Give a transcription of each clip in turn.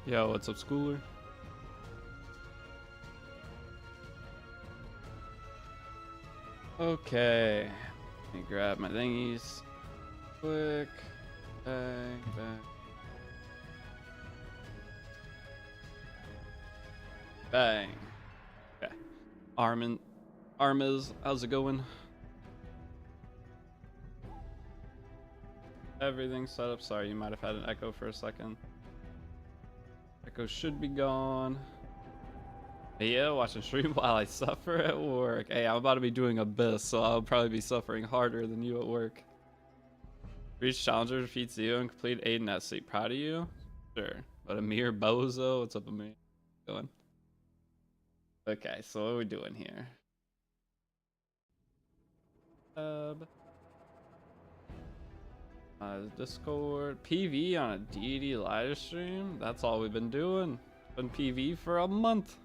Yo, what's up, schooler? Okay. Let me grab my thingies. Quick. Bang, bang. Bang. Okay. Armiz, how's it going? Everything's set up. Sorry, you might have had an echo for a second. Echo should be gone. Yeah, watching stream while I suffer at work. Hey, I'm about to be doing Abyss, so I'll probably be suffering harder than you at work. Reach Challenger, defeats you, and complete Aiden at sleep. Proud of you? Sure. But Amir Bozo, what's up, Amir? Going. Okay, so what are we doing here? Discord. PV on a Deity live stream? That's all we've been doing. Been PV for a month.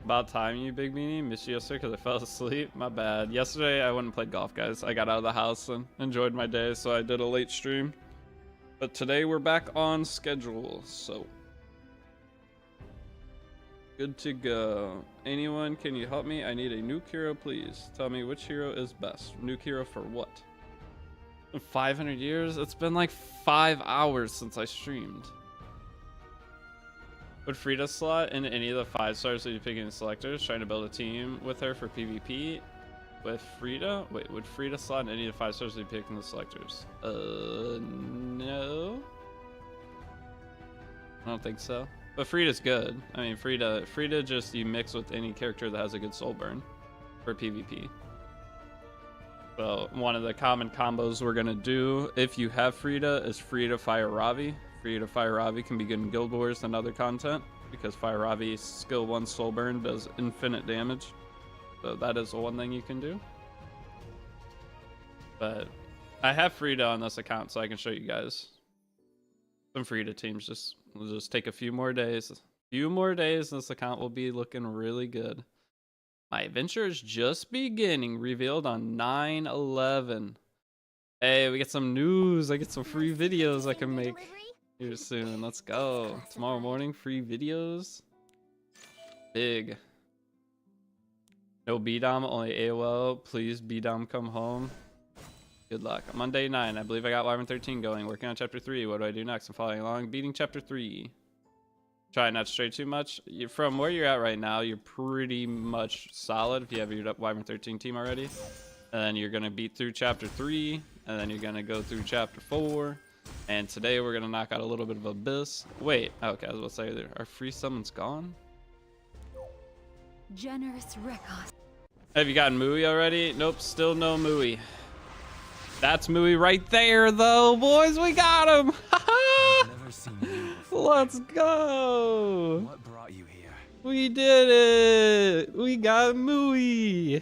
About time, you big meanie. Missed you yesterday because I fell asleep. My bad. Yesterday I went and played golf, guys. I got out of the house and enjoyed my day, so I did a late stream. But today we're back on schedule, so good to go. Anyone, can you help me? I need a nuke hero, please. Tell me which hero is best. Nuke hero for what? 500 years? It's been like 5 hours since I streamed. Would Frida slot in any of the 5 stars that you pick in selectors? Trying to build a team with her for PvP with Frida? Wait, would Frida slot in any of the 5 stars that you pick in the selectors? No. I don't think so. But Frida's good. I mean, Frida just you mix with any character that has a good soul burn for PvP. So one of the common combos we're gonna do if you have Frida is Frida Fire Ravi. Frida Fire Ravi can be good in Guild Wars and other content because Fire Ravi's skill 1 soul burn does infinite damage. So that is one thing you can do. But I have Frida on this account so I can show you guys some Frida teams. We'll just take a few more days. This account will be looking really good. My adventure is just beginning. Revealed on 9/11. Hey, we get some news. I get some free videos I can make here soon. Let's go. Tomorrow morning, free videos. Big. No BDOM, only AOL. Please, BDOM, come home. Good luck. I'm on day 9. I believe I got Wyvern 13 going. Working on chapter 3. What do I do next? I'm following along. Beating chapter 3. Try not to stray too much. From where you're at right now, you're pretty much solid if you have your Wyvern 13 team already. And then you're going to beat through chapter 3. And then you're going to go through chapter 4. And today we're going to knock out a little bit of Abyss. Wait. Okay, I was about to say, our free summons gone? Generous records. Have you gotten Muwi already? Nope, still no Muwi. That's Muwi right there, though, boys. We got him. Never seen you before. Let's go. What brought you here? We did it. We got Muwi.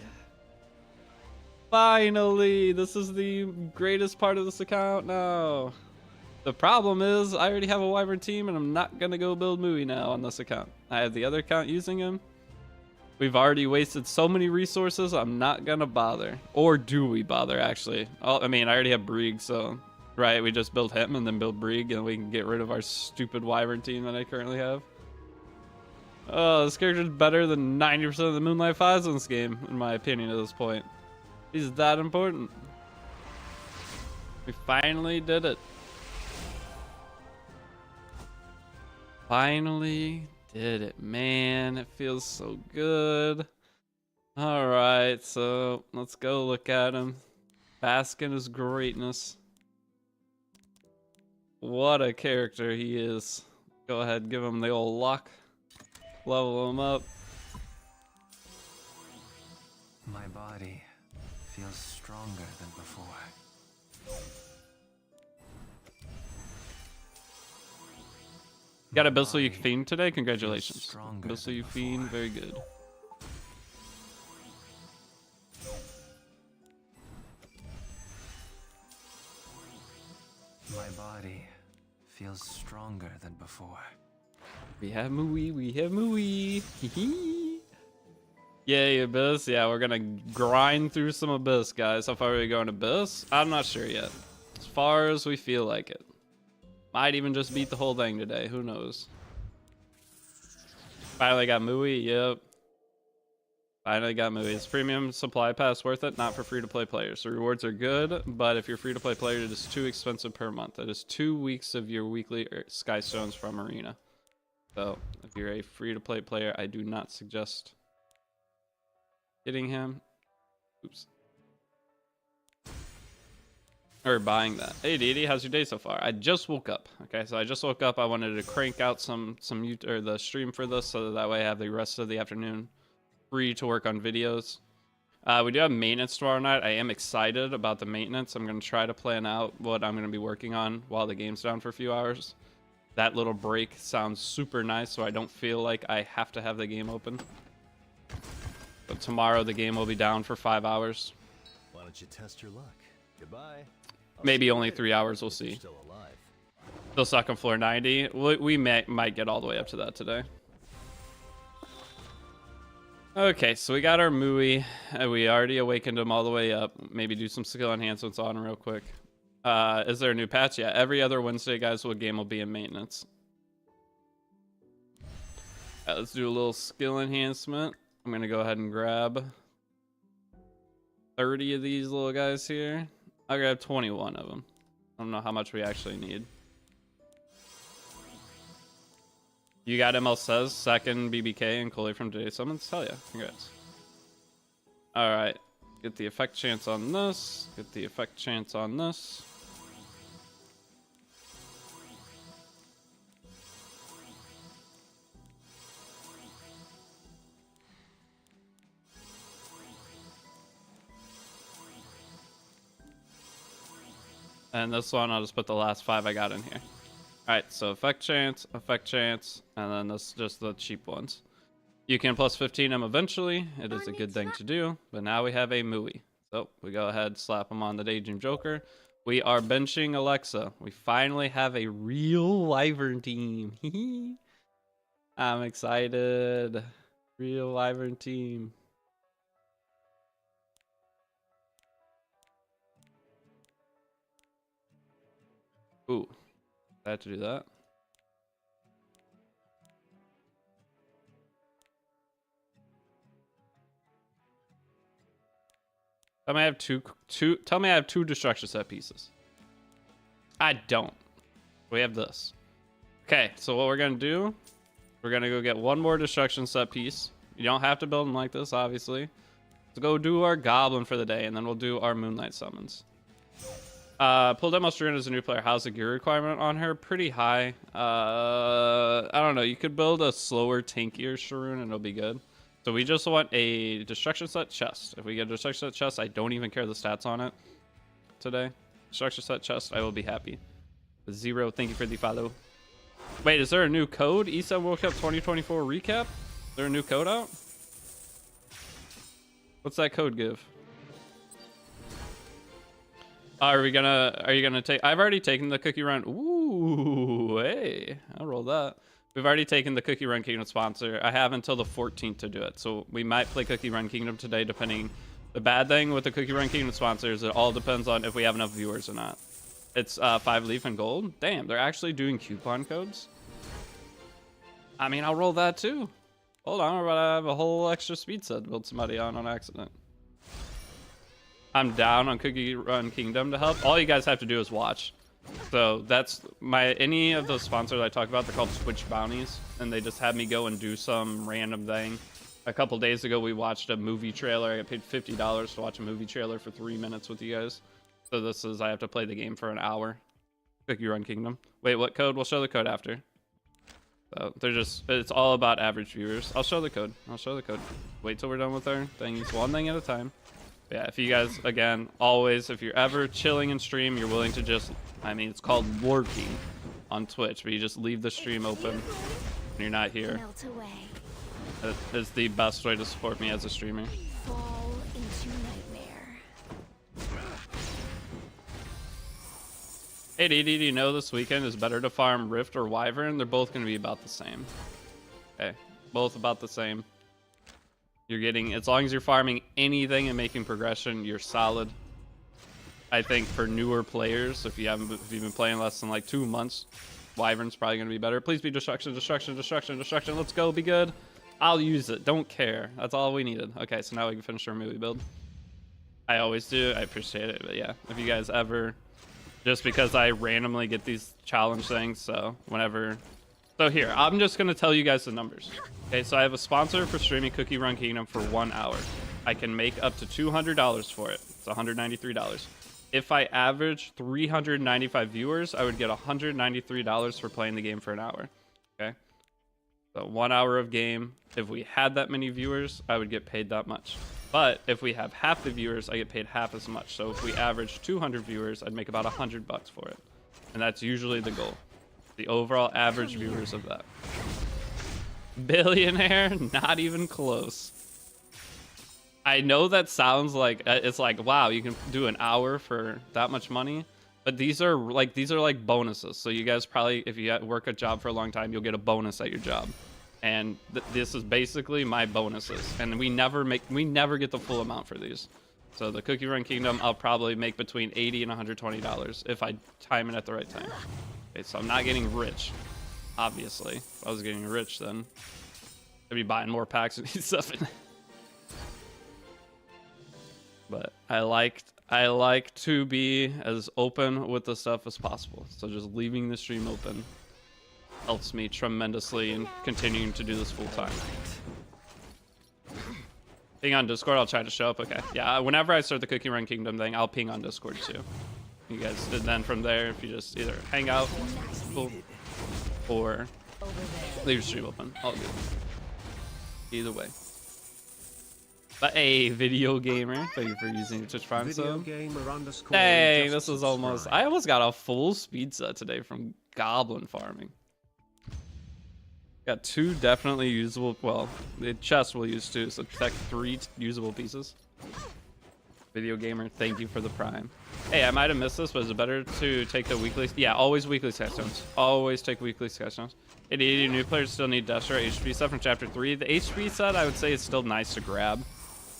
Finally, this is the greatest part of this account now. The problem is I already have a Wyvern team and I'm not going to go build Muwi now on this account. I have the other account using him. We've already wasted so many resources, I'm not going to bother. Or do we bother, actually? I mean, I already have Brieg, so... Right, we just build him and then build Brieg, and we can get rid of our stupid Wyvern team that I currently have. Oh, this character's better than 90% of the Moonlight 5s in this game, in my opinion, at this point. He's that important. We finally did it. Finally did it, man. It feels so good. Alright, so let's go look at him. Bask in his greatness. What a character he is. Go ahead, give him the old luck. Level him up. My body feels stronger than before. Got a Abyssal Fiend today? Congratulations. Abyssal Fiend, very good. My body feels stronger than before. We have Muwi, we have Muwi. Yay, Abyss. Yeah, we're gonna grind through some Abyss, guys. How far are we going, Abyss? I'm not sure yet. As far as we feel like it. Might even just beat the whole thing today. Who knows? Finally got Muwi. Yep. Finally got Muwi. Is premium supply pass worth it? Not for free-to-play players. The rewards are good, but if you're free-to-play player, it is too expensive per month. That is 2 weeks of your weekly Sky Stones from Arena. So if you're a free-to-play player, I do not suggest getting him. Oops. Or buying that. Hey Deity, how's your day so far? I just woke up. Okay, so I just woke up. I wanted to crank out the stream for this, so that way I have the rest of the afternoon free to work on videos. We do have maintenance tomorrow night. I am excited about the maintenance. I'm going to try to plan out what I'm going to be working on while the game's down for a few hours. That little break sounds super nice, so I don't feel like I have to have the game open. But tomorrow the game will be down for 5 hours. Why don't you test your luck? Goodbye. Maybe only 3 hours, we'll see. Still stuck on floor 90. We might get all the way up to that today. Okay, so we got our Muwi. We already awakened him all the way up. Maybe do some skill enhancements on him real quick. Is there a new patch? Yeah, every other Wednesday, guys, game will be in maintenance. Let's do a little skill enhancement. I'm going to go ahead and grab 30 of these little guys here. I'll grab 21 of them. I don't know how much we actually need. You got ML Says, second BBK and Coley from Today Summons? Hell yeah, congrats. Alright, get the effect chance on this. Get the effect chance on this. And this one, I'll just put the last 5 I got in here. Alright, so effect chance, and then this just the cheap ones. You can plus 15 them eventually. It is a good thing to do, but now we have a Muwi. So we go ahead, slap him on the Daydream Joker. We are benching Alexa. We finally have a real Wyvern team. I'm excited. Real Wyvern team. Ooh, I had to do that. Tell me I have two destruction set pieces. I don't. We have this. Okay, so what we're gonna do, we're gonna go get one more destruction set piece. You don't have to build them like this, obviously. Let's go do our goblin for the day, and then we'll do our Moonlight summons. Pull Demo Struin as a new player. How's the gear requirement on her? Pretty high. I don't know. You could build a slower, tankier Struin and it'll be good. So we just want a destruction set chest. If we get a destruction set chest, I don't even care the stats on it today. Destruction set chest, I will be happy. 0, thank you for the follow. Wait, is there a new code? ESA World Cup 2024 recap? Is there a new code out? What's that code give? Are you gonna take? I've already taken the Cookie Run. Ooh, hey, I'll roll that. We've already taken the Cookie Run Kingdom sponsor. I have until the 14th to do it, so we might play Cookie Run Kingdom today, depending. The bad thing with the Cookie Run Kingdom sponsor is it all depends on if we have enough viewers or not. It's 5 leaf and gold. Damn, they're actually doing coupon codes. I mean, I'll roll that too. Hold on, we're about to have a whole extra speed set to build somebody on accident. I'm down on Cookie Run Kingdom to help. All you guys have to do is watch. So that's any of those sponsors I talk about, they're called Twitch bounties, and they just have me go and do some random thing. A couple days ago, we watched a movie trailer. I got paid $50 to watch a movie trailer for 3 minutes with you guys. So this is, I have to play the game for an hour. Cookie Run Kingdom. Wait, what code? We'll show the code after. So they're just, it's all about average viewers. I'll show the code. Wait till we're done with our things, one thing at a time. Yeah, if you guys, again, always, if you're ever chilling in stream, you're willing to just, I mean, it's called working on Twitch, but you just leave the stream open when you're not here. That is the best way to support me as a streamer. Fall into nightmare. Hey, Deity, do you know this weekend is better to farm Rift or Wyvern? They're both going to be about the same. Okay, both about the same. You're getting, as long as you're farming anything and making progression, you're solid. I think for newer players, if you've been playing less than like 2 months, Wyvern's probably gonna be better. Please be destruction, destruction, destruction, destruction. Let's go, be good. I'll use it. Don't care. That's all we needed. Okay, so now we can finish our Muwi build. I always do. I appreciate it, but yeah, if you guys ever, just because I randomly get these challenge things, so whenever. So here, I'm just gonna tell you guys the numbers. Okay, so I have a sponsor for streaming Cookie Run Kingdom for 1 hour. I can make up to $200 for it. It's $193. If I average 395 viewers, I would get $193 for playing the game for an hour. Okay, so 1 hour of game. If we had that many viewers, I would get paid that much. But if we have half the viewers, I get paid half as much. So if we average 200 viewers, I'd make about $100 for it, and that's usually the goal. The overall average viewers of that. Billionaire? Not even close. I know that sounds like it's like, wow, you can do an hour for that much money, but these are like bonuses. So you guys probably, if you work a job for a long time, you'll get a bonus at your job, and this is basically my bonuses. And we never get the full amount for these. So the Cookie Run Kingdom, I'll probably make between $80 and $120 if I time it at the right time. Okay, so I'm not getting rich, obviously. If I was getting rich, then I'd be buying more packs and stuff in it. But I like to be as open with the stuff as possible. So just leaving the stream open helps me tremendously in continuing to do this full time. Ping on Discord, I'll try to show up. Okay, yeah, whenever I start the Cookie Run Kingdom thing, I'll ping on Discord too. You guys did then from there, if you just either hang out or leave your stream open, all good. Either way. But hey, video gamer, thank you for using your Twitch Prime sub. Dang, this is almost, I almost got a full speed set today from goblin farming. Got 2 definitely usable, well, the chest will use 2, so check 3 usable pieces. Video gamer, thank you for the Prime. Hey, I might have missed this, but is it better to take the weekly? Yeah, always weekly sketchstones. Always take weekly sketchstones. Hey, new players still need Destro HP set from Chapter 3. The HP set, I would say, is still nice to grab,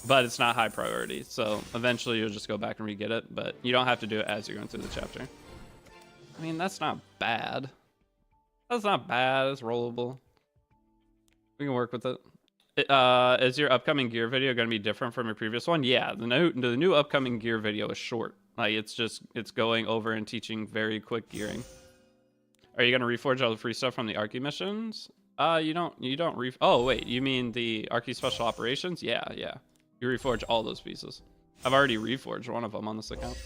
but it's not high priority. So eventually you'll just go back and re-get it, but you don't have to do it as you're going through the chapter. I mean, that's not bad. That's not bad. It's rollable. We can work with it. Is your upcoming gear video going to be different from your previous one? Yeah, the new upcoming gear video is short. Like it's going over and teaching very quick gearing. Are you going to reforge all the free stuff from the Archie missions? You don't oh wait, you mean the Archie special operations? Yeah. You reforge all those pieces. I've already reforged one of them on this account.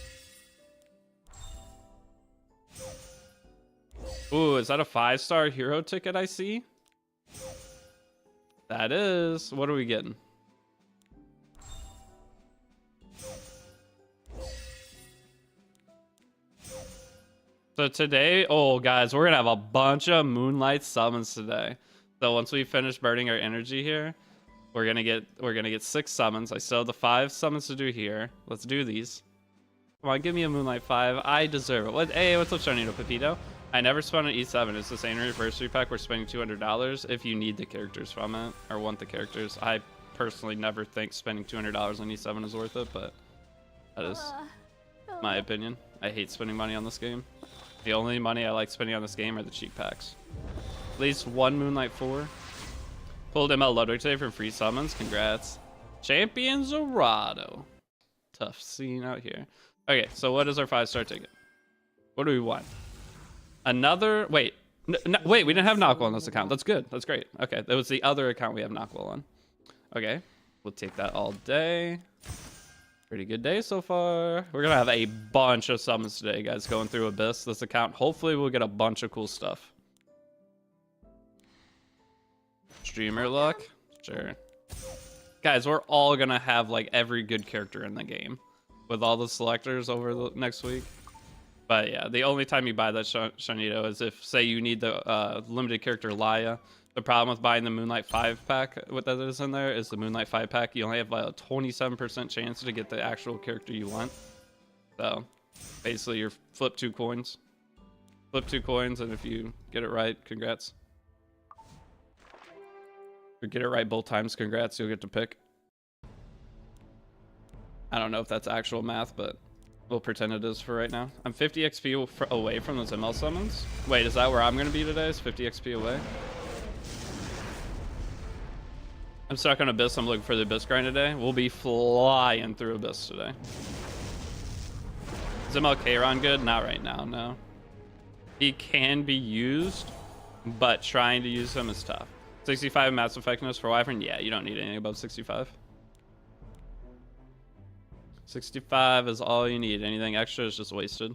Ooh, is that a 5-star hero ticket I see? That is. What are we getting? So today, oh guys, we're gonna have a bunch of Moonlight summons today. So once we finish burning our energy here, we're gonna get 6 summons. I still have the 5 summons to do here. Let's do these. Come on, give me a Moonlight 5. I deserve it. Hey, what's up, Sharnito Pepito? I never spent an E7. It's this anniversary pack. We're spending $200 if you need the characters from it or want the characters. I personally never think spending $200 on E7 is worth it, but that is my opinion. I hate spending money on this game. The only money I like spending on this game are the cheap packs. At least 1 Moonlight 4. Pulled ML Ludwig today from free summons. Congrats. Champion Zorado. Tough scene out here. Okay, so what is our 5-star ticket? What do we want? Another, wait, wait, we didn't have Knockwell on this account. That's good. That's great. Okay, that was the other account we have Knockwell on. Okay, we'll take that all day. Pretty good day so far. We're gonna have a bunch of summons today, guys, going through Abyss. This account, hopefully we'll get a bunch of cool stuff. Streamer luck? Sure. Guys, we're all gonna have like every good character in the game with all the selectors over the next week. But yeah, the only time you buy that Sharnito is if, say, you need the limited character Laya. The problem with buying the Moonlight 5 pack, what that is in there, is the Moonlight 5 pack, you only have a 27% chance to get the actual character you want. So basically, you flip 2 coins. Flip 2 coins, and if you get it right, congrats. If you get it right both times, congrats, you'll get to pick. I don't know if that's actual math, but We'll pretend it is for right now. I'm 50 XP away from those ML summons. Wait, is that where I'm going to be today? Is 50 XP away? I'm stuck on Abyss. I'm looking for the Abyss grind today. We'll be flying through Abyss today. Is ML Ron good? Not right now, no. He can be used, but trying to use him is tough. 65 mass effectiveness for Wyvern? Yeah, you don't need anything above 65. 65 is all you need. Anything extra is just wasted.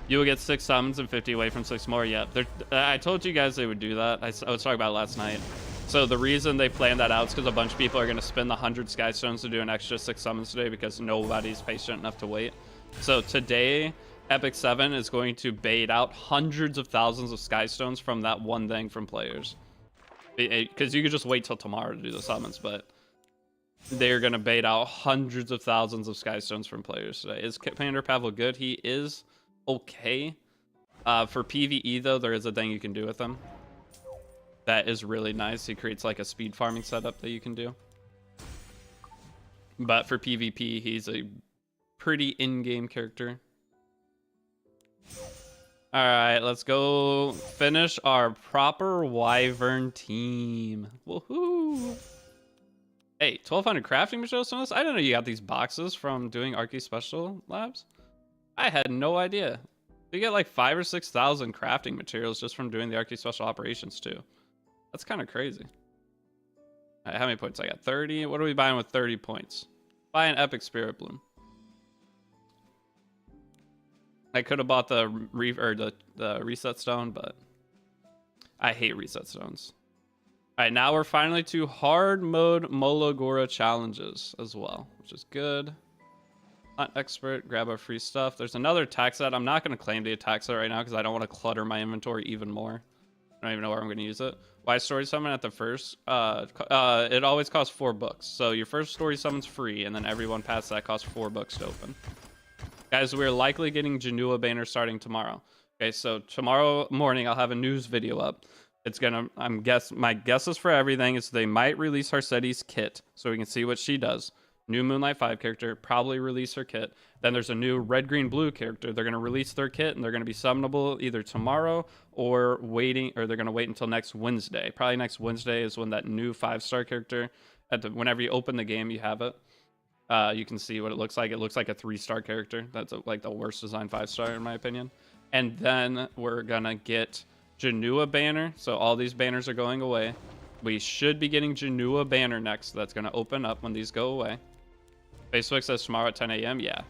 You will get 6 summons and 50 away from 6 more. Yep. I told you guys they would do that. I was talking about it last night. So the reason they planned that out is because a bunch of people are going to spend the 100 Sky Stones to do an extra 6 summons today because nobody's patient enough to wait. So today, Epic 7 is going to bait out hundreds of thousands of Sky Stones from that one thing from players. Because you could just wait till tomorrow to do the summons, but they're going to bait out hundreds of thousands of Sky Stones from players today. Is Commander Pavel good? He is okay. For PvE, though, there is a thing you can do with him that is really nice. He creates like a speed farming setup that you can do. But for PvP, he's a pretty in-game character. All right, let's go finish our proper Wyvern team. Woohoo! Hey, 1,200 crafting materials from this? I didn't know you got these boxes from doing Archy Special Labs. I had no idea. You get like 5,000 or 6,000 crafting materials just from doing the Archy Special Operations too. That's kind of crazy. All right, how many points I got? 30. What are we buying with 30 points? Buy an Epic Spirit Bloom. I could have bought the reset stone, but I hate reset stones. All right, now we're finally to hard mode Molagora challenges as well, which is good. Hunt expert, grab our free stuff. There's another attack set. I'm not going to claim the attack set right now because I don't want to clutter my inventory even more. I don't even know where I'm going to use it. Why story summon at the first? It always costs 4 books. So your first story summon's free, and then everyone past that costs 4 books to open. Guys, we're likely getting Janua banner starting tomorrow. Okay, so tomorrow morning I'll have a news video up. It's gonna, my guesses for everything is they might release Harsetti's kit so we can see what she does. New Moonlight 5 character, probably release her kit. Then there's a new red, green, blue character. They're gonna release their kit and they're gonna be summonable either tomorrow or they're gonna wait until next Wednesday. Probably next Wednesday is when that new 5-star character, whenever you open the game, you have it. You can see what it looks like. It looks like a 3-star character. That's like the worst designed 5-star in my opinion. And then we're gonna get Janua banner. So all these banners are going away. We should be getting Janua banner next. That's gonna open up when these go away. Facebook says tomorrow at 10 a.m. Yeah,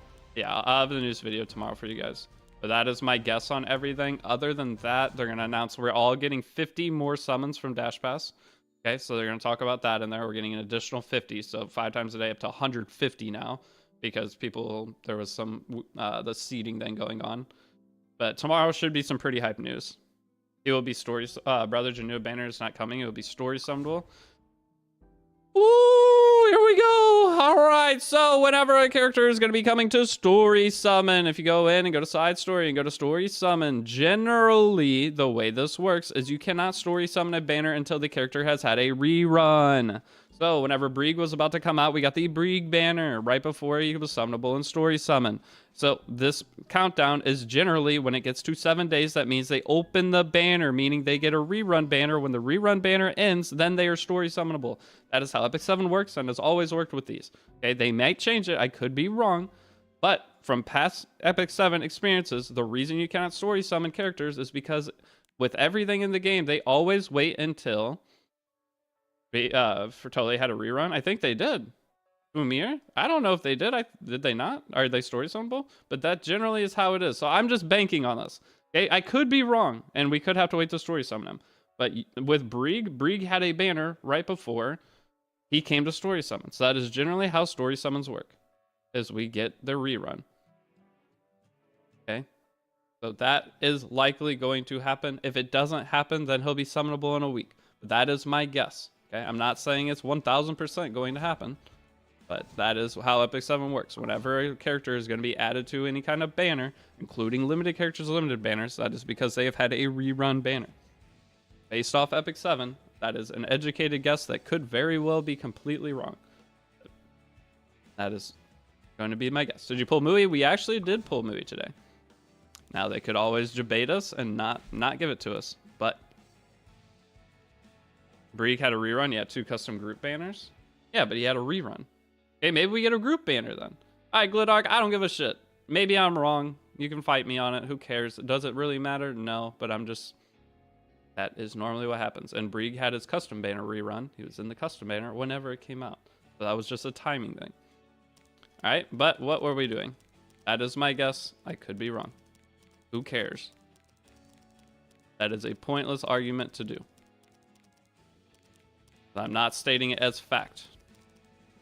I'll have the news video tomorrow for you guys. But that is my guess on everything. Other than that, they're gonna announce we're all getting 50 more summons from Dash Pass. Okay, so they're going to talk about that in there. We're getting an additional 50, so 5 times a day up to 150 now because there was some the seeding thing going on. But tomorrow should be some pretty hype news. It will be stories. Brother Janua banner is not coming. It will be story summonable. Ooh, here we go. All right, so whenever a character is going to be coming to story summon, if you go in and go to side story and go to story summon, generally the way this works is you cannot story summon a banner until the character has had a rerun. So whenever Brieg was about to come out, we got the Brieg banner right before he was summonable in story summon. So this countdown is generally when it gets to 7 days, that means they open the banner, meaning they get a rerun banner. When the rerun banner ends, then they are story summonable. That is how Epic 7 works and has always worked with these. Okay, they might change it. I could be wrong. But from past Epic 7 experiences, the reason you cannot story summon characters is because with everything in the game, they always wait until Fertoli had a rerun. I think they did. Umir? I don't know if they did. Did they not? Are they story summonable? But that generally is how it is. So I'm just banking on this. Okay, I could be wrong, and we could have to wait to story summon him. But with Brieg had a banner right before he came to story summon. So that is generally how story summons work, is we get the rerun. Okay, so that is likely going to happen. If it doesn't happen, then he'll be summonable in a week. But that is my guess. Okay, I'm not saying it's 1000% going to happen, but that is how Epic 7 works. Whenever a character is going to be added to any kind of banner, including limited characters, limited banners, that is because they have had a rerun banner. Based off Epic 7, That is an educated guess that could very well be completely wrong. That is going to be my guess. Did you pull Muwi? We actually did pull Muwi today. Now they could always debate us and not give it to us, but Brieg had a rerun. Yeah, 2 custom group banners. Yeah, but he had a rerun. Okay, maybe we get a group banner then. All right, Glidark, I don't give a shit. Maybe I'm wrong. You can fight me on it. Who cares? Does it really matter? No, but I'm just... That is normally what happens. And Brieg had his custom banner rerun. He was in the custom banner whenever it came out. So that was just a timing thing. All right, but what were we doing? That is my guess. I could be wrong. Who cares? That is a pointless argument to do. I'm not stating it as fact.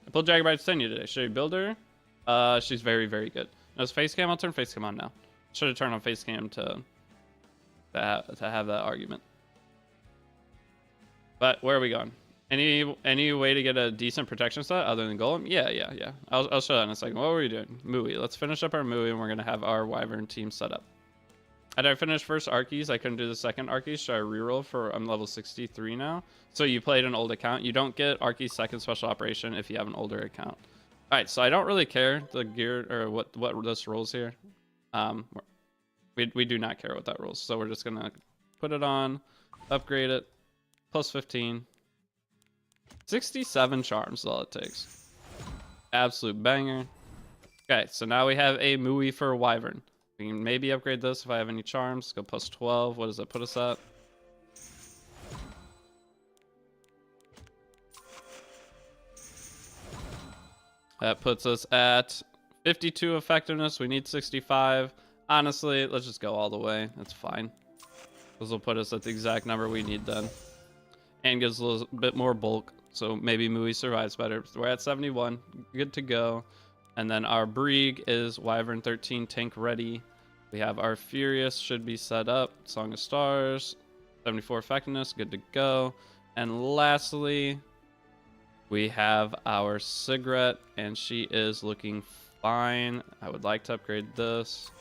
I pulled Jaggerbyte Senya today. Should I build her? She's very, very good. No, face cam. I'll turn face cam on now. Should have turned on face cam to have that argument. But where are we going? Any way to get a decent protection set other than Golem? Yeah. I'll show that in a second. What were we doing? Muwi. Let's finish up our Muwi, and we're gonna have our Wyvern team set up. Had I finished first Archies, I couldn't do the second Archies. Should I reroll for... I'm level 63 now. So you played an old account. You don't get Archies second special operation if you have an older account. All right, so I don't really care the gear or what this rolls here. We do not care what that rolls. So we're just gonna put it on, upgrade it, plus 15. 67 charms is all it takes. Absolute banger. Okay, so now we have a Muwi for Wyvern. We can maybe upgrade this if I have any charms. Go plus 12. What does that put us at? That puts us at 52 effectiveness. We need 65. Honestly, let's just go all the way. That's fine. This will put us at the exact number we need then. And gives a little bit more bulk. So maybe Muwi survives better. So we're at 71. Good to go. And then our Brieg is Wyvern 13 tank ready. We have our Furious should be set up. Song of Stars. 74 effectiveness. Good to go. And lastly, we have our Cigarette. And she is looking fine. I would like to upgrade this.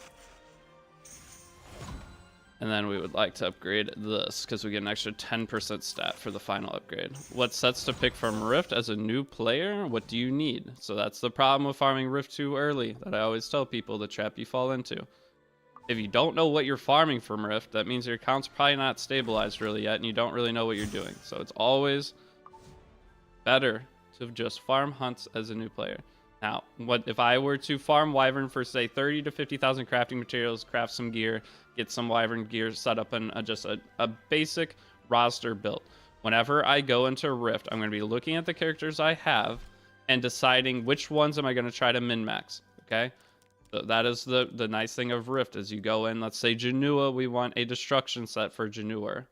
And then we would like to upgrade this because we get an extra 10% stat for the final upgrade. What sets to pick from Rift as a new player? What do you need? So that's the problem with farming Rift too early that I always tell people, the trap you fall into. If you don't know what you're farming from Rift, that means your account's probably not stabilized really yet and you don't really know what you're doing. So it's always better to just farm hunts as a new player. Now, what if I were to farm Wyvern for say 30 to 50,000 crafting materials, craft some gear, get some Wyvern gear set up in just a basic roster build. Whenever I go into Rift, I'm going to be looking at the characters I have and deciding which ones am I going to try to min-max, okay? So that is the nice thing of Rift is you go in, let's say Janua, we want a destruction set for Janua.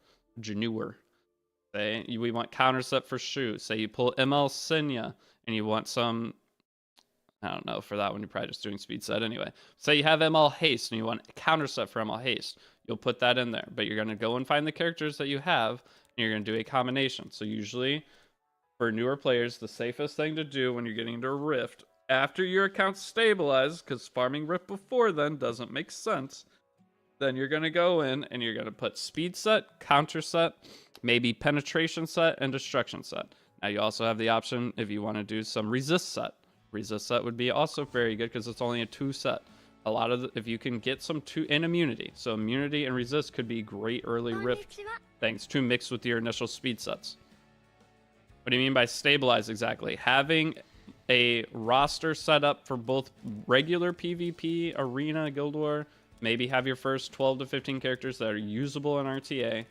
Say we want counter set for Shu. Say you pull ML Senya and you want some... I don't know, for that one, you're probably just doing speed set anyway. Say you have ML Haste and you want a counter set for ML Haste. You'll put that in there, but you're going to go and find the characters that you have and you're going to do a combination. So usually for newer players, the safest thing to do when you're getting into Rift, after your account's stabilized, because farming Rift before then doesn't make sense, then you're going to go in and you're going to put speed set, counter set, maybe penetration set, and destruction set. Now you also have the option if you want to do some resist set. Resist set would be also very good because it's only a 2 set. A lot of if you can get some 2 in immunity, so immunity and resist could be great early Rift things to mix with your initial speed sets. What do you mean by stabilize exactly? Having a roster set up for both regular PvP, arena, Guild War, maybe have your first 12 to 15 characters that are usable in RTA,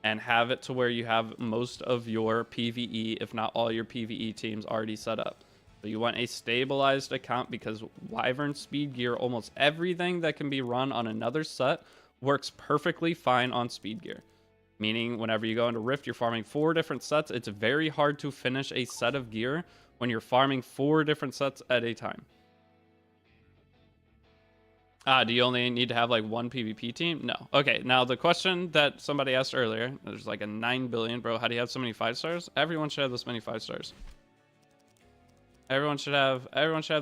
and have it to where you have most of your PvE, if not all your PvE teams already set up. So you want a stabilized account because Wyvern speed gear, almost everything that can be run on another set works perfectly fine on speed gear. Meaning whenever you go into Rift, you're farming 4 different sets. It's very hard to finish a set of gear when you're farming 4 different sets at a time. Do you only need to have like 1 PvP team? No. Okay, now the question that somebody asked earlier, there's like a 9 billion, bro, how do you have so many 5 stars? Everyone should have this many 5 stars. Everyone should have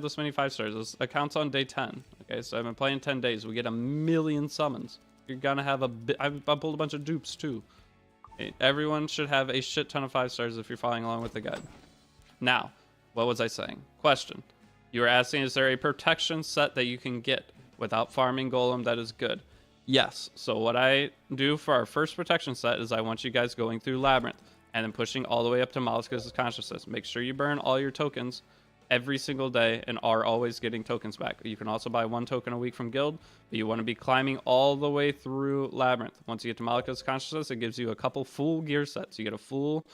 this many 5 stars. This account's on day 10. Okay, so I've been playing 10 days. We get 1 million summons. You're gonna have I pulled a bunch of dupes too. Okay, everyone should have a shit ton of 5 stars if you're following along with the guide. Now, what was I saying? Question. You were asking, is there a protection set that you can get without farming golem that is good? Yes. So what I do for our first protection set is I want you guys going through Labyrinth and then pushing all the way up to Molluscus' Consciousness. Make sure you burn all your tokens every single day and are always getting tokens back. You can also buy 1 token a week from guild, but you want to be climbing all the way through Labyrinth. Once you get to Molluscus' Consciousness, it gives you a couple full gear sets. You get a full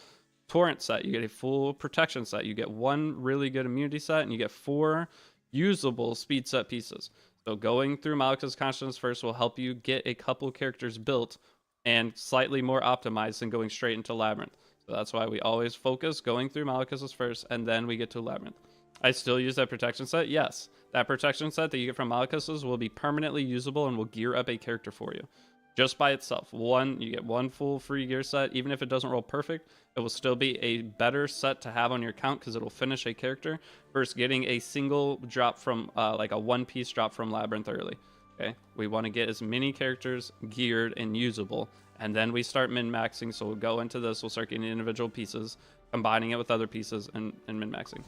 torrent set, you get a full protection set, you get 1 really good immunity set, and you get 4 usable speed set pieces. So going through Molluscus' Consciousness first will help you get a couple characters built and slightly more optimized than going straight into Labyrinth. So that's why we always focus going through Molluscus first, and then we get to Labyrinth. I still use that protection set. Yes, that protection set that you get from Molluscus will be permanently usable and will gear up a character for you. Just by itself. You get 1 full free gear set. Even if it doesn't roll perfect, it will still be a better set to have on your account because it'll finish a character versus getting a single drop from, like a 1-piece drop from Labyrinth early. Okay, we want to get as many characters geared and usable, and then we start min-maxing. So we'll go into this, we'll start getting individual pieces, combining it with other pieces, and min-maxing.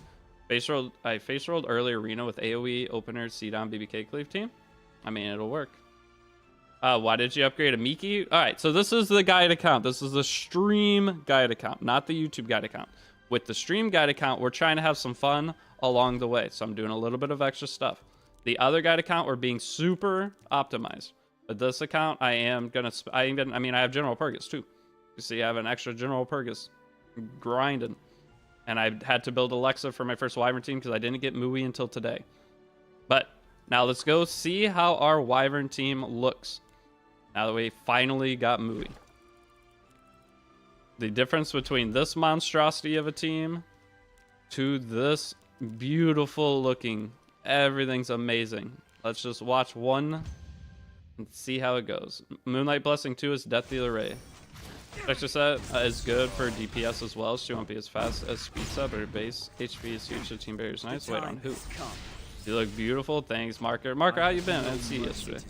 I face rolled early arena with AoE, opener, C-Dom, BBK cleave team. I mean, it'll work. Why did you upgrade a Miki? All right, so this is the guide account. This is the stream guide account, not the YouTube guide account. With the stream guide account, we're trying to have some fun along the way. So I'm doing a little bit of extra stuff. The other guide account, we're being super optimized. But this account, I have General Purgus too. You see, I have an extra General Purgus grinding. And I had to build Alexa for my first Wyvern team because I didn't get Muwi until today. But now let's go see how our Wyvern team looks. Now that we finally got Muwi. The difference between this monstrosity of a team to this beautiful looking, everything's amazing. Let's just watch one and see how it goes. Moonlight Blessing 2 is Death Dealer Ray. Extra set is good for DPS as well. She won't be as fast as speed set, but her base HP is huge, so team barrier is nice. Wait, on who? You look beautiful. Thanks, Marker. Marker, how you been? I didn't see you yesterday.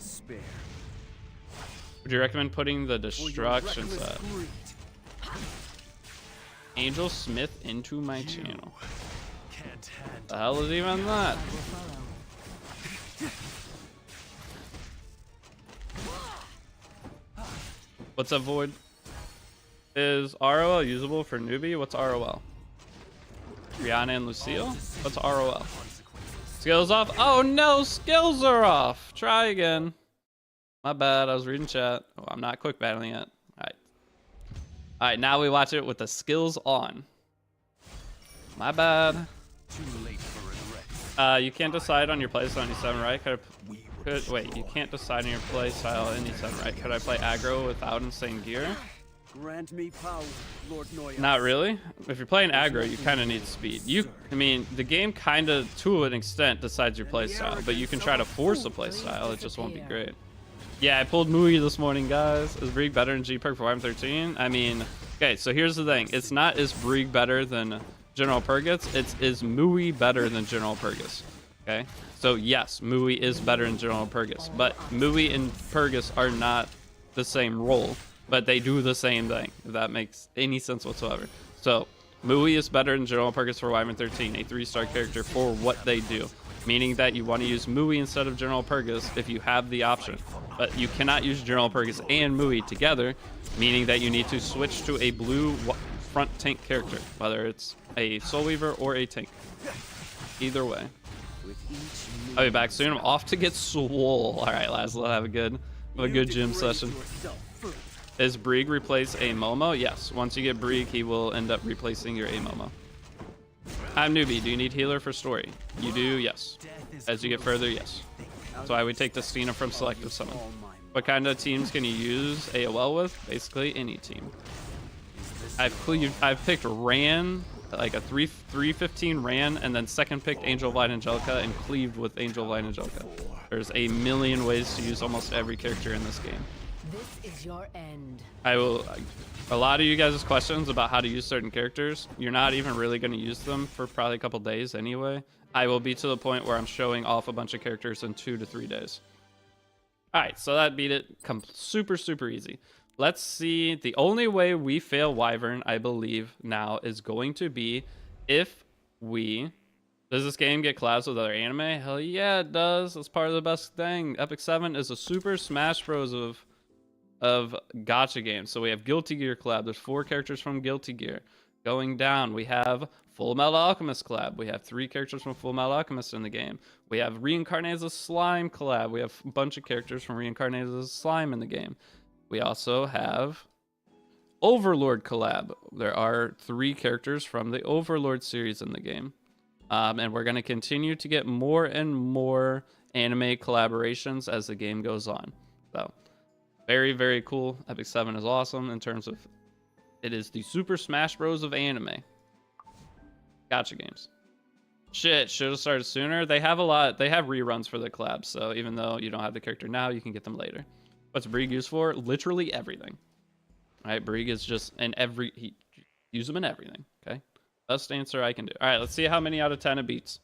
Would you recommend putting the destruction set? Angel Smith into my channel. The hell is even that? What's up, Void? Is ROL usable for newbie? What's ROL? Rihanna and Lucille? What's ROL? Skills off? Oh no, skills are off. Try again. My bad, I was reading chat. Oh, I'm not quick battling yet. Alright, now we watch it with the skills on. My bad. You can't decide on your playstyle on E7, right? Wait, you can't decide on your playstyle in E7, right? Could I play aggro without insane gear? Grant me power, Lord Noya. Not really. If you're playing aggro, you kind of need speed. I mean, the game kind of, to an extent, decides your playstyle, but you can try to force a playstyle. It just won't be great. Yeah, I pulled Muwi this morning, guys. Is Brig better than G-Perk for Wyvern 13? I mean, okay, so here's the thing. It's not is Brig better than General Purgus. It's is Muwi better than General Purgus. Okay? So yes, Muwi is better than General Purgus, but Muwi and Purgus are not the same role, but they do the same thing, if that makes any sense whatsoever. So Muwi is better than General Purgus for Wyvern 13, a 3-star character for what they do, meaning that you want to use Muwi instead of General Purgus if you have the option. But you cannot use General Purgus and Muwi together, meaning that you need to switch to a blue front tank character, whether it's a Soul Weaver or a tank. Either way. I'll be back soon. I'm off to get swole. Alright, lads, let's have a good gym session. Is Brig replace a Momo? Yes. Once you get Brig, he will end up replacing your A Momo. I'm newbie. Do you need healer for story? You do, yes. As you get further, yes. That's why we take the Stina from selective summon. What kind of teams can you use AOL with? Basically any team. I've picked Ran, like a 315 Ran, and then second picked Angel of Light Angelica and cleaved with Angel of Light Angelica. There's a million ways to use almost every character in this game. This is your end. A lot of you guys' questions about how to use certain characters, you're not even really going to use them for probably a couple days anyway. I will be to the point where I'm showing off a bunch of characters in 2 to 3 days. Alright, so that beat it super easy. let's see. The only way we fail Wyvern, I believe, now is going to be if we... Does this game get collabs with other anime? Hell yeah, it does. That's part of the best thing. Epic 7 is a Super Smash Bros. Of gacha games. So we have Guilty Gear collab. There's 4 characters from Guilty Gear. Going down, we have Full Metal Alchemist collab. We have 3 characters from Full Metal Alchemist in the game. We have Reincarnated as Slime collab. We have a bunch of characters from Reincarnated as Slime in the game. We also have Overlord collab. There are 3 characters from the Overlord series in the game. And we're going to continue to get more and more anime collaborations as the game goes on. So, very, very cool. Epic 7 is awesome in terms of... It is the Super Smash Bros. Of anime. Gacha games. Shit, should have started sooner. They have a lot... They have reruns for the collabs, so even though you don't have the character now, you can get them later. What's Brig used for? Literally everything. Right? Brig is just in every... Use them in everything, okay? Best answer I can do. All right, let's see how many out of 10 it beats.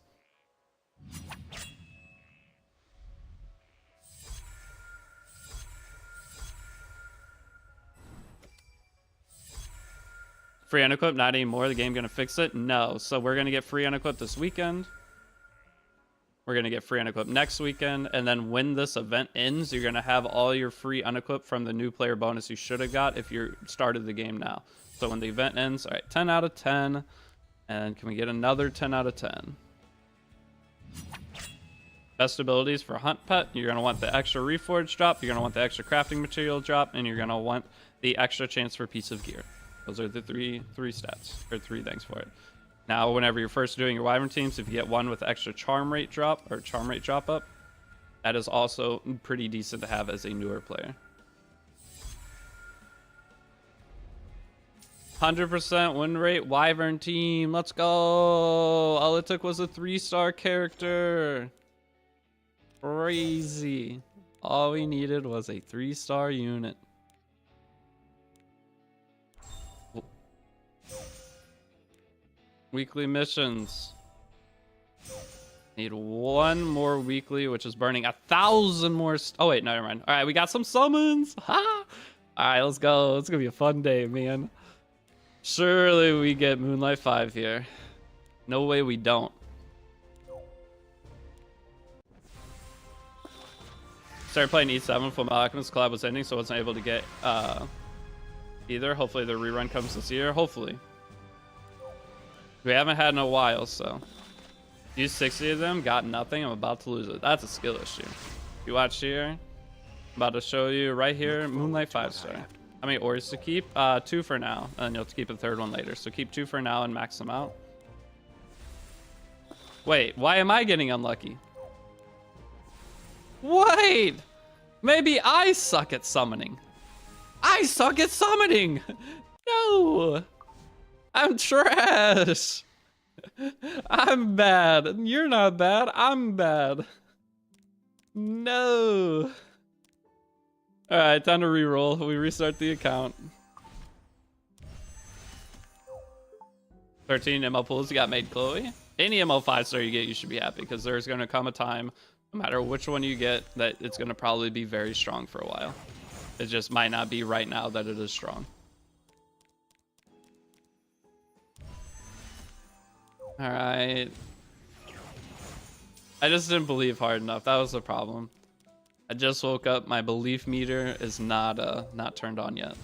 Free unequip, not anymore. The game gonna fix it? No. So we're gonna get free unequip this weekend. We're gonna get free unequip next weekend, and then when this event ends, you're gonna have all your free unequip from the new player bonus you should have got if you started the game now. So when the event ends, all right, 10 out of 10. And can we get another 10 out of 10? Best abilities for Hunt Pet. You're going to want the extra Reforge drop. You're going to want the extra crafting material drop. And you're going to want the extra chance for piece of gear. Those are the three stats, or 3 things for it. Now, whenever you're first doing your Wyvern teams, if you get one with extra charm rate drop, or charm rate drop up, that is also pretty decent to have as a newer player. 100% win rate, Wyvern team. Let's go. All it took was a 3-star character. Crazy. All we needed was a 3-star unit. Weekly missions. Need 1 more weekly, which is burning 1,000 more. Oh, wait, no, never mind. All right, we got some summons. Ha! All right, let's go. It's going to be a fun day, man. Surely we get Moonlight 5 here. No way we don't. Started playing E7 Full Metal Alchemist collab was ending, so I wasn't able to get either. Hopefully the rerun comes this year. Hopefully. We haven't had in a while, so. Used 60 of them, got nothing. I'm about to lose it. That's a skill issue. You watch here. I'm about to show you right here, Moonlight 5-star. How many ores to keep? 2 for now, and then you'll have to keep a 3rd one later. So keep 2 for now and max them out. Wait, why am I getting unlucky? Wait! Maybe I suck at summoning. I suck at summoning! No! I'm trash! I'm bad. You're not bad. I'm bad. No! Alright, time to reroll. We restart the account. 13 ML pools you got made, Chloe. Any ML 5-star you get, you should be happy, because there's going to come a time, no matter which one you get, that it's going to probably be very strong for a while. It just might not be right now that it is strong. Alright. I just didn't believe hard enough. That was the problem. I just woke up. My belief meter is not turned on yet.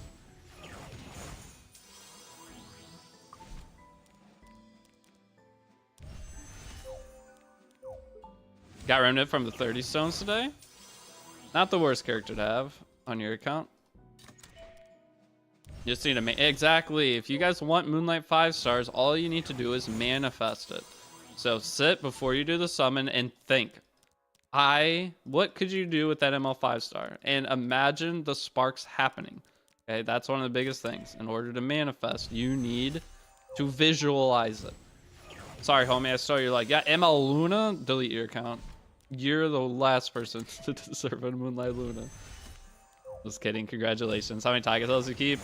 Got Remnant from the 30 stones today. Not the worst character to have on your account. You just need to exactly. If you guys want Moonlight 5 stars, all you need to do is manifest it. So sit before you do the summon and think. What could you do with that ML 5-star? And imagine the sparks happening. Okay, that's one of the biggest things. In order to manifest, you need to visualize it. Sorry, homie, I saw you're like, yeah, ML Luna? Delete your account. You're the last person to deserve a Moonlight Luna. Just kidding, congratulations. How many Tiger Hills you keep?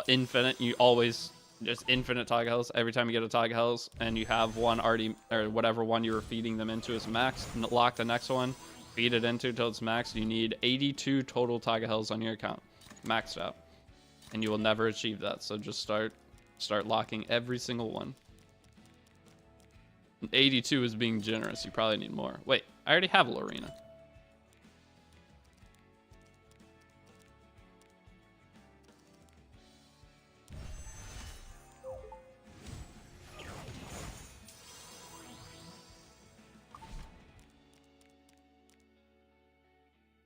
Infinite, you always, just infinite Tiger Hills. Every time you get a Tiger Hills and you have one already, or whatever one you were feeding them into is max, lock the next one, feed it into till it's max. You need 82 total Tiger Hills on your account, maxed out. and you will never achieve that. So just start locking every single one. 82 is being generous. You probably need more. Wait, I already have a Lorena.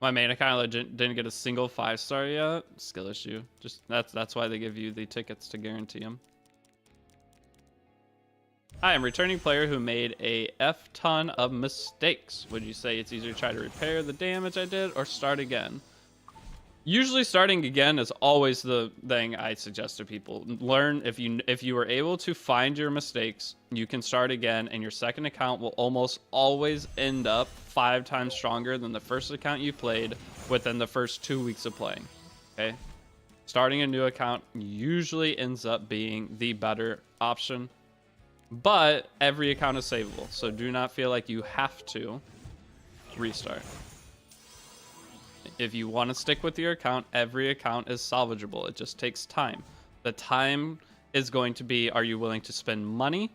My main account didn't get a single 5-star yet. Skill issue. Just that's why they give you the tickets to guarantee them. Hi, I'm a returning player who made a F-ton of mistakes. Would you say it's easier to try to repair the damage I did or start again? Usually starting again is always the thing I suggest to people. Learn if you were able to find your mistakes, you can start again, and your second account will almost always end up 5 times stronger than the first account you played within the first 2 weeks of playing. Okay? Starting a new account usually ends up being the better option, but every account is savable, so do not feel like you have to restart. If you want to stick with your account, every account is salvageable. It just takes time. The time is going to be, are you willing to spend money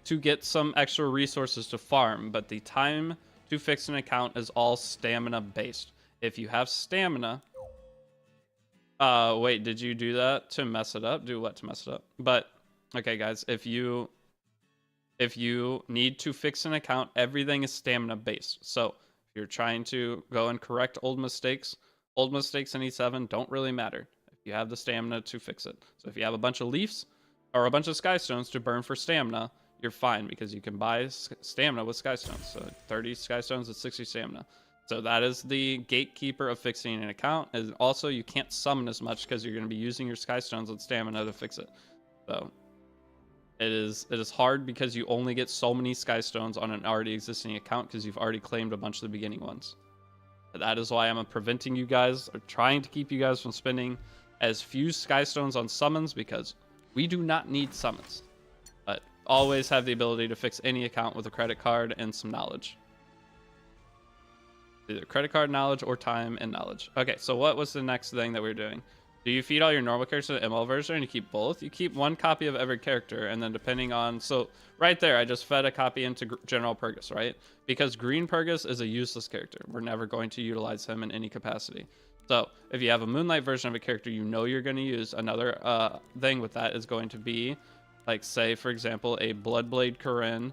to get some extra resources to farm? But the time to fix an account is all stamina based. If you have stamina, wait, did you do that to mess it up? Do what to mess it up? But okay, guys, if you need to fix an account, everything is stamina based. So you're trying to go and correct old mistakes in E7 don't really matter if you have the stamina to fix it. So if you have a bunch of leaves or a bunch of sky stones to burn for stamina, you're fine because you can buy stamina with sky stones. So 30 sky stones at 60 stamina. So that is the gatekeeper of fixing an account. And also you can't summon as much because you're going to be using your sky stones with stamina to fix it. So it is hard because you only get so many sky stones on an already existing account because you've already claimed a bunch of the beginning ones. That is why I'm preventing you guys, or trying to keep you guys from spending as few sky stones on summons, because we do not need summons. But always have the ability to fix any account with a credit card and some knowledge. Either credit card knowledge or time and knowledge. Okay, so what was the next thing that we were doing? Do you feed all your normal characters to ML version and you keep both? You keep one copy of every character, and then depending on... So right there, I just fed a copy into General Purgus, right? Because Green Purgus is a useless character. We're never going to utilize him in any capacity. So if you have a Moonlight version of a character you know you're going to use, another thing with that is going to be, like, say, for example, a Bloodblade Corinne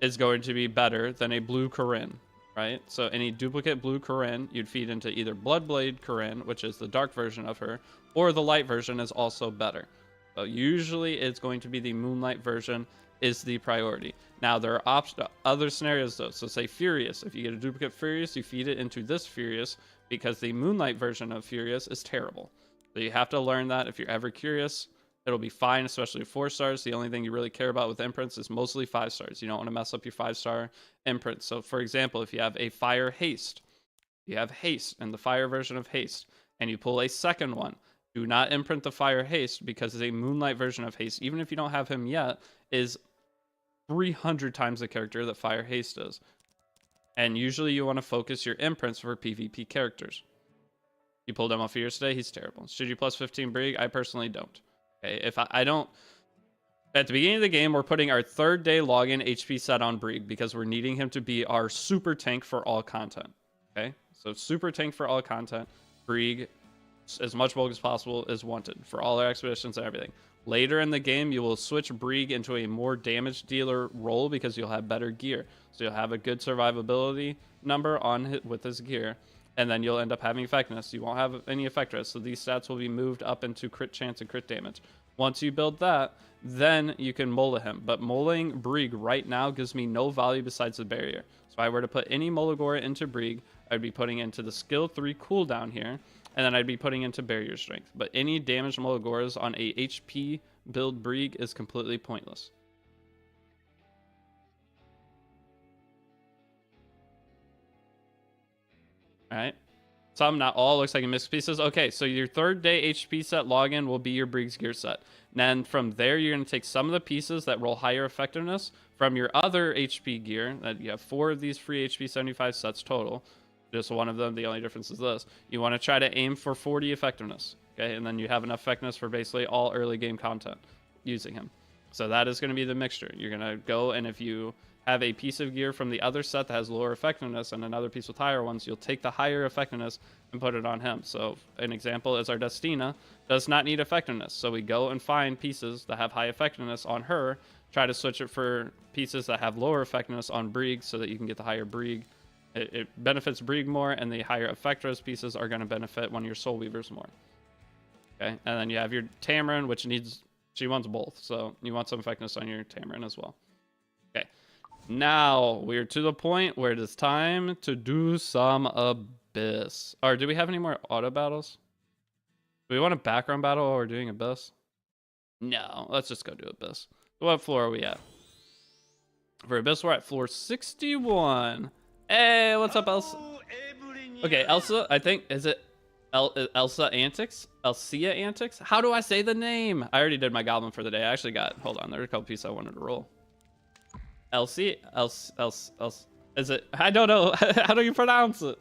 is going to be better than a Blue Corinne. Right? So any duplicate Blue Corinne, you'd feed into either Bloodblade Corinne, which is the dark version of her, or the light version is also better. So usually it's going to be the Moonlight version is the priority. Now there are other scenarios though. So say Furious. If you get a duplicate Furious, you feed it into this Furious because the Moonlight version of Furious is terrible. So you have to learn that. If you're ever curious, it'll be fine, especially with 4 stars. The only thing you really care about with imprints is mostly 5 stars. You don't want to mess up your 5-star imprint. So for example, if you have a fire haste, you have haste and the fire version of haste, and you pull a second one, do not imprint the fire haste because a Moonlight version of haste, even if you don't have him yet, is 300 times the character that fire haste is. And usually you want to focus your imprints for PvP characters. You pulled him off Fierce today, he's terrible. Should you plus 15 Brig? I personally don't. Okay, if I don't... At the beginning of the game, we're putting our 3rd day login HP set on Brig because we're needing him to be our super tank for all content. Okay, so super tank for all content. Brig, as much bulk as possible, is wanted for all our expeditions and everything. Later in the game, you will switch Brig into a more damage dealer role because you'll have better gear. So you'll have a good survivability number on with his gear, and then you'll end up having effectiveness. You won't have any effectiveness, so these stats will be moved up into crit chance and crit damage. Once you build that, then you can mola him. But moling Brig right now gives me no value besides the barrier. So if I were to put any Molagora into Brig, I'd be putting into the skill 3 cooldown here, and then I'd be putting into barrier strength. But any damaged Molagoras on a HP build Brig is completely pointless. Alright. Some, not all, looks like mixed pieces. Okay, so your 3rd day HP set login will be your Brig's gear set. And then from there, you're going to take some of the pieces that roll higher effectiveness from your other HP gear. That you have 4 of these free HP 75 sets total. Just one of them, the only difference is this. You want to try to aim for 40 effectiveness. Okay, and then you have enough effectiveness for basically all early game content using him. So that is going to be the mixture. You're going to go, and if you have a piece of gear from the other set that has lower effectiveness and another piece with higher ones, you'll take the higher effectiveness and put it on him. So an example is our Destina does not need effectiveness. So we go and find pieces that have high effectiveness on her, try to switch it for pieces that have lower effectiveness on Brieg so that you can get the higher Brieg. It benefits Brieg more, and the higher effectiveness pieces are going to benefit one of your Soul Weavers more. Okay, and then you have your Tamarin, which she wants both, so you want some effectiveness on your Tamarin as well. Okay, now we're to the point where it is time to do some Abyss. Or do we have any more auto battles? Do we want a background battle while we're doing Abyss? No, let's just go do Abyss. What floor are we at? For Abyss, we're at floor 61. Hey, what's up, Elsa? Okay, Elsa, I think, is it Elsa Antics? Elsia Antics? How do I say the name? I already did my goblin for the day. I actually got, hold on, there are a couple pieces I wanted to roll. Elsie? Is it, I don't know. How do you pronounce it?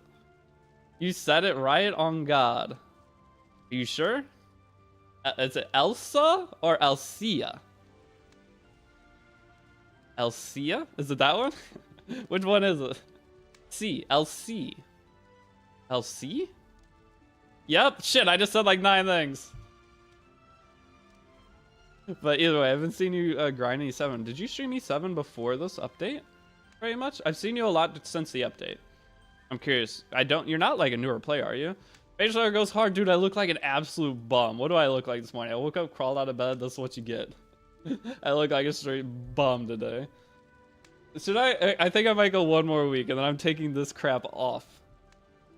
You said it right, on God. Are you sure? Is it Elsa or Elsia? Elsia? Is it that one? Which one is it? C. LC. LC? Yep. Shit, I just said like 9 things. But either way, I haven't seen you grind E7. Did you stream E7 before this update? Very much? I've seen you a lot since the update. I'm curious. You're not like a newer player, are you? Facial goes hard, dude. I look like an absolute bum. What do I look like this morning? I woke up, crawled out of bed. That's what you get. I look like a straight bum today. Should I think I might go 1 more week, and then I'm taking this crap off.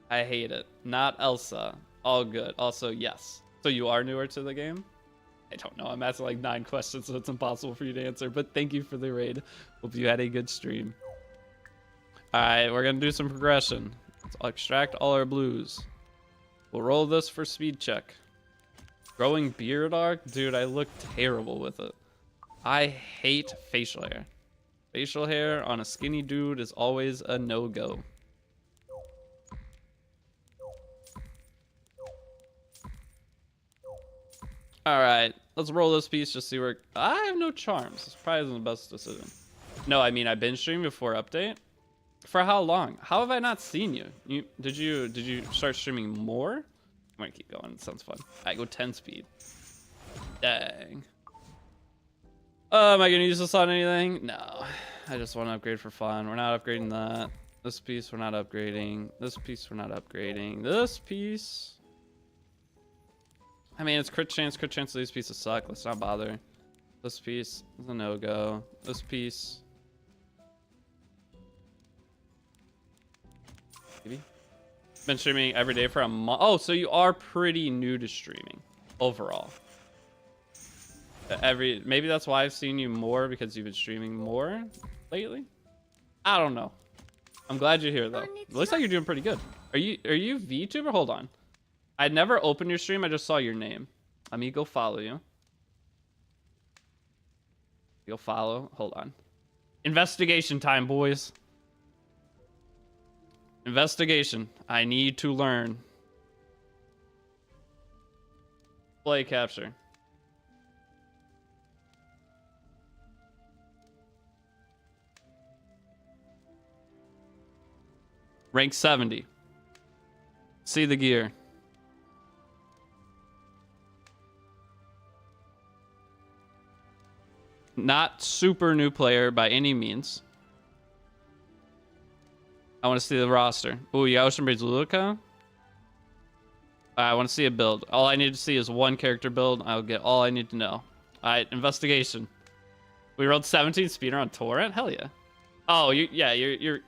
I hate it. Not Elsa. All good. Also, yes. So you are newer to the game? I don't know. I'm asking like 9 questions, so it's impossible for you to answer. But thank you for the raid. Hope you had a good stream. All right, we're going to do some progression. Let's extract all our blues. We'll roll this for speed check. Growing beard arc? Dude, I look terrible with it. I hate facial hair. Facial hair on a skinny dude is always a no-go. Alright, let's roll this piece, just see where... I have no charms. This probably isn't the best decision. No, I mean, I've been streaming before update. For how long? How have I not seen you? Did you start streaming more? I'm gonna keep going. It sounds fun. I go 10 speed. Dang. Am I gonna use this on anything? No. I just want to upgrade for fun. We're not upgrading that. This piece we're not upgrading. This piece we're not upgrading. This piece... I mean, it's crit chance. Crit chance of these pieces suck. Let's not bother. This piece is a no-go. This piece... maybe? Been streaming every day for a month. Oh, so you are pretty new to streaming overall. Maybe that's why I've seen you more, because you've been streaming more lately. I don't know. I'm glad you're here though. It looks like you're doing pretty good. Are you VTuber? Hold on. I never opened your stream. I just saw your name. Let me go follow you. Go follow. Hold on. Investigation time, boys. Investigation. I need to learn. Play capture. Rank 70. See the gear. Not super new player by any means. I want to see the roster. Ooh, you got Ocean Bridge Lulica? I want to see a build. All I need to see is one character build. I'll get all I need to know. Alright, investigation. We rolled 17 speeder on Torrent? Hell yeah. Oh, you're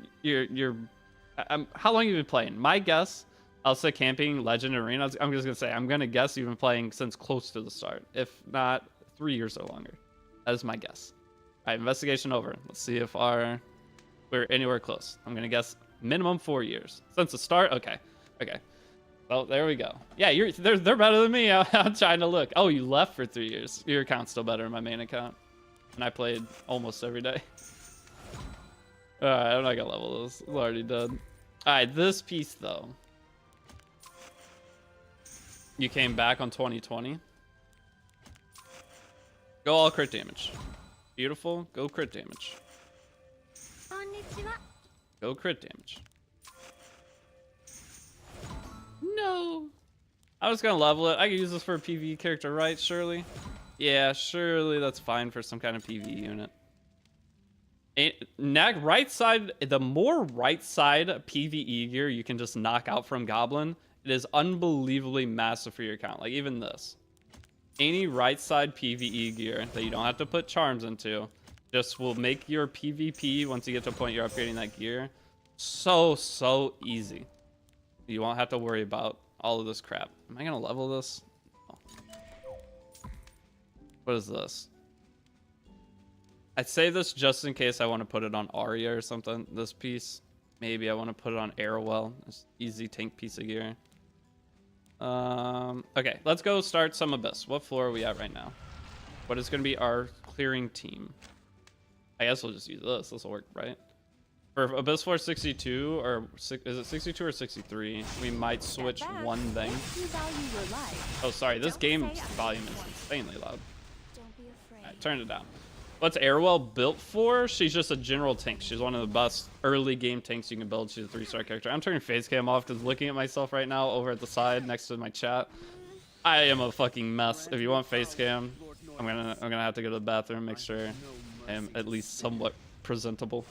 how long have you been playing? My guess, I'll say camping, legend, arena. I'm just gonna say, I'm gonna guess you've been playing since close to the start, if not 3 years or longer. That is my guess. All right, investigation over. Let's see if we're anywhere close. I'm gonna guess minimum 4 years since the start. Okay. Well, there we go. Yeah, they're better than me. I'm trying to look. Oh, you left for 3 years. Your account's still better than my main account, and I played almost every day. Alright, I'm not gonna level this. It's already done. Alright, this piece though. You came back on 2020. Go all crit damage. Beautiful. Go crit damage. Go crit damage. No. I was gonna level it. I could use this for a PvE character, right? Surely. Yeah, surely that's fine for some kind of PvE unit. Right side, the more right side PvE gear you can just knock out from Goblin, it is unbelievably massive for your account. Like even this. Any right side PvE gear that you don't have to put charms into just will make your PvP, once you get to a point you're upgrading that gear, so easy. You won't have to worry about all of this crap. Am I gonna level this? Oh. What is this? I'd say this just in case I want to put it on Arya or something. This piece. Maybe I want to put it on Arrowell. It's easy tank piece of gear. Okay, let's go start some Abyss. What floor are we at right now? What is going to be our clearing team? I guess we'll just use this. This will work, right? For Abyss floor 62, or is it 62 or 63? We might switch one thing. Oh, sorry. This game's volume is insanely loud. Alright, turn it down. What's Arrowell built for? She's just a general tank. She's one of the best early game tanks you can build. She's a 3-star character. I'm turning face cam off because looking at myself right now over at the side next to my chat, I am a fucking mess. If you want face cam, I'm gonna have to go to the bathroom, make sure I am at least somewhat presentable.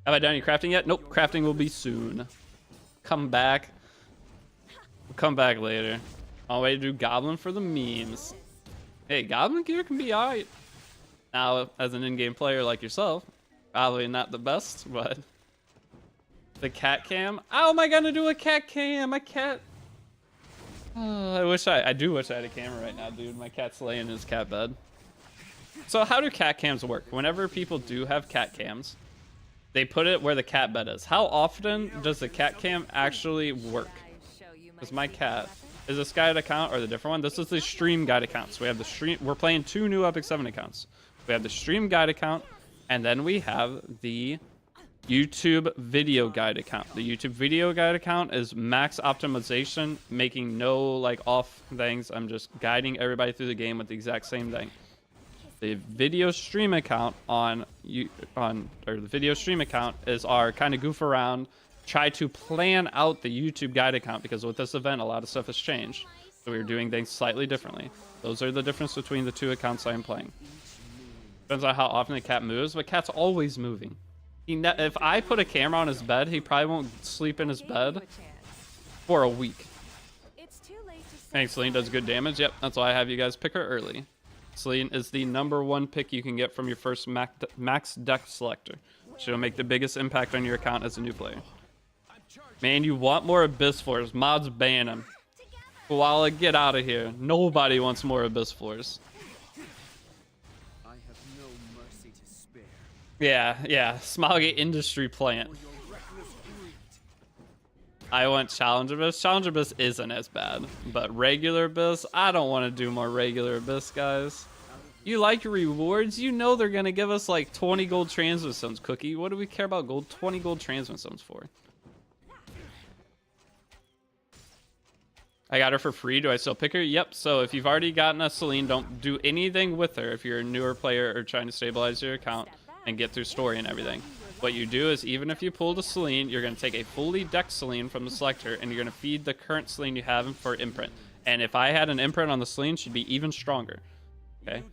Have I done any crafting yet? Nope. Crafting will be soon. Come back. We'll come back later. On the way to do Goblin for the memes. Hey, Goblin gear can be alright. Now, as an in-game player like yourself, probably not the best, but the cat cam. How am I gonna do a cat cam? My cat. Oh, I do wish I had a camera right now, dude. My cat's laying in his cat bed. So how do cat cams work? Whenever people do have cat cams, they put it where the cat bed is. How often does the cat cam actually work? Because my cat. Is this guide account or the different one? This is the stream guide account. So we have the stream. We're playing 2 new Epic 7 accounts. We have the stream guide account, and then we have the YouTube video guide account. The YouTube video guide account is max optimization, making no like off things. I'm just guiding everybody through the game with the exact same thing. The video stream account the video stream account is our kind of goof around, try to plan out the YouTube guide account, because with this event a lot of stuff has changed. So we're doing things slightly differently. Those are the difference between the 2 accounts I am playing. Depends on how often the cat moves, but cat's always moving. If I put a camera on his bed, he probably won't sleep in his bed for a week. Thanks, Celine does good damage. Yep, that's why I have you guys pick her early. Celine is the #1 pick you can get from your first max deck selector. She'll make the biggest impact on your account as a new player. Man, you want more Abyss floors. Mods ban them. Koala, get out of here. Nobody wants more Abyss floors. Yeah. Smilegate industry plant. I want Challenge Abyss. Challenge Abyss isn't as bad, but regular Abyss, I don't want to do more regular Abyss, guys. You like your rewards? You know they're going to give us like 20 gold transmit stones, Cookie. What do we care about 20 gold transmit stones for? I got her for free. Do I still pick her? Yep. So if you've already gotten a Celine, don't do anything with her if you're a newer player or trying to stabilize your account and get through story and everything. What you do is, even if you pull the Celine, you're going to take a fully decked Celine from the selector, and you're going to feed the current Celine you have for imprint. And if I had an imprint on the Celine, she'd be even stronger. Okay?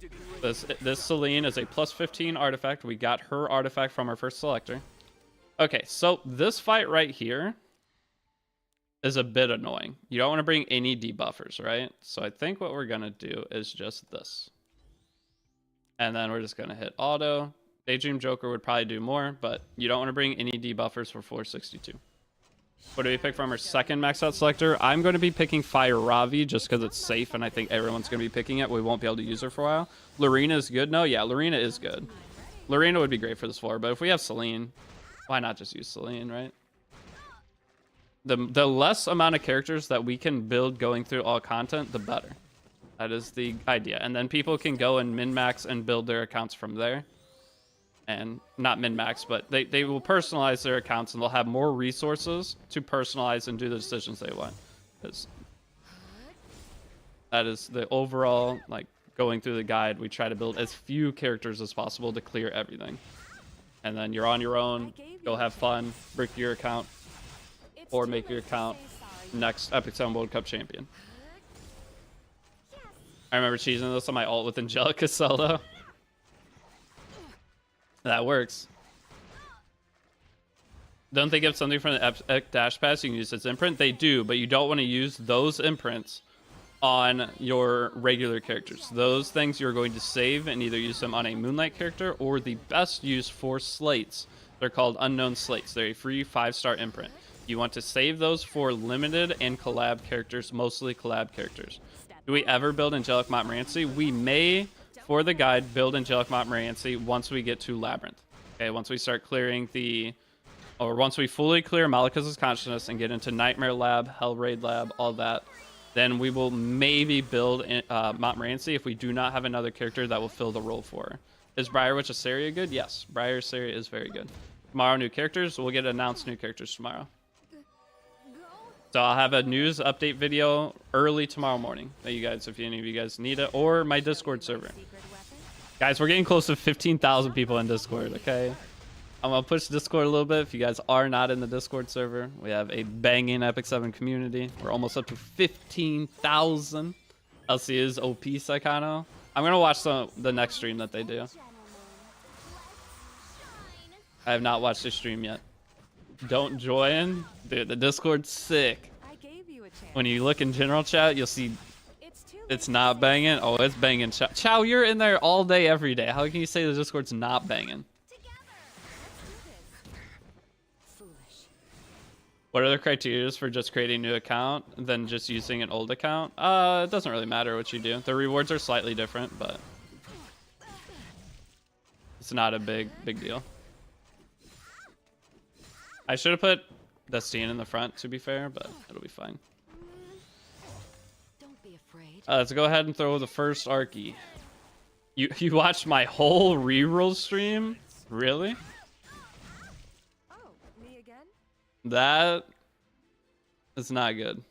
This Celine is a +15 artifact. We got her artifact from our first selector. Okay, so this fight right here is a bit annoying. You don't want to bring any debuffers, right? So I think what we're going to do is just this. And then we're just going to hit auto. Daydream Joker would probably do more, but you don't want to bring any debuffers for 462. What do we pick from our second max out selector? I'm going to be picking Fire Ravi just because it's safe, and I think everyone's going to be picking it. We won't be able to use her for a while. Lorena is good. No, yeah, Lorena is good. Lorena would be great for this floor, but if we have Celine, why not just use Celine, right? The less amount of characters that we can build going through all content, the better. That is the idea. And then people can go and min-max and build their accounts from there. And not min-max, but they will personalize their accounts, and they'll have more resources to personalize and do the decisions they want. Because That is the overall, like, going through the guide. We try to build as few characters as possible to clear everything. And then you're on your own. Go have fun. Brick your account. Or make your account next Epic 7 World Cup champion. I remember cheesing this on my ult with Angelica solo. That works. Don't they give something from the Epic Dash Pass you can use as imprint? They do, but you don't want to use those imprints on your regular characters. Those things you're going to save and either use them on a Moonlight character or the best use for slates. They're called unknown slates. They're a free 5-star imprint. You want to save those for limited and collab characters, mostly collab characters. Do we ever build Angelic Montmorency? We may, for the guide, build Angelic Montmorency once we get to Labyrinth. Okay, once we start clearing the... Or once we fully clear Malekith's Consciousness and get into Nightmare Lab, Hell Raid Lab, all that, then we will maybe build Montmorency if we do not have another character that will fill the role for her. Is Briarwitch Asaria good? Yes, Briar Asaria is very good. Tomorrow, new characters. We'll get announced new characters tomorrow. So I'll have a news update video early tomorrow morning that you guys, if any of you guys need it, or my Discord server. Guys, we're getting close to 15,000 people in Discord, okay? I'm going to push Discord a little bit if you guys are not in the Discord server. We have a banging Epic 7 community. We're almost up to 15,000. LC is OP Psychono. I'm going to watch the next stream that they do. I have not watched the stream yet. Don't join. Dude, the Discord's sick. When you look in general chat, you'll see it's not banging. Oh, it's banging. Chow, you're in there all day, every day. How can you say the Discord's not banging? What are the criteria for just creating a new account than just using an old account? It doesn't really matter what you do. The rewards are slightly different, but it's not a big deal. I should have put Destine in the front, to be fair, but it'll be fine. Don't be afraid. Let's go ahead and throw the first Arky. You watched my whole reroll stream? Really? Oh, me again? That is not good.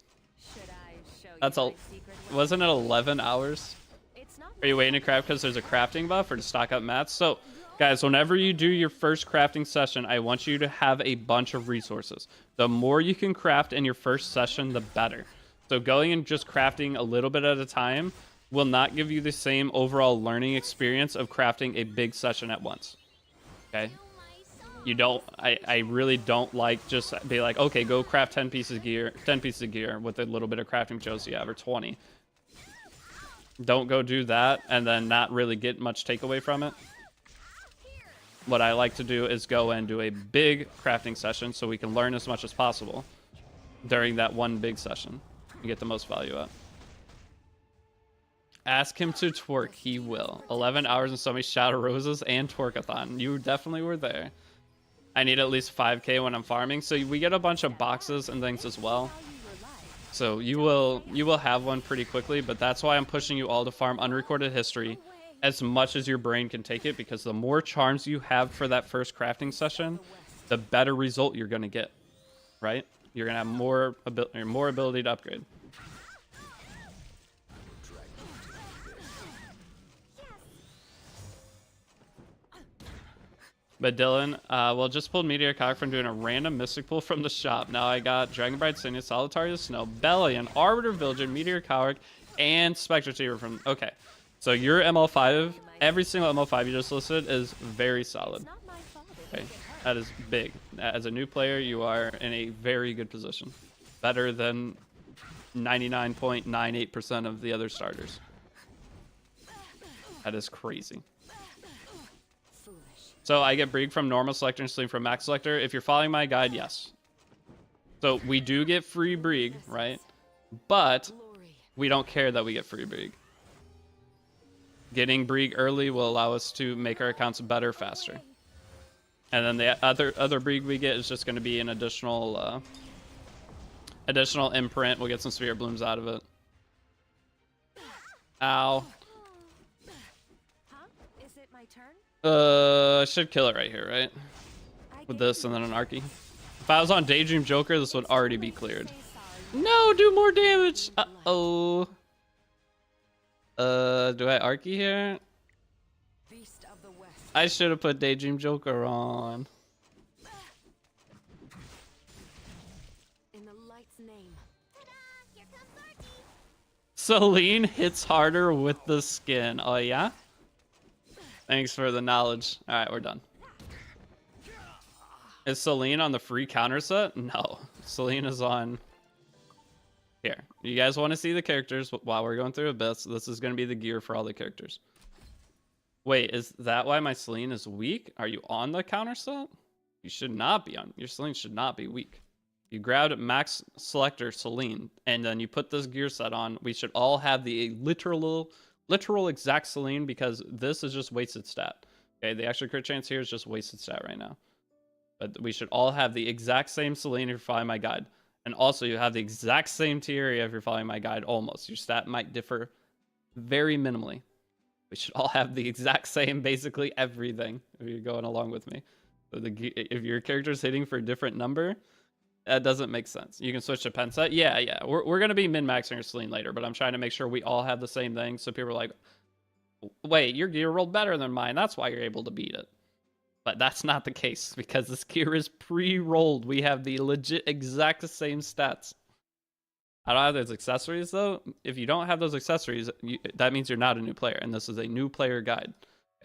Should I show That's you a... my secret Wasn't it 11 hours? It's not Are you waiting to craft because there's a crafting buff or to stock up mats? So, guys, whenever you do your first crafting session, I want you to have a bunch of resources. The more you can craft in your first session, the better. So going and just crafting a little bit at a time will not give you the same overall learning experience of crafting a big session at once. Okay? You don't, I really don't like just be like, okay, go craft 10 pieces of gear with a little bit of crafting materials you have, or 20. Don't go do that and then not really get much takeaway from it. What I like to do is go and do a big crafting session so we can learn as much as possible during that one big session and get the most value out. Ask him to twerk. He will. 11 hours and so many Shadow Roses and Twerkathon. You definitely were there. I need at least 5k when I'm farming. So we get a bunch of boxes and things as well. So you will have one pretty quickly, but that's why I'm pushing you all to farm unrecorded history as much as your brain can take it, because the more charms you have for that first crafting session, the better result you're going to get, right? You're going to have more ability to upgrade. But Dylan, well, just pulled Meteor Cock from doing a random Mystic pull from the shop. Now I got Dragon Bride, Senia, Solitaria Snow, Bellion, Arbiter Villager, Meteor Coward, and Spectre Teaver from... Okay, so your ML5, every single ML5 you just listed is very solid. Okay, that is big. As a new player, you are in a very good position. Better than 99.98% of the other starters. That is crazy. So I get Brig from normal selector and Sleep from max selector. If you're following my guide, yes. So we do get free Brig, right? But we don't care that we get free Brig. Getting Brig early will allow us to make our accounts better faster. And then the other Brig we get is just going to be an additional imprint. We'll get some Spirit Blooms out of it. Ow. Huh? Is it my turn? I should kill it right here, right? With this and then an Arky. If I was on Daydream Joker, this would already be cleared. No, do more damage! Uh-oh. Do I Arky here? Beast of the West. I should have put Daydream Joker on. In the light's name. Celine hits harder with the skin. Oh, yeah? Thanks for the knowledge. All right, we're done. Is Celine on the free counter set? No. Celine is on... Here. You guys want to see the characters while we're going through Abyss? This is going to be the gear for all the characters. Wait, is that why my Celine is weak? Are you on the counter set? You should not be on. Your Celine should not be weak. You grabbed max selector Celine, and then you put this gear set on. We should all have the literal exact Celine, because this is just wasted stat. Okay, the extra crit chance here is just wasted stat right now. But we should all have the exact same Celine if you're following my guide. And also, you have the exact same Tieria if you're following my guide, almost. Your stat might differ very minimally. We should all have the exact same, basically, everything, if you're going along with me. So if your character's hitting for a different number, that doesn't make sense. You can switch to pen set. Yeah. We're going to be min-maxing your Celine later, but I'm trying to make sure we all have the same thing. So people are like, wait, your gear rolled better than mine. That's why you're able to beat it. But that's not the case, because this gear is pre-rolled. We have the legit exact same stats. I don't have those accessories, though. If you don't have those accessories, that means you're not a new player, and this is a new player guide.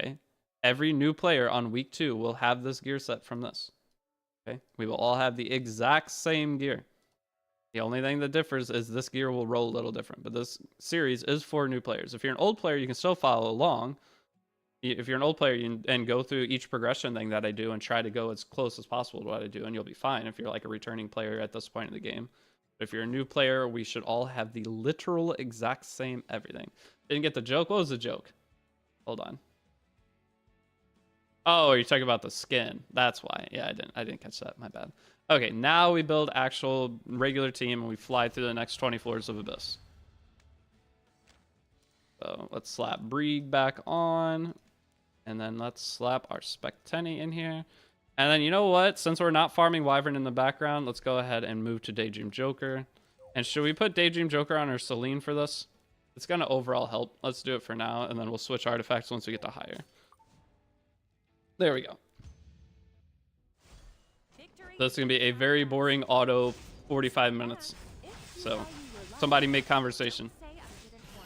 Okay? Every new player on week 2 will have this gear set from this. Okay? We will all have the exact same gear. The only thing that differs is this gear will roll a little different, but this series is for new players. If you're an old player, you can still follow along. If you're an old player and go through each progression thing that I do and try to go as close as possible to what I do, and you'll be fine if you're like a returning player at this point in the game. But if you're a new player, we should all have the literal exact same everything. Didn't get the joke? What was the joke? Hold on. Oh, you're talking about the skin. That's why. Yeah, I didn't catch that. My bad. Okay, now we build actual regular team and we fly through the next 20 floors of Abyss. So let's slap Brieg back on. And then let's slap our Spectenny in here. And then you know what? Since we're not farming Wyvern in the background, let's go ahead and move to Daydream Joker. And should we put Daydream Joker on our Celine for this? It's going to overall help. Let's do it for now, and then we'll switch artifacts once we get to higher. There we go. This is going to be a very boring auto 45 minutes. So, somebody make conversation.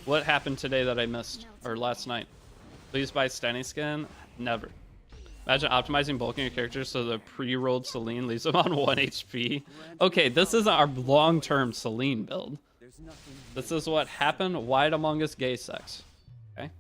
What happened today that I missed? Or last night? Please buy Stenny skin? Never. Imagine optimizing bulking your characters so the pre-rolled Celine leaves them on 1 HP. Okay, this isn't our long-term Celine build. This is what happened wide among us gay sex. Okay?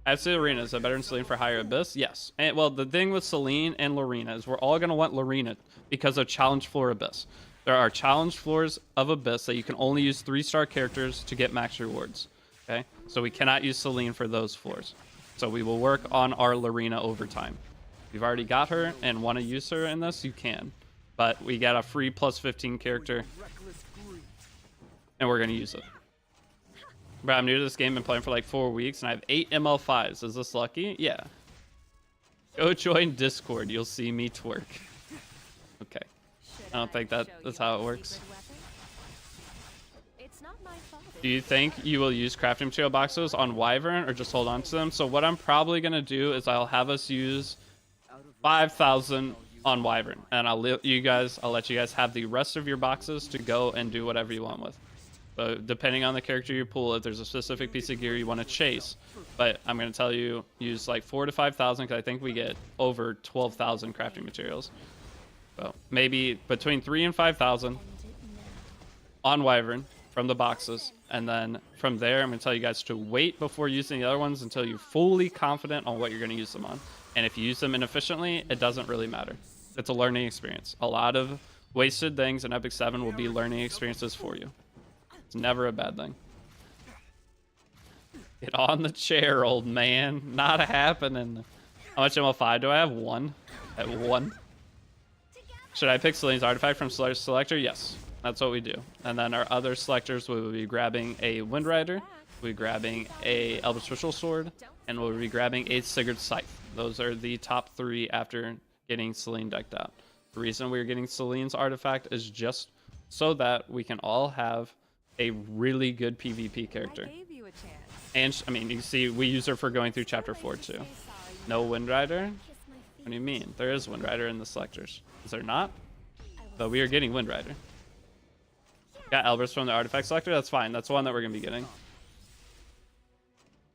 As to Lorena, is that better than Celine for higher Abyss? Yes. And well, the thing with Celine and Lorena is we're all going to want Lorena because of Challenge Floor Abyss. There are challenge floors of Abyss that you can only use 3-star characters to get max rewards. Okay? So we cannot use Celine for those floors. So we will work on our Lorena over time. If you've already got her and want to use her in this, you can. But we got a free plus 15 character. And we're going to use it. But I'm new to this game, been playing for like 4 weeks, and I have 8 ML5s. Is this lucky? Yeah. Go join Discord. You'll see me twerk. Okay. I don't think that's how it works. Do you think you will use crafting material boxes on Wyvern or just hold on to them? So what I'm probably going to do is I'll have us use 5,000 on Wyvern. And I'll let you guys have the rest of your boxes to go and do whatever you want with. So depending on the character you pull, if there's a specific piece of gear you want to chase. But I'm going to tell you, use like 4,000 to 5,000 because I think we get over 12,000 crafting materials. So maybe between 3,000 and 5,000 on Wyvern from the boxes. And then from there, I'm going to tell you guys to wait before using the other ones until you're fully confident on what you're going to use them on. And if you use them inefficiently, it doesn't really matter. It's a learning experience. A lot of wasted things in Epic 7 will be learning experiences for you. It's never a bad thing. Get on the chair, old man. Not happening. How much ML5 do I have? 1. At 1. Should I pick Celine's artifact from selector? Yes. That's what we do. And then our other selectors, we will be grabbing a Wind Rider, we'll be grabbing a Eldritch Ritual Sword, and we'll be grabbing a Sigurd's Scythe. Those are the top 3 after getting Celine decked out. The reason we're getting Celine's artifact is just so that we can all have a really good PvP character. I gave you a chance. And I mean, you see, we use her for going through chapter 4 too. No Wind Rider? Kiss my feet. What do you mean? There is Wind Rider in the selectors. Is there not? But we are getting Wind Rider. Got Elbrus from the artifact selector? That's fine. That's one that we're going to be getting.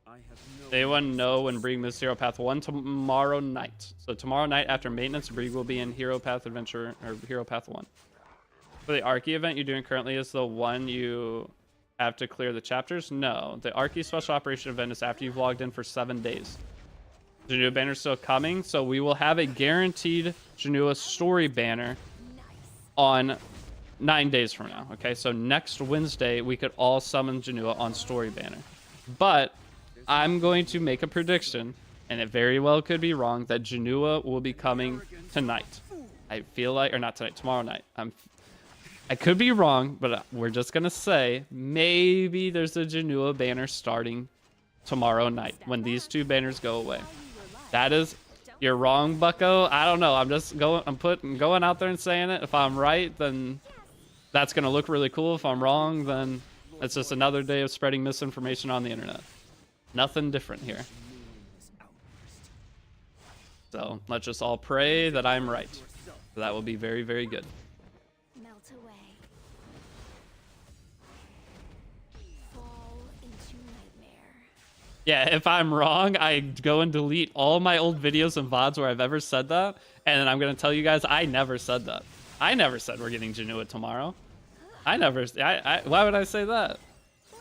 I have no Day 1, no, when Brig moves Hero Path 1 tomorrow night. So tomorrow night after maintenance, Brig will be in Hero Path Adventure, or Hero Path 1. For the Archie event you're doing currently is the one you have to clear the chapters? No. The Archie Special Operation event is after you've logged in for 7 days. Janua banner's still coming, so we will have a guaranteed Janua story banner on 9 days from now. Okay, so next Wednesday, we could all summon Janua on story banner. But I'm going to make a prediction, and it very well could be wrong, that Janua will be coming tonight. I feel like, or not tonight, tomorrow night. I could be wrong, but we're just going to say maybe there's a Janua banner starting tomorrow night when these 2 banners go away. That is, you're wrong, bucko. I don't know. I'm just going, going out there and saying it. If I'm right, then that's going to look really cool. If I'm wrong, then it's just another day of spreading misinformation on the internet. Nothing different here. So let's just all pray that I'm right. That will be very, very good. Melt away. Fall into nightmare. Yeah, if I'm wrong, I go and delete all my old videos and VODs where I've ever said that. And then I'm going to tell you guys, I never said that. I never said we're getting Janua tomorrow. Why would I say that?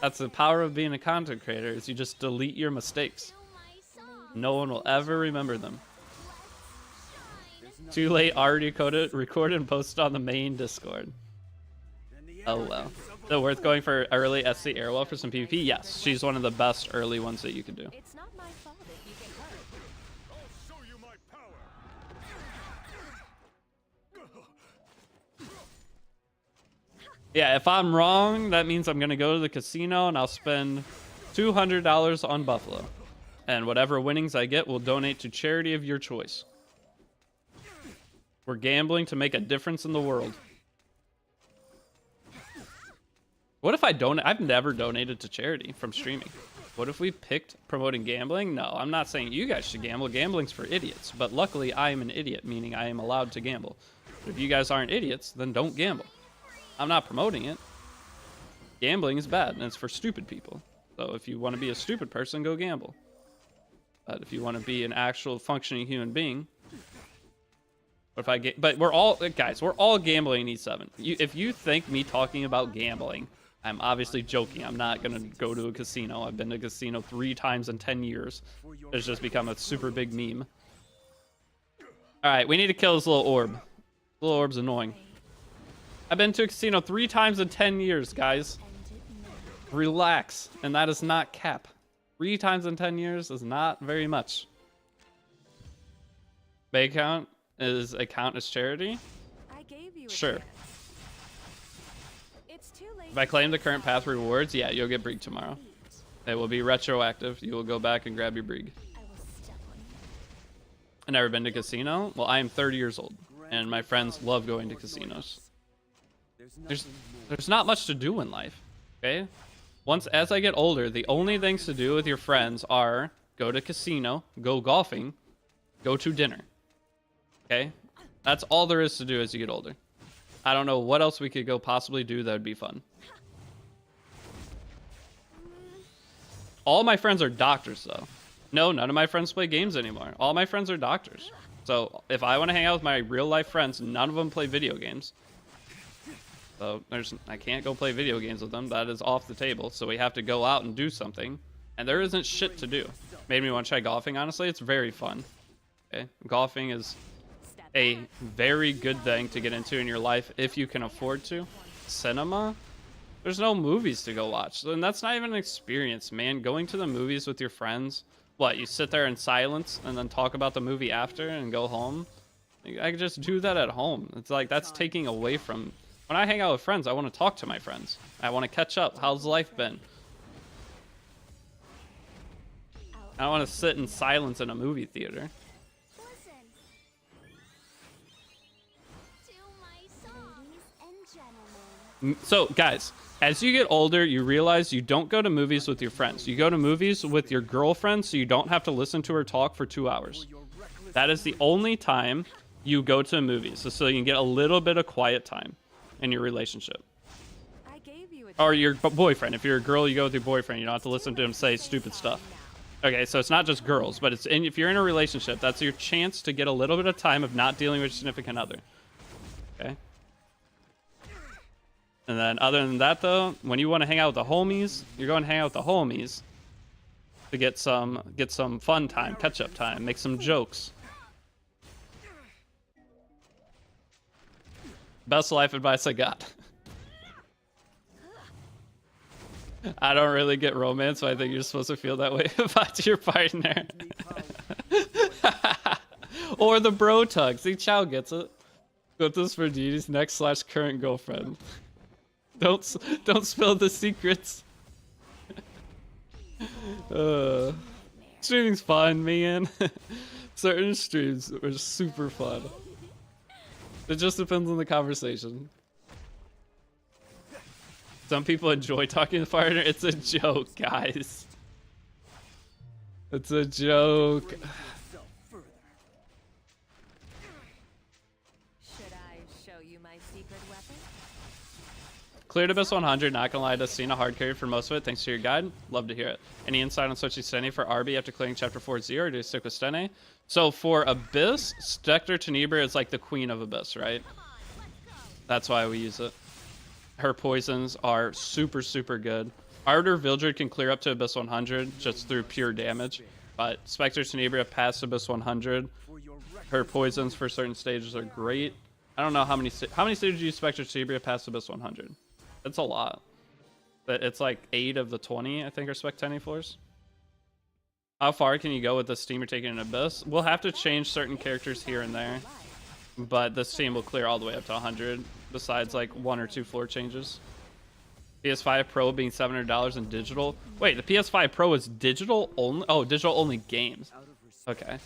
That's the power of being a content creator, is you just delete your mistakes. No one will ever remember them. Too late, already recorded and posted on the main Discord. Oh well. So worth going for early SC Airwell for some PvP? Yes, she's one of the best early ones that you can do. It's not my fault if you get hurt. I'll show you my power. Yeah, if I'm wrong, that means I'm going to go to the casino and I'll spend $200 on Buffalo. And whatever winnings I get will donate to charity of your choice. We're gambling to make a difference in the world. What if I donate? I've never donated to charity from streaming. What if we picked promoting gambling? No, I'm not saying you guys should gamble. Gambling's for idiots. But luckily, I am an idiot, meaning I am allowed to gamble. But if you guys aren't idiots, then don't gamble. I'm not promoting it. Gambling is bad, and it's for stupid people. So if you want to be a stupid person, go gamble. But if you want to be an actual functioning human being, but we're all guys. We're all gambling in E7. If you think me talking about gambling, I'm obviously joking. I'm not gonna go to a casino. I've been to a casino 3 times in 10 years. It's just become a super big meme. All right, we need to kill this little orb. This little orb's annoying. I've been to a casino 3 times in 10 years, guys. Relax, and that is not cap. 3 times in 10 years is not very much. Bank account is a count as charity? I gave you a Sure. chance. It's too late. If I claim the current path rewards, yeah, you'll get Brig tomorrow. It will be retroactive. You will go back and grab your Brig. I will step on you. I've never been to casino. Well, I am 30 years old, and my friends love going to casinos. There's not much to do in life, okay? As I get older, the only things to do with your friends are go to casino, go golfing, go to dinner. Okay? That's all there is to do as you get older. I don't know what else we could go possibly do that would be fun. All my friends are doctors, though. No, none of my friends play games anymore. All my friends are doctors. So if I want to hang out with my real life friends, none of them play video games. So I can't go play video games with them. That is off the table. So we have to go out and do something. And there isn't shit to do. Made me want to try golfing, honestly. It's very fun. Okay? Golfing is a very good thing to get into in your life if you can afford to. Cinema? There's no movies to go watch. And that's not even an experience, man. Going to the movies with your friends. What, you sit there in silence and then talk about the movie after and go home? I could just do that at home. It's like that's taking away from... When I hang out with friends, I want to talk to my friends. I want to catch up. How's life been? I don't want to sit in silence in a movie theater. Listen to my song. Ladies and gentlemen. So, guys, as you get older, you realize you don't go to movies with your friends. You go to movies with your girlfriend so you don't have to listen to her talk for 2 hours. That is the only time you go to movies, so you can get a little bit of quiet time in your relationship. I gave you Or your boyfriend. If you're a girl, you go with your boyfriend. You don't have to listen to him say stupid stuff. Okay, so it's not just girls, but if you're in a relationship, that's your chance to get a little bit of time of not dealing with your significant other. Okay? And then other than that, though, when you want to hang out with the homies, you're going to hang out with the homies to get some fun time, catch-up time, make some jokes. Best life advice I got. I don't really get romance, so I think you're supposed to feel that way about your partner. Or the bro tug. See, Chow gets it. Got this for Deity's next/current girlfriend. Don't spill the secrets. Streaming's fun, man. Certain streams are super fun. It just depends on the conversation. Some people enjoy talking to the partner. It's a joke, guys. It's a joke. Should I show you my secret weapon? Cleared Abyss 100. Not gonna lie, I've seen a hard carry for most of it. Thanks to your guide. Love to hear it. Any insight on switching Stene for RB after clearing Chapter 4-0, or do you stick with Stene? So for Abyss, Spectre Tenebra is like the queen of Abyss, right? That's why we use it. Her poisons are super, super good. Arbiter Vildred can clear up to Abyss 100 just through pure damage, but Spectre Tenebra past Abyss 100. Her poisons for certain stages are great. I don't know how many stages do you use Spectre Tenebra past Abyss 100. It's a lot. But it's like 8 of the 20, I think, are Spec 10 floors. How far can you go with this team you're taking an Abyss? We'll have to change certain characters here and there, but this team will clear all the way up to 100, besides like 1 or 2 floor changes. PS5 Pro being $700 in digital. Wait, the PS5 Pro is digital only? Oh, digital only games. Okay.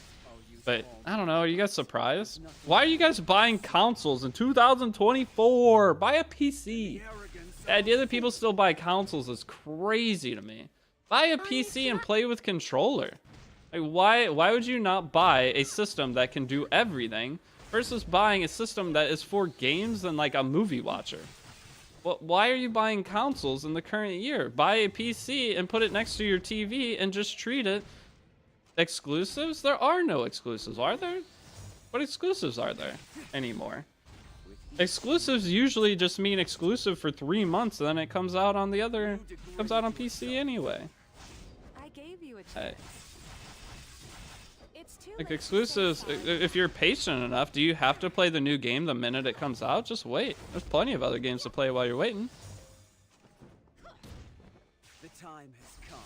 But I don't know, are you guys surprised? Why are you guys buying consoles in 2024? Buy a PC. The idea that people still buy consoles is crazy to me. Buy a PC and play with controller. Like, why would you not buy a system that can do everything versus buying a system that is for games and like a movie watcher? Well, why are you buying consoles in the current year? Buy a PC and put it next to your TV and just treat it. Exclusives? There are no exclusives, are there? What exclusives are there anymore? Exclusives usually just mean exclusive for 3 months, and then it comes out on comes out on PC anyway. I gave you a chance. Hey. It's too Like late to exclusives, say sorry. if you're patient enough, do you have to play the new game the minute it comes out? Just wait. There's plenty of other games to play while you're waiting. The time has come.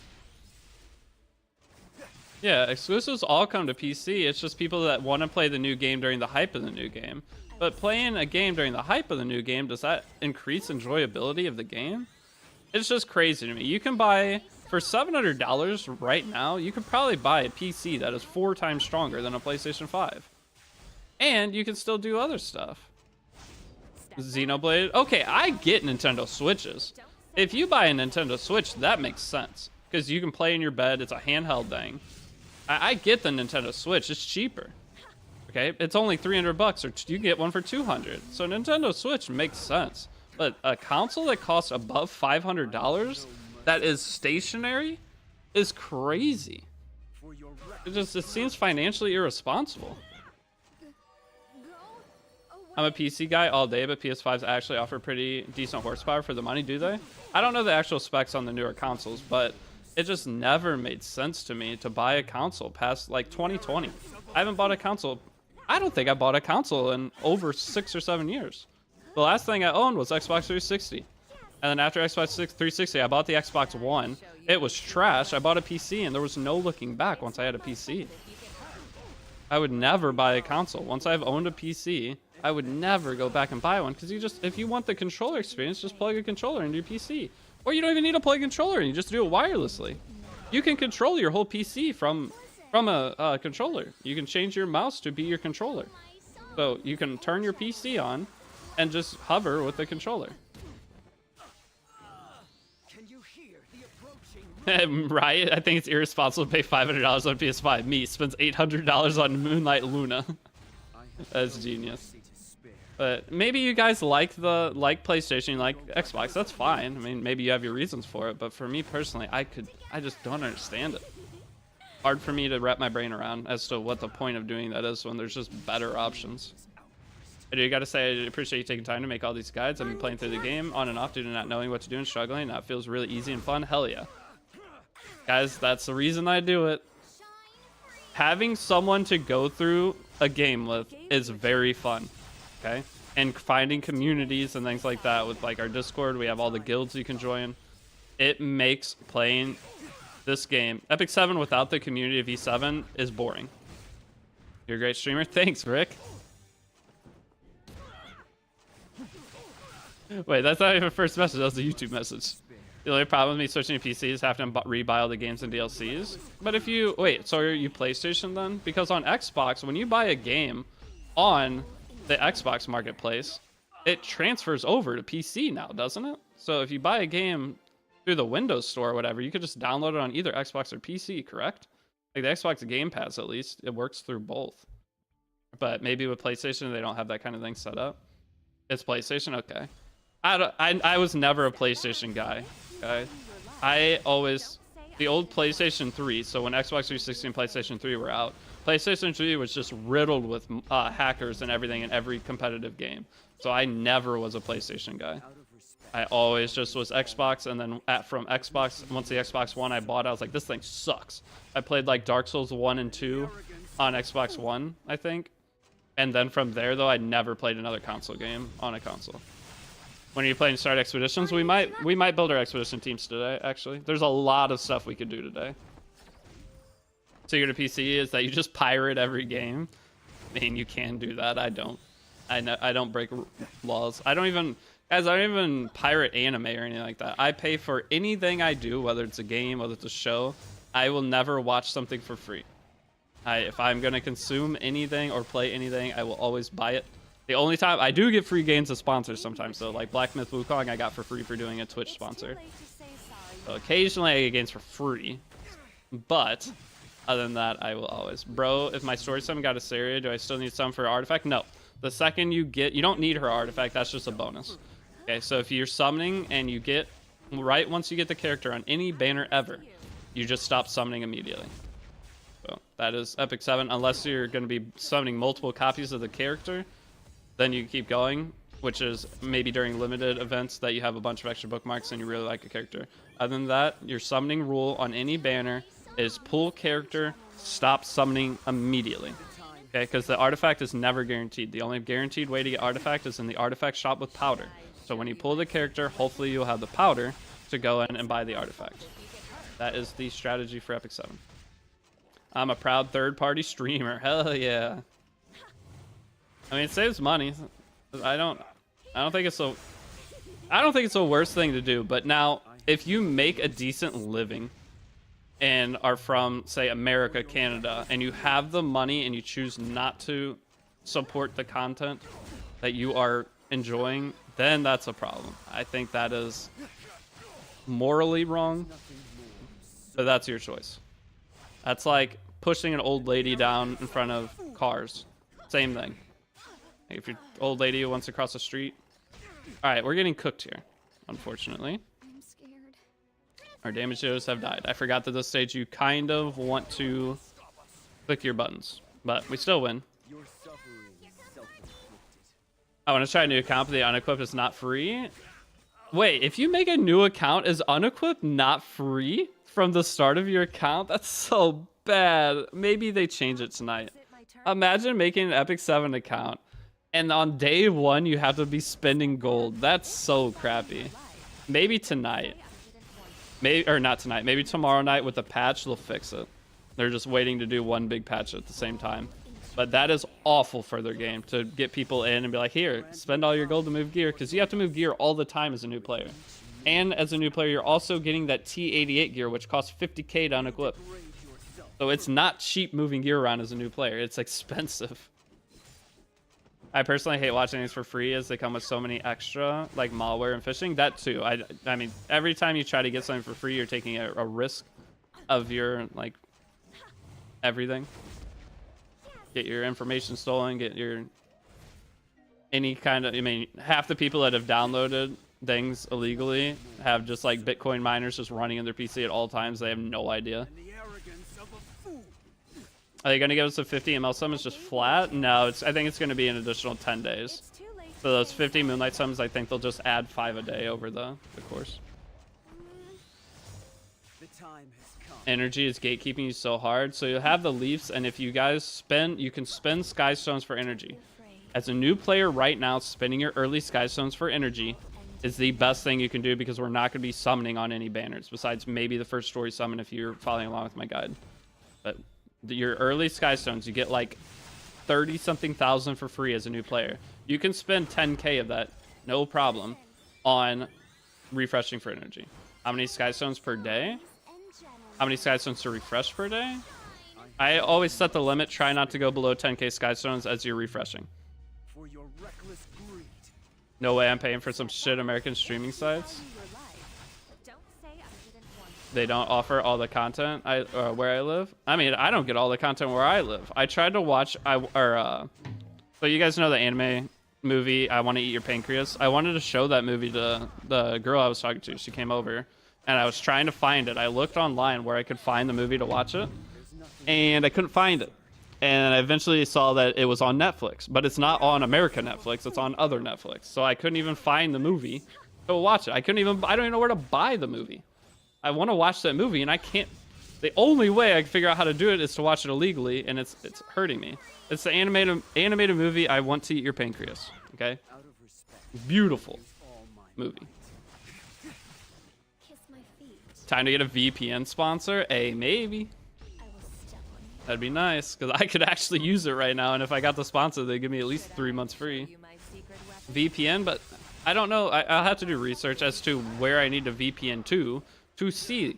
Yeah, exclusives all come to PC. It's just people that want to play the new game during the hype of the new game. But playing a game during the hype of the new game, does that increase enjoyability of the game? It's just crazy to me. You can buy, for $700 right now, you could probably buy a PC that is 4 times stronger than a PlayStation 5. And you can still do other stuff. Xenoblade. Okay, I get Nintendo Switches. If you buy a Nintendo Switch, that makes sense. Because you can play in your bed. It's a handheld thing. I get the Nintendo Switch. It's cheaper. Okay, it's only $300, or you can get one for $200. So Nintendo Switch makes sense. But a console that costs above $500 that is stationary is crazy. It seems financially irresponsible. I'm a PC guy all day, but PS5s actually offer pretty decent horsepower for the money, do they? I don't know the actual specs on the newer consoles, but it just never made sense to me to buy a console past like 2020. I haven't bought a console. I don't think I bought a console in over 6 or 7 years. The last thing I owned was Xbox 360. And then after Xbox 360, I bought the Xbox One. It was trash. I bought a PC, and there was no looking back once I had a PC. I would never buy a console. Once I've owned a PC, I would never go back and buy one, because if you want the controller experience, just plug a controller into your PC. Or you don't even need to plug a controller, and you just do it wirelessly. You can control your whole PC from a controller. You can change your mouse to be your controller. So you can turn your PC on and just hover with the controller. Right? I think it's irresponsible to pay $500 on PS5. Me spends $800 on Moonlight Luna. That's genius. But maybe you guys like PlayStation, you like Xbox. That's fine. I mean, maybe you have your reasons for it. But for me personally, I just don't understand it. Hard for me to wrap my brain around as to what the point of doing that is when there's just better options. I do gotta say, I appreciate you taking time to make all these guides. I've been playing through the game on and off due to not knowing what to do and struggling. That feels really easy and fun. Hell yeah. Guys, that's the reason I do it. Having someone to go through a game with is very fun. Okay? And finding communities and things like that with like our Discord. We have all the guilds you can join. It makes playing this game, Epic 7 without the community of E7 is boring. You're a great streamer. Thanks, Rick. Wait, that's not even a first message. That was a YouTube message. The only problem with me switching to PC is having to rebuy all the games and DLCs. But if you... Wait, so are you PlayStation then? Because on Xbox, when you buy a game on the Xbox marketplace, it transfers over to PC now, doesn't it? So if you buy a game through the Windows Store or whatever, you could just download it on either Xbox or PC, correct? Like the Xbox Game Pass, at least, it works through both. But maybe with PlayStation, they don't have that kind of thing set up. It's PlayStation? Okay. I was never a PlayStation guy. Okay? I always... The old PlayStation 3, so when Xbox 360 and PlayStation 3 were out, PlayStation 3 was just riddled with hackers and everything in every competitive game. So I never was a PlayStation guy. I always just was Xbox, and then from Xbox, once the Xbox One I bought, I was like, this thing sucks. I played like Dark Souls 1 and 2 on Xbox One, I think. And then from there, though, I never played another console game on a console. When are you playing Start Expeditions? We might build our expedition teams today, actually. There's a lot of stuff we could do today. Secret of PC is that you just pirate every game. I mean, you can do that. I don't. I don't break laws. I don't even pirate anime or anything like that. I pay for anything I do, whether it's a game, whether it's a show. I will never watch something for free. If I'm going to consume anything or play anything, I will always buy it. The only time I do get free games as sponsors sometimes, so like Black Myth Wukong I got for free for doing a Twitch sponsor. So occasionally I get games for free, but other than that, I will always. Bro, if my story summon got a Saria, do I still need some for her artifact? No. The second you don't need her artifact, that's just a bonus. Okay, so if you're summoning and you get, right once you get the character on any banner ever, you just stop summoning immediately. So that is Epic 7, unless you're going to be summoning multiple copies of the character, then you keep going, which is maybe during limited events that you have a bunch of extra bookmarks and you really like a character. Other than that, your summoning rule on any banner is pull character, stop summoning immediately. Okay, because the artifact is never guaranteed. The only guaranteed way to get artifact is in the artifact shop with powder. So when you pull the character, hopefully you'll have the powder to go in and buy the artifact. That is the strategy for Epic 7. I'm a proud third-party streamer. Hell yeah. I mean, it saves money. I don't think it's a worse thing to do. But now, if you make a decent living and are from, say, America, Canada, and you have the money and you choose not to support the content that you are enjoying, then that's a problem. I think that is morally wrong, but that's your choice. That's like pushing an old lady down in front of cars. Same thing. If your old lady who wants to cross the street. All right, we're getting cooked here, unfortunately. I'm scared. Our damage heroes have died. I forgot that this stage you kind of want to click your buttons, but we still win. Your suffering is self-inflicted. I want to try a new account, but the unequip is not free. Wait, if you make a new account, is unequip not free from the start of your account? That's so bad. Maybe they change it tonight. Imagine making an Epic 7 account, and on day one, you have to be spending gold. That's so crappy. Maybe tonight. Or not tonight. Maybe tomorrow night with a patch, they'll fix it. They're just waiting to do one big patch at the same time. But that is awful for their game, to get people in and be like, here, spend all your gold to move gear, because you have to move gear all the time as a new player. And as a new player, you're also getting that T88 gear, which costs 50k to unequip. So it's not cheap moving gear around as a new player. It's expensive. I personally hate watching these for free as they come with so many extra, like malware and phishing. That too. I mean, every time you try to get something for free, you're taking a risk of your, like, everything. Get your information stolen, get your... any kind of... I mean, half the people that have downloaded things illegally have just, like, Bitcoin miners just running in their PC at all times. They have no idea. Are they going to give us a 50 ML summons just flat? No, I think it's going to be an additional 10 days. So those 50 Moonlight summons, I think they'll just add 5 a day over the course. The time has come. Energy is gatekeeping you so hard. So you'll have the leaves, and if you guys spend, you can spend Sky Stones for energy. As a new player right now, spending your early Sky Stones for energy is the best thing you can do, because we're not going to be summoning on any banners, besides maybe the first story summon if you're following along with my guide. But your early Sky Stones, you get like 30-something thousand for free as a new player. You can spend 10k of that, no problem, on refreshing for energy. How many Sky Stones per day? How many Sky Stones to refresh per day? I always set the limit, try not to go below 10k Sky Stones as you're refreshing. For your reckless greed. No way I'm paying for some shit American streaming sites. They don't offer all the content where I live. I mean, I don't get all the content where I live. I tried to watch, so you guys know the anime movie, I Want to Eat Your Pancreas? I wanted to show that movie to the girl I was talking to. She came over, and I was trying to find it. I looked online where I could find the movie to watch it, and I couldn't find it. And I eventually saw that it was on Netflix, but it's not on American Netflix. It's on other Netflix. So I couldn't even find the movie to watch it. I don't even know where to buy the movie. I want to watch that movie, and I can't. The only way I can figure out how to do it is to watch it illegally, and it's hurting me. It's the animated movie, I Want to Eat Your Pancreas. Okay? Beautiful movie. Time to get a VPN sponsor? Maybe. That'd be nice, because I could actually use it right now, and if I got the sponsor, they'd give me at least 3 months free. VPN, but I don't know. I'll have to do research as to where I need to VPN to see.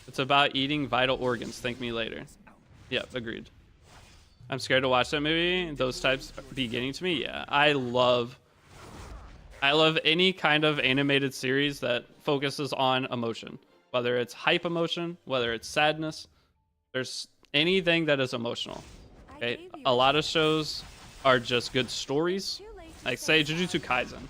It's about eating vital organs. Thank me later. Yep, agreed. I'm scared to watch that movie. Those types be getting to me. Yeah, I love any kind of animated series that focuses on emotion, whether it's hype emotion, whether it's sadness. There's anything that is emotional. Okay, a lot of shows are just good stories. Like say Jujutsu Kaisen.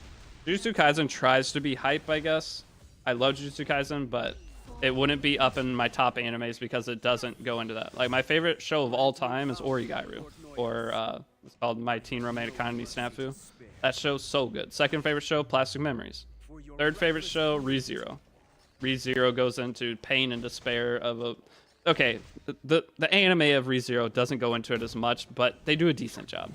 Jujutsu Kaisen tries to be hype, I guess. I love Jujutsu Kaisen, but it wouldn't be up in my top animes because it doesn't go into that. Like my favorite show of all time is Origairu, or it's called My Teen Romantic Comedy Snafu. That show's so good. Second favorite show, Plastic Memories. Third favorite show, ReZero. ReZero goes into pain and despair of a... Okay, the anime of ReZero doesn't go into it as much, but they do a decent job.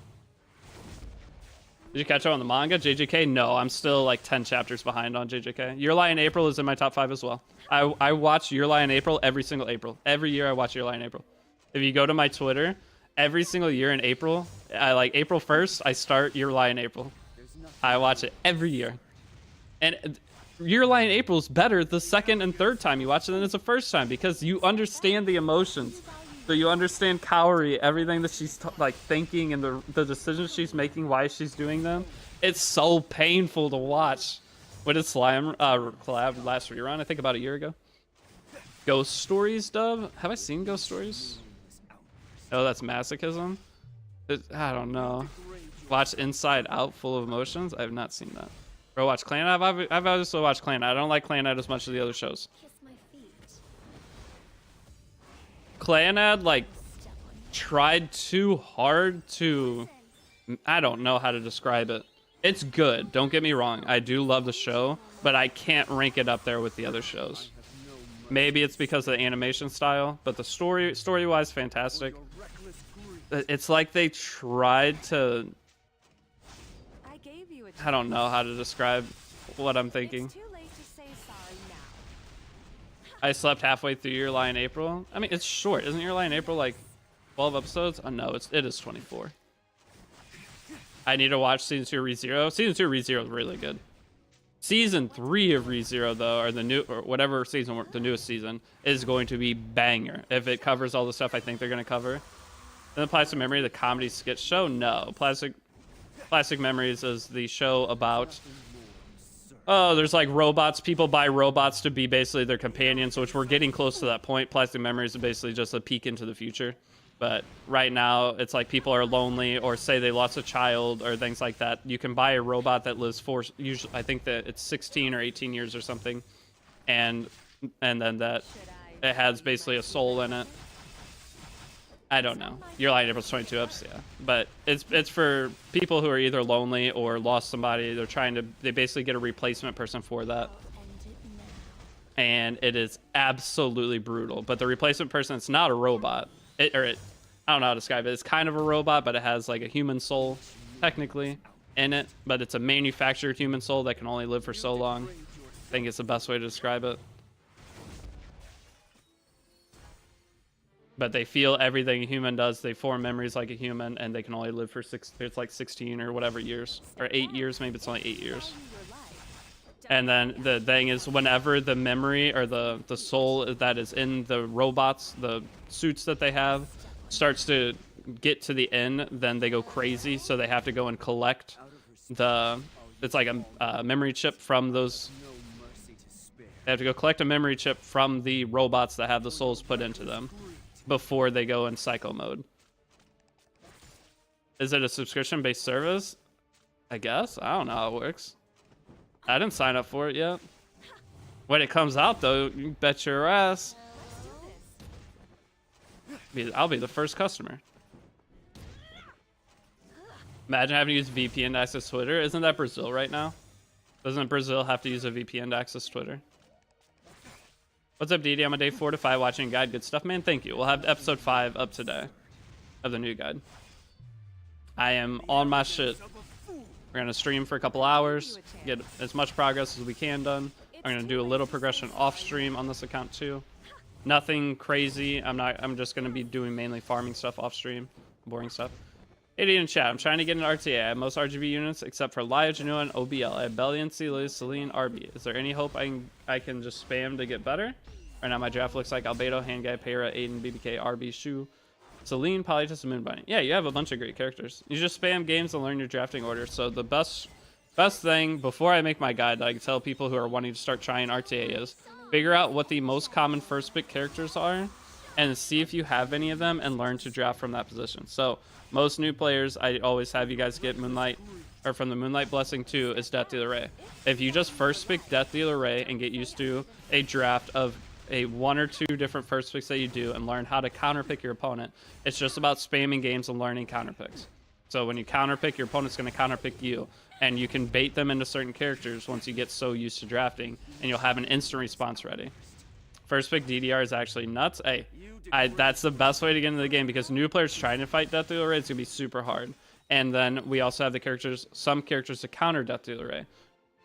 Did you catch up on the manga? JJK? No, I'm still like 10 chapters behind on JJK. Your Lie in April is in my top 5 as well. I watch Your Lie in April every single April. Every year I watch Your Lie in April. If you go to my Twitter, every single year in April, like April 1st, I start Your Lie in April. I watch it every year. And Your Lie in April is better the second and third time you watch it than it's the first time, because you understand the emotions. So you understand Kaori, everything that she's like thinking, and the decisions she's making, why she's doing them. It's so painful to watch. What did Slime collab last rerun? I think about a year ago. Ghost Stories dub? Have I seen Ghost Stories? Oh, that's masochism? I don't know. Watch Inside Out Full of Emotions? I have not seen that. Bro, watch Clan. I've also watched Clan. I don't like Clan as much as the other shows. Clanad like tried too hard to, I don't know how to describe it. It's good, don't get me wrong. I do love the show, but I can't rank it up there with the other shows. Maybe it's because of the animation style, but the story-wise, fantastic. It's like they tried to, I don't know how to describe what I'm thinking. I slept halfway through Your Lie in April. I mean, it's short. Isn't Your Lie in April like 12 episodes? Oh, no, it is 24. I need to watch Season 2 ReZero. Season 2 ReZero is really good. Season 3 of ReZero, though, or whatever season, the newest season, is going to be banger. If it covers all the stuff I think they're going to cover, the Plastic Memory, the comedy sketch show? No. Plastic Memories is the show about, oh, there's like robots. People buy robots to be basically their companions, which we're getting close to that point. Plastic Memories is basically just a peek into the future. But right now, it's like people are lonely or say they lost a child or things like that. You can buy a robot that lives for, usually, I think that it's 16 or 18 years or something. And then that it has basically a soul in it. I don't know. You're lying, April 22 ups, yeah. But it's for people who are either lonely or lost somebody. They basically get a replacement person for that. And it is absolutely brutal. But the replacement person, it's not a robot. I don't know how to describe it. It's kind of a robot, but it has like a human soul, technically, in it. But it's a manufactured human soul that can only live for so long. I think it's the best way to describe it. But they feel everything a human does. They form memories like a human, and they can only live for it's like 16 or whatever years, or 8 years. Maybe it's only 8 years. And then the thing is, whenever the memory or the soul that is in the robots, the suits that they have, starts to get to the end, then they go crazy. So they have to go and collect it's like a memory chip from those. They have to go collect a memory chip from the robots that have the souls put into them before they go in psycho mode. Is it a subscription-based service? I guess. I don't know how it works. I didn't sign up for it yet. When it comes out, though, you bet your ass. I'll be the first customer. Imagine having to use VPN to access Twitter. Isn't that Brazil right now? Doesn't Brazil have to use a VPN to access Twitter? What's up, Deity? I'm on day 4 to 5 watching guide. Good stuff, man. Thank you. We'll have episode 5 up today of the new guide. I am on my shit. We're going to stream for a couple hours, get as much progress as we can done. I'm going to do a little progression off stream on this account too. Nothing crazy. I'm just going to be doing mainly farming stuff off stream, boring stuff. Idiot in chat. I'm trying to get an RTA. I have most RGB units except for Laya, Janua, and OBL. I have Bellion, Celia, Celine, RB. Is there any hope I can just spam to get better? Right now my draft looks like Albedo, Handguy, Pera, Aiden, BBK, RB, Shu, Celine, Polytus, and Moonbunny. Yeah, you have a bunch of great characters. You just spam games and learn your drafting order. So the best thing before I make my guide that I can tell people who are wanting to start trying RTA is figure out what the most common first pick characters are and see if you have any of them and learn to draft from that position. So most new players, I always have you guys get Moonlight, or from the Moonlight Blessing 2 is Death Dealer Ray. If you just first pick Death Dealer Ray and get used to a draft of a 1 or 2 different first picks that you do and learn how to counterpick your opponent, it's just about spamming games and learning counterpicks. So when you counterpick, your opponent's going to counterpick you, and you can bait them into certain characters once you get so used to drafting, and you'll have an instant response ready. First pick DDR is actually nuts. Hey, that's the best way to get into the game, because new players trying to fight Death Dealer Ray, it's going to be super hard. And then we also have some characters to counter Death Dealer Ray,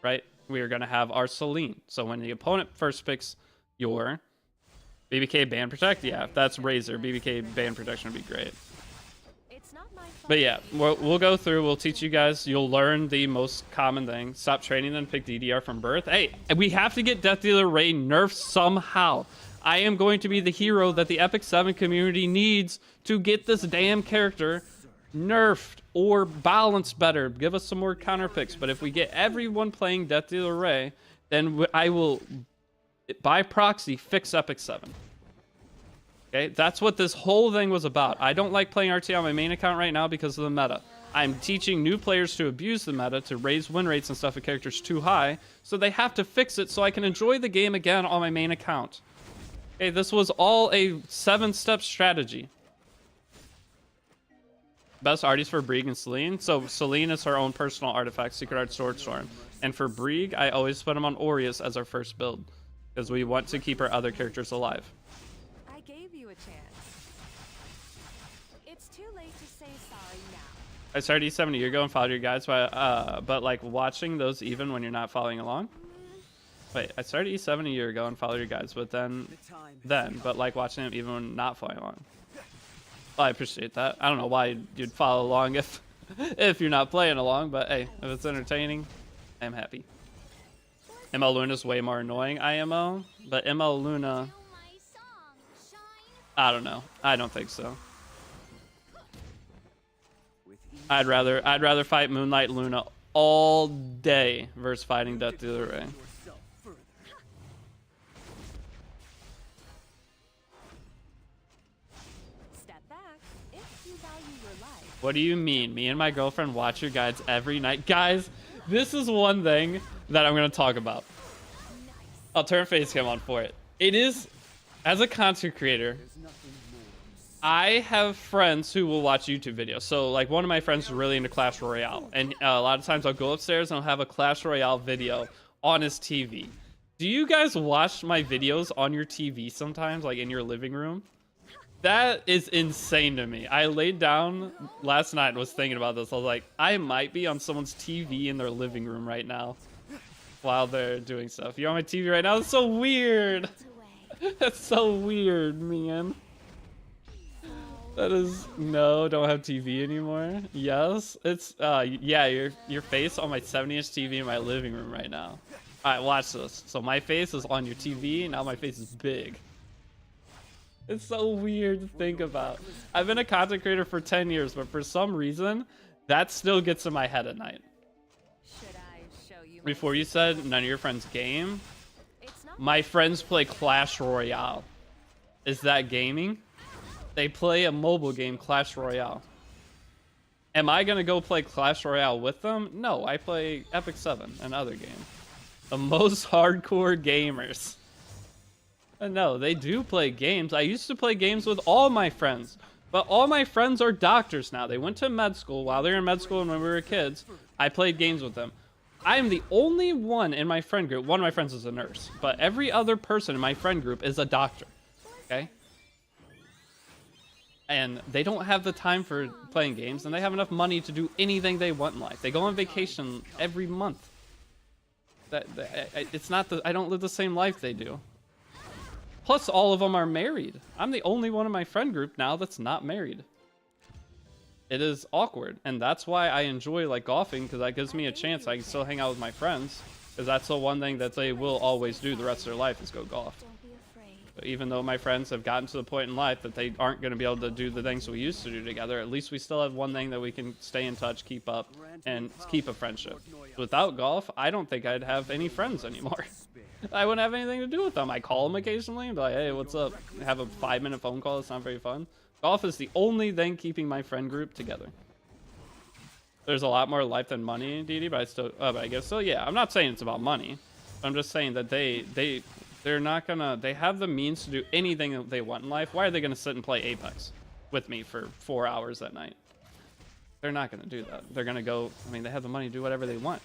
right? We are going to have our Celine. So when the opponent first picks your BBK Band Protect, yeah, if that's Razor, BBK Band Protection would be great. But yeah, we'll go through, we'll teach you guys, you'll learn the most common thing. Stop training, then pick DDR from birth. Hey, we have to get Death Dealer Ray nerfed somehow. I am going to be the hero that the Epic 7 community needs to get this damn character nerfed or balanced better. Give us some more counter picks. But if we get everyone playing Death Dealer Ray, then I will, by proxy, fix Epic 7. Okay, that's what this whole thing was about. I don't like playing RT on my main account right now because of the meta. I'm teaching new players to abuse the meta, to raise win rates and stuff if characters too high, so they have to fix it so I can enjoy the game again on my main account. Okay, this was all a 7-step strategy. Best artists for Brieg and Celine. So Celine is her own personal artifact, Secret Art Sword Storm. And for Brieg, I always put him on Aureus as our first build, because we want to keep our other characters alive. I gave you a chance. It's too late to say sorry now. I started E7 a year ago and followed your guides, but like watching those even when you're not following along. Wait, I started E7 a year ago and followed your guides, but but like watching them even when not following along. Well, I appreciate that. I don't know why you'd follow along if you're not playing along, but hey, if it's entertaining, I'm happy. ML Luna's way more annoying, IMO, but ML Luna, I don't know. I don't think so. I'd rather fight Moonlight Luna all day versus fighting Death to the Ray. yourself further. Step back if you value your life. What do you mean? Me and my girlfriend watch your guides every night. Guys, this is one thing that I'm going to talk about. I'll turn face cam on for it. It is, as a content creator, There's nothing more. I have friends who will watch YouTube videos. So, like, one of my friends is really into Clash Royale. And a lot of times I'll go upstairs and I'll have a Clash Royale video on his TV. Do you guys watch my videos on your TV sometimes, like in your living room? That is insane to me. I laid down last night and was thinking about this. I was like, I might be on someone's TV in their living room right now while they're doing stuff. You're on my TV right now? That's so weird. Melt away. That's so weird, man. That is, no, don't have TV anymore. Yes, it's, yeah, your face on my 70-inch TV in my living room right now. All right, watch this. So my face is on your TV, now my face is big. It's so weird to think about. I've been a content creator for 10 years, but for some reason, that still gets in my head at night. Should I show you my Before you said none of your friends game, It's not my friends play Clash Royale. Is that gaming? They play a mobile game, Clash Royale. Am I gonna go play Clash Royale with them? No, I play Epic 7 and other games. The most hardcore gamers. And no, they do play games. I used to play games with all my friends, but all my friends are doctors now. They went to med school. While they were in med school and when we were kids, I played games with them. I am the only one in my friend group. One of my friends is a nurse, but every other person in my friend group is a doctor. Okay? And they don't have the time for playing games, and they have enough money to do anything they want in life. They go on vacation every month. It's not I don't live the same life they do. Plus, all of them are married. I'm the only one in my friend group now that's not married. It is awkward, and that's why I enjoy like golfing, because that gives me a chance. I can still hang out with my friends, because that's the one thing that they will always do the rest of their life is go golf. Don't be afraid. But even though my friends have gotten to the point in life that they aren't going to be able to do the things we used to do together, at least we still have one thing that we can stay in touch, keep up, and keep a friendship. Without golf, I don't think I'd have any friends anymore. I wouldn't have anything to do with them. I call them occasionally and be like, hey, what's up? Have a 5-minute phone call. It's not very fun. Golf is the only thing keeping my friend group together. There's a lot more life than money in Deity, but I guess so. Yeah, I'm not saying it's about money. I'm just saying that they're not gonna. They have the means to do anything that they want in life. Why are they gonna sit and play Apex with me for 4 hours at night? They're not gonna do that. They're gonna go. I mean, they have the money to do whatever they want.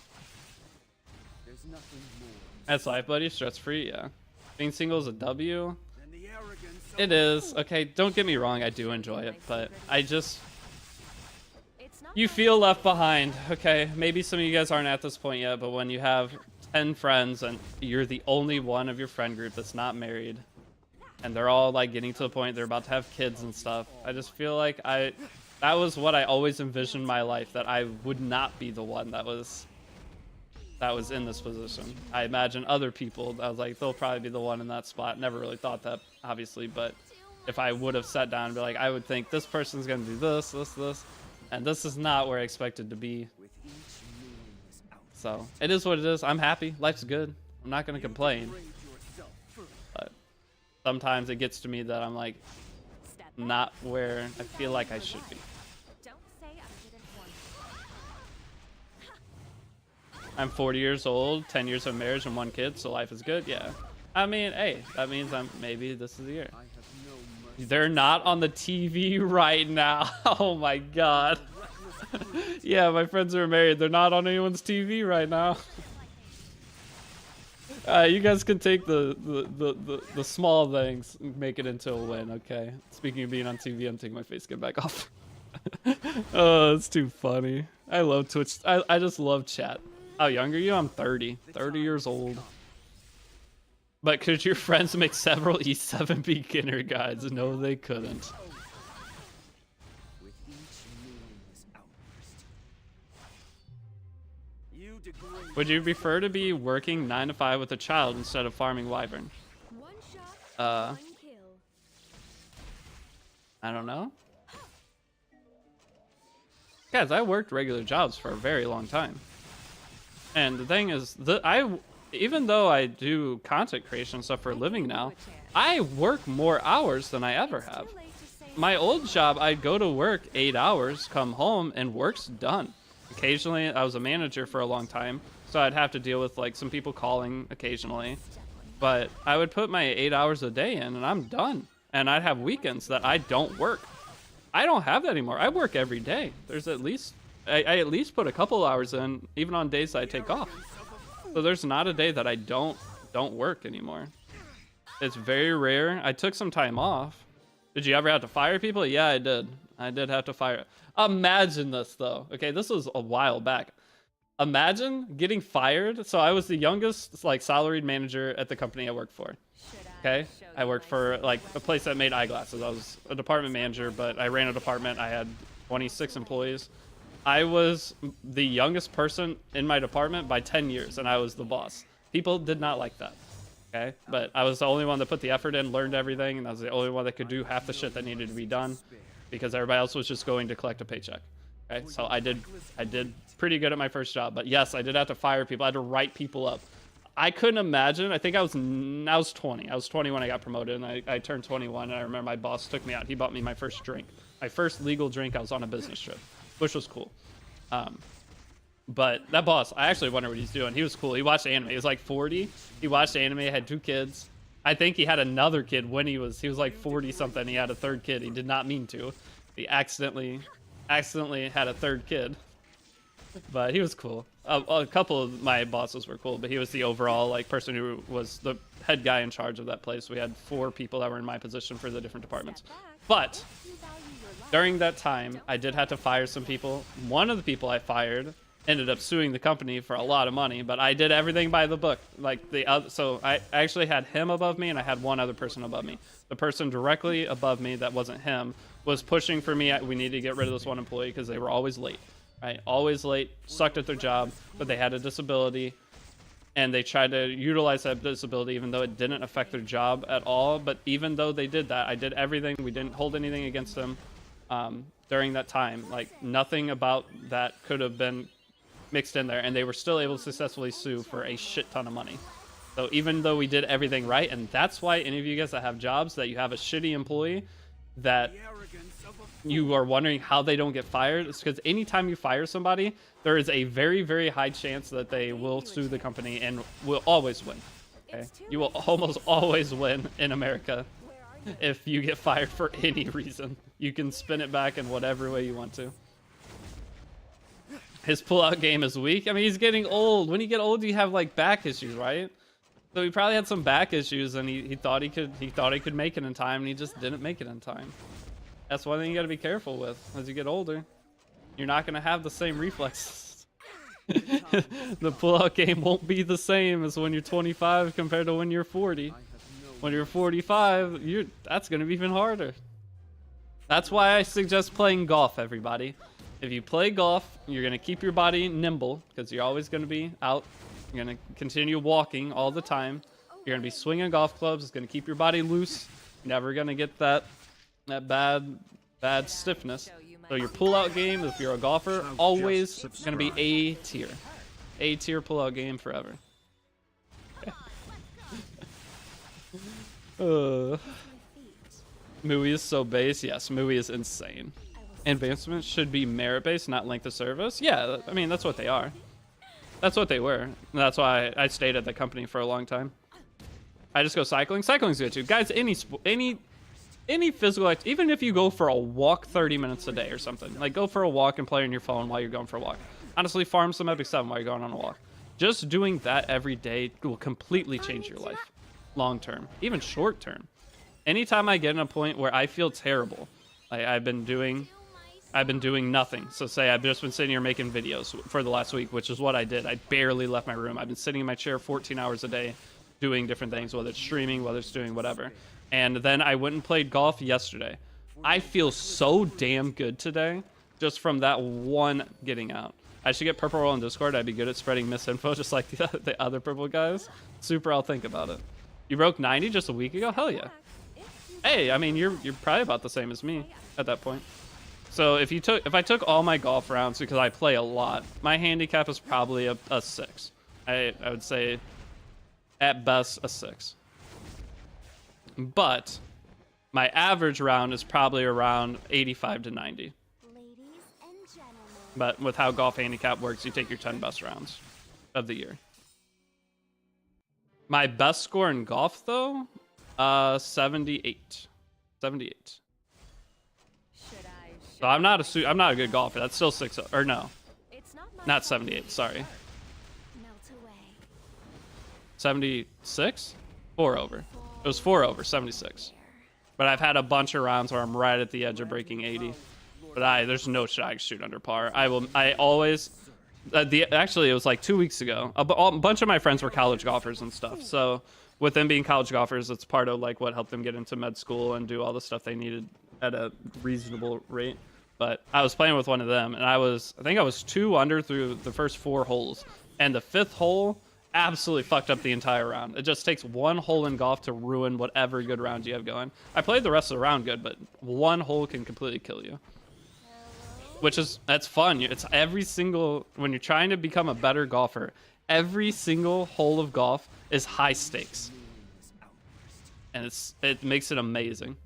There's nothing more That's life, buddy. Stress free. Yeah. Being single is a W. than the arrogance of It is. Okay, don't get me wrong. I do enjoy it, but I just. It's not You feel left behind. Okay, maybe some of you guys aren't at this point yet, but when you have 10 friends and you're the only one of your friend group that's not married, and they're all like getting to the point they're about to have kids and stuff, I just feel like that was what I always envisioned my life, that I would not be the one that was in this position. I imagine other people, I was like, they'll probably be the one in that spot. Never really thought that, obviously, but if I would have sat down and be like, I would think this person's gonna do this, and this is not where I expected to be. with each meaningless outburst. So it is what it is. I'm happy. Life's good. I'm not gonna complain. Degrade yourself further. But sometimes it gets to me that I'm like step back. not where I feel like I should be. Don't say I didn't warn you. I'm 40 years old, 10 years of marriage and 1 kid, so life is good. Yeah. I mean, hey, that means maybe this is the year. I have no mercy. They're not on the TV right now. Oh my god. Yeah, my friends are married. They're not on anyone's TV right now. You guys can take the small things and make it into a win, okay? Speaking of being on TV, I'm taking my face skin back off. Oh, it's too funny. I love Twitch. I just love chat. How young are you? I'm 30. 30 years old. But could your friends make several E7 beginner guides? No, they couldn't. With each meaningless outburst. You degrade Would you prefer to be working 9 to 5 with a child instead of farming Wyvern? One shot, one kill. I don't know. Guys, I worked regular jobs for a very long time. And the thing is, even though I do content creation stuff for a living now, I work more hours than I ever have. My old job, I'd go to work 8 hours, come home, and work's done. Occasionally, I was a manager for a long time, so I'd have to deal with like some people calling occasionally. But I would put my 8 hours a day in, and I'm done. And I'd have weekends that I don't work. I don't have that anymore. I work every day. There's at least I at least put a couple hours in, even on days that I take off. So there's not a day that I don't work anymore. It's very rare. I took some time off. Did you ever have to fire people? Yeah, I did. I did have to fire. Imagine this though. Okay, this was a while back. Imagine getting fired. So I was the youngest like salaried manager at the company I worked for. Okay, I worked for like a place that made eyeglasses. I was a department manager, but I ran a department. I had 26 employees. I was the youngest person in my department by 10 years, and I was the boss. People did not like that. Okay, but I was the only one that put the effort in, learned everything, and I was the only one that could do half the shit that needed to be done, because everybody else was just going to collect a paycheck. Okay, so I did pretty good at my first job, but yes, I did have to fire people. I had to write people up. I couldn't imagine. I think I was 20. I was 20 when I got promoted, and I turned 21, and I remember my boss took me out. He bought me my first drink. My first legal drink. I was on a business trip, which was cool. But that boss, I actually wonder what he's doing. He was cool. He watched anime. He was like 40. He watched anime, had 2 kids. I think he had another kid when he was like 40 something. He had a 3rd kid. He did not mean to. He accidentally had a 3rd kid. But he was cool. A couple of my bosses were cool, but he was the overall like person who was the head guy in charge of that place. We had 4 people that were in my position for the different departments. But during that time, I did have to fire some people. One of the people I fired ended up suing the company for a lot of money, but I did everything by the book. Like the other, so I actually had him above me, and I had one other person above me. The person directly above me that wasn't him was pushing for me. We need to get rid of this one employee because they were always late. Right, always late, sucked at their job, but they had a disability, and they tried to utilize that disability even though it didn't affect their job at all. But even though they did that, I did everything. We didn't hold anything against them during that time. Like nothing about that could have been mixed in there, and they were still able to successfully sue for a shit ton of money. So even though we did everything right, and that's why any of you guys that have jobs that you have a shitty employee that you are wondering how they don't get fired, it's because anytime you fire somebody, there is a very, very high chance that they will sue the company and will always win. Okay? You will almost always win in America if you get fired for any reason. You can spin it back in whatever way you want to. His pull-out game is weak. I mean, he's getting old. When you get old, you have like back issues, right? So he probably had some back issues, and he thought he could make it in time, and he just didn't make it in time. That's one thing you got to be careful with as you get older. You're not going to have the same reflexes. The pull-out game won't be the same as when you're 25 compared to when you're 40. When you're 45, that's going to be even harder. That's why I suggest playing golf, everybody. If you play golf, you're going to keep your body nimble because you're always going to be out. You're going to continue walking all the time. You're going to be swinging golf clubs. It's going to keep your body loose. You're never going to get that bad stiffness. So your pull-out game, if you're a golfer, always going to be A tier. A tier pull-out game forever. Okay. Muwi is so base. Yes, Muwi is insane. Advancements should be merit-based, not length of service. Yeah, I mean, that's what they are. That's what they were. That's why I stayed at the company for a long time. I just go cycling. Cycling's good too. Guys, any physical activity, even if you go for a walk 30 minutes a day or something, like go for a walk and play on your phone while you're going for a walk. Honestly, farm some Epic 7 while you're going on a walk. Just doing that every day will completely change your life. Long term, even short term. Anytime I get in a point where I feel terrible, like I've been doing nothing. So say I've just been sitting here making videos for the last week, which is what I did. I barely left my room. I've been sitting in my chair 14 hours a day doing different things, whether it's streaming, whether it's doing whatever. And then I went and played golf yesterday. I feel so damn good today just from that one getting out. I should get purple roll on Discord. I'd be good at spreading misinfo just like the other purple guys. Super, I'll think about it. You broke 90 just a week ago? Hell yeah. Hey, I mean, you're probably about the same as me at that point. So if I took all my golf rounds, because I play a lot, my handicap is probably a 6. I would say at best a 6. But my average round is probably around 85 to 90. Ladies and gentlemen. But with how golf handicap works, you take your 10 best rounds of the year. My best score in golf, though, 78. 78. So I'm not a good golfer. That's still 6 or no, It's not my not fault. 78. Sorry, Melt away. 76. 4 over. It was 4 over 76. But I've had a bunch of rounds where I'm right at the edge of breaking 80. But there's no shot I can shoot under par. I always. Actually, it was like 2 weeks ago. A bunch of my friends were college golfers and stuff. So with them being college golfers, it's part of like what helped them get into med school and do all the stuff they needed at a reasonable rate. But I was playing with one of them, and I think I was 2 under through the first 4 holes, and the 5th hole absolutely fucked up the entire round. It just takes one hole in golf to ruin whatever good round you have going. I played the rest of the round good, but one hole can completely kill you. That's fun. It's every single, when you're trying to become a better golfer, every single hole of golf is high stakes, and it makes it amazing.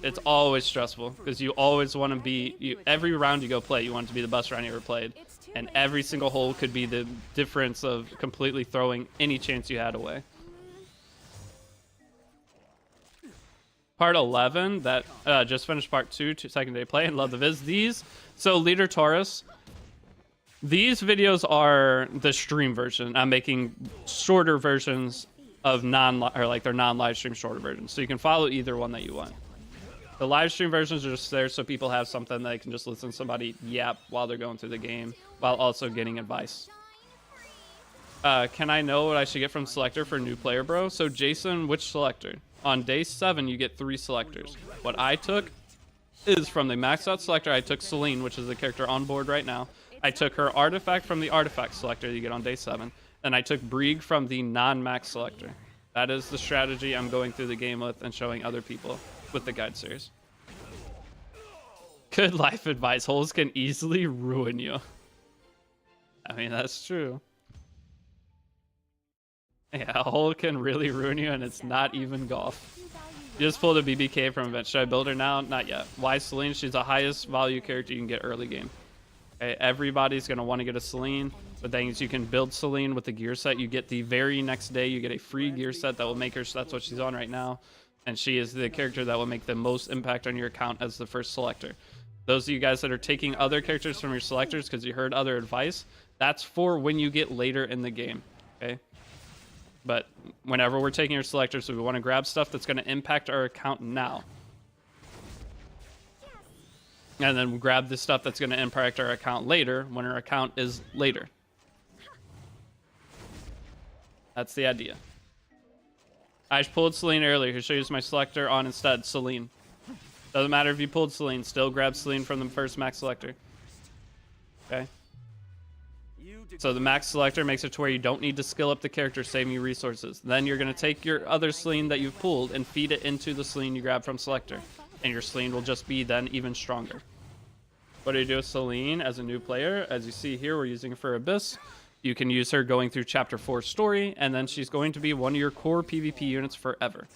It's always stressful because you always want to be, every round you go play, you want it to be the best round you ever played, and every single hole could be the difference of completely throwing any chance you had away. Part 11 that just finished part 2, second day play, and love the viz. So Leader Taurus, these videos are the stream version. I'm making shorter versions of they're non-live stream shorter versions, so you can follow either one that you want. The live stream versions are just there so people have something they can just listen to somebody yap while they're going through the game, while also getting advice. Can I know what I should get from selector for new player, bro? So Jason, which selector? On day 7, you get 3 selectors. What I took is from the maxed out selector. I took Celine, which is the character on board right now. I took her artifact from the artifact selector you get on day 7. And I took Brieg from the non-max selector. That is the strategy I'm going through the game with and showing other people with the guide series. Good life advice. Holes can easily ruin you. I mean, that's true. Yeah, a hole can really ruin you, and it's not even golf. You just pulled a BBK from event. Should I build her now? Not yet. Why Celine? She's the highest value character you can get early game. Okay, everybody's going to want to get a Celine. The thing is, you can build Celine with the gear set. You get the very next day, you get a free gear set that will make her, that's what she's on right now. And she is the character that will make the most impact on your account as the first selector. Those of you guys that are taking other characters from your selectors because you heard other advice, that's for when you get later in the game, okay? But whenever we're taking your selectors, so we want to grab stuff that's going to impact our account now. And then grab the stuff that's going to impact our account later when our account is later. That's the idea. I pulled Celine earlier. Here, should I use my selector on instead? Celine. Doesn't matter if you pulled Celine. Still grab Celine from the first max selector. Okay. So the max selector makes it to where you don't need to skill up the character, saving you resources. Then you're going to take your other Celine that you've pulled and feed it into the Celine you grab from selector. And your Celine will just be then even stronger. What do you do with Celine as a new player? As you see here, we're using her for Abyss. You can use her going through Chapter 4 story, and then she's going to be one of your core PvP units forever.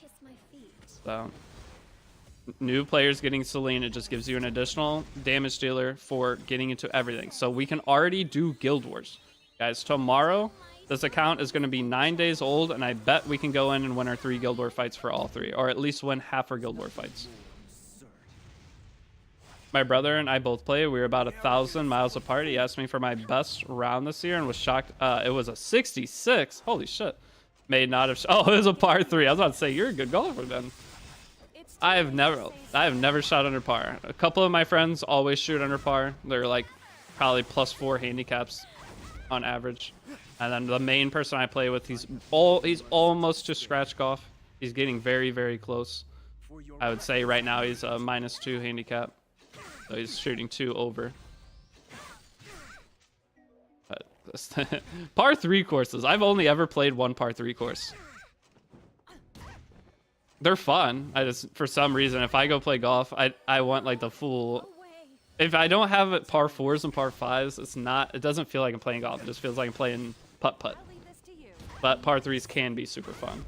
Kiss my feet. So, new players getting Celine, it just gives you an additional damage dealer for getting into everything. So we can already do Guild Wars. Guys, tomorrow, this account is going to be 9 days old, and I bet we can go in and win our 3 Guild War fights for all 3, or at least win half our Guild War fights. My brother and I both play. We were about 1,000 miles apart. He asked me for my best round this year and was shocked. It was a 66. Holy shit. May not have. Oh, it was a par 3. I was about to say, you're a good golfer then. I have never shot under par. A couple of my friends always shoot under par. They're like probably +4 handicaps on average. And then the main person I play with, he's almost to scratch golf. He's getting very, very close. I would say right now he's a -2 handicap. So he's shooting 2 over. But par 3 courses. I've only ever played one par 3 course. They're fun. I just, for some reason, if I go play golf, I want like the full. If I don't have it par fours and par fives, it's not. It doesn't feel like I'm playing golf. It just feels like I'm playing putt putt. I'll leave this to you. But par threes can be super fun.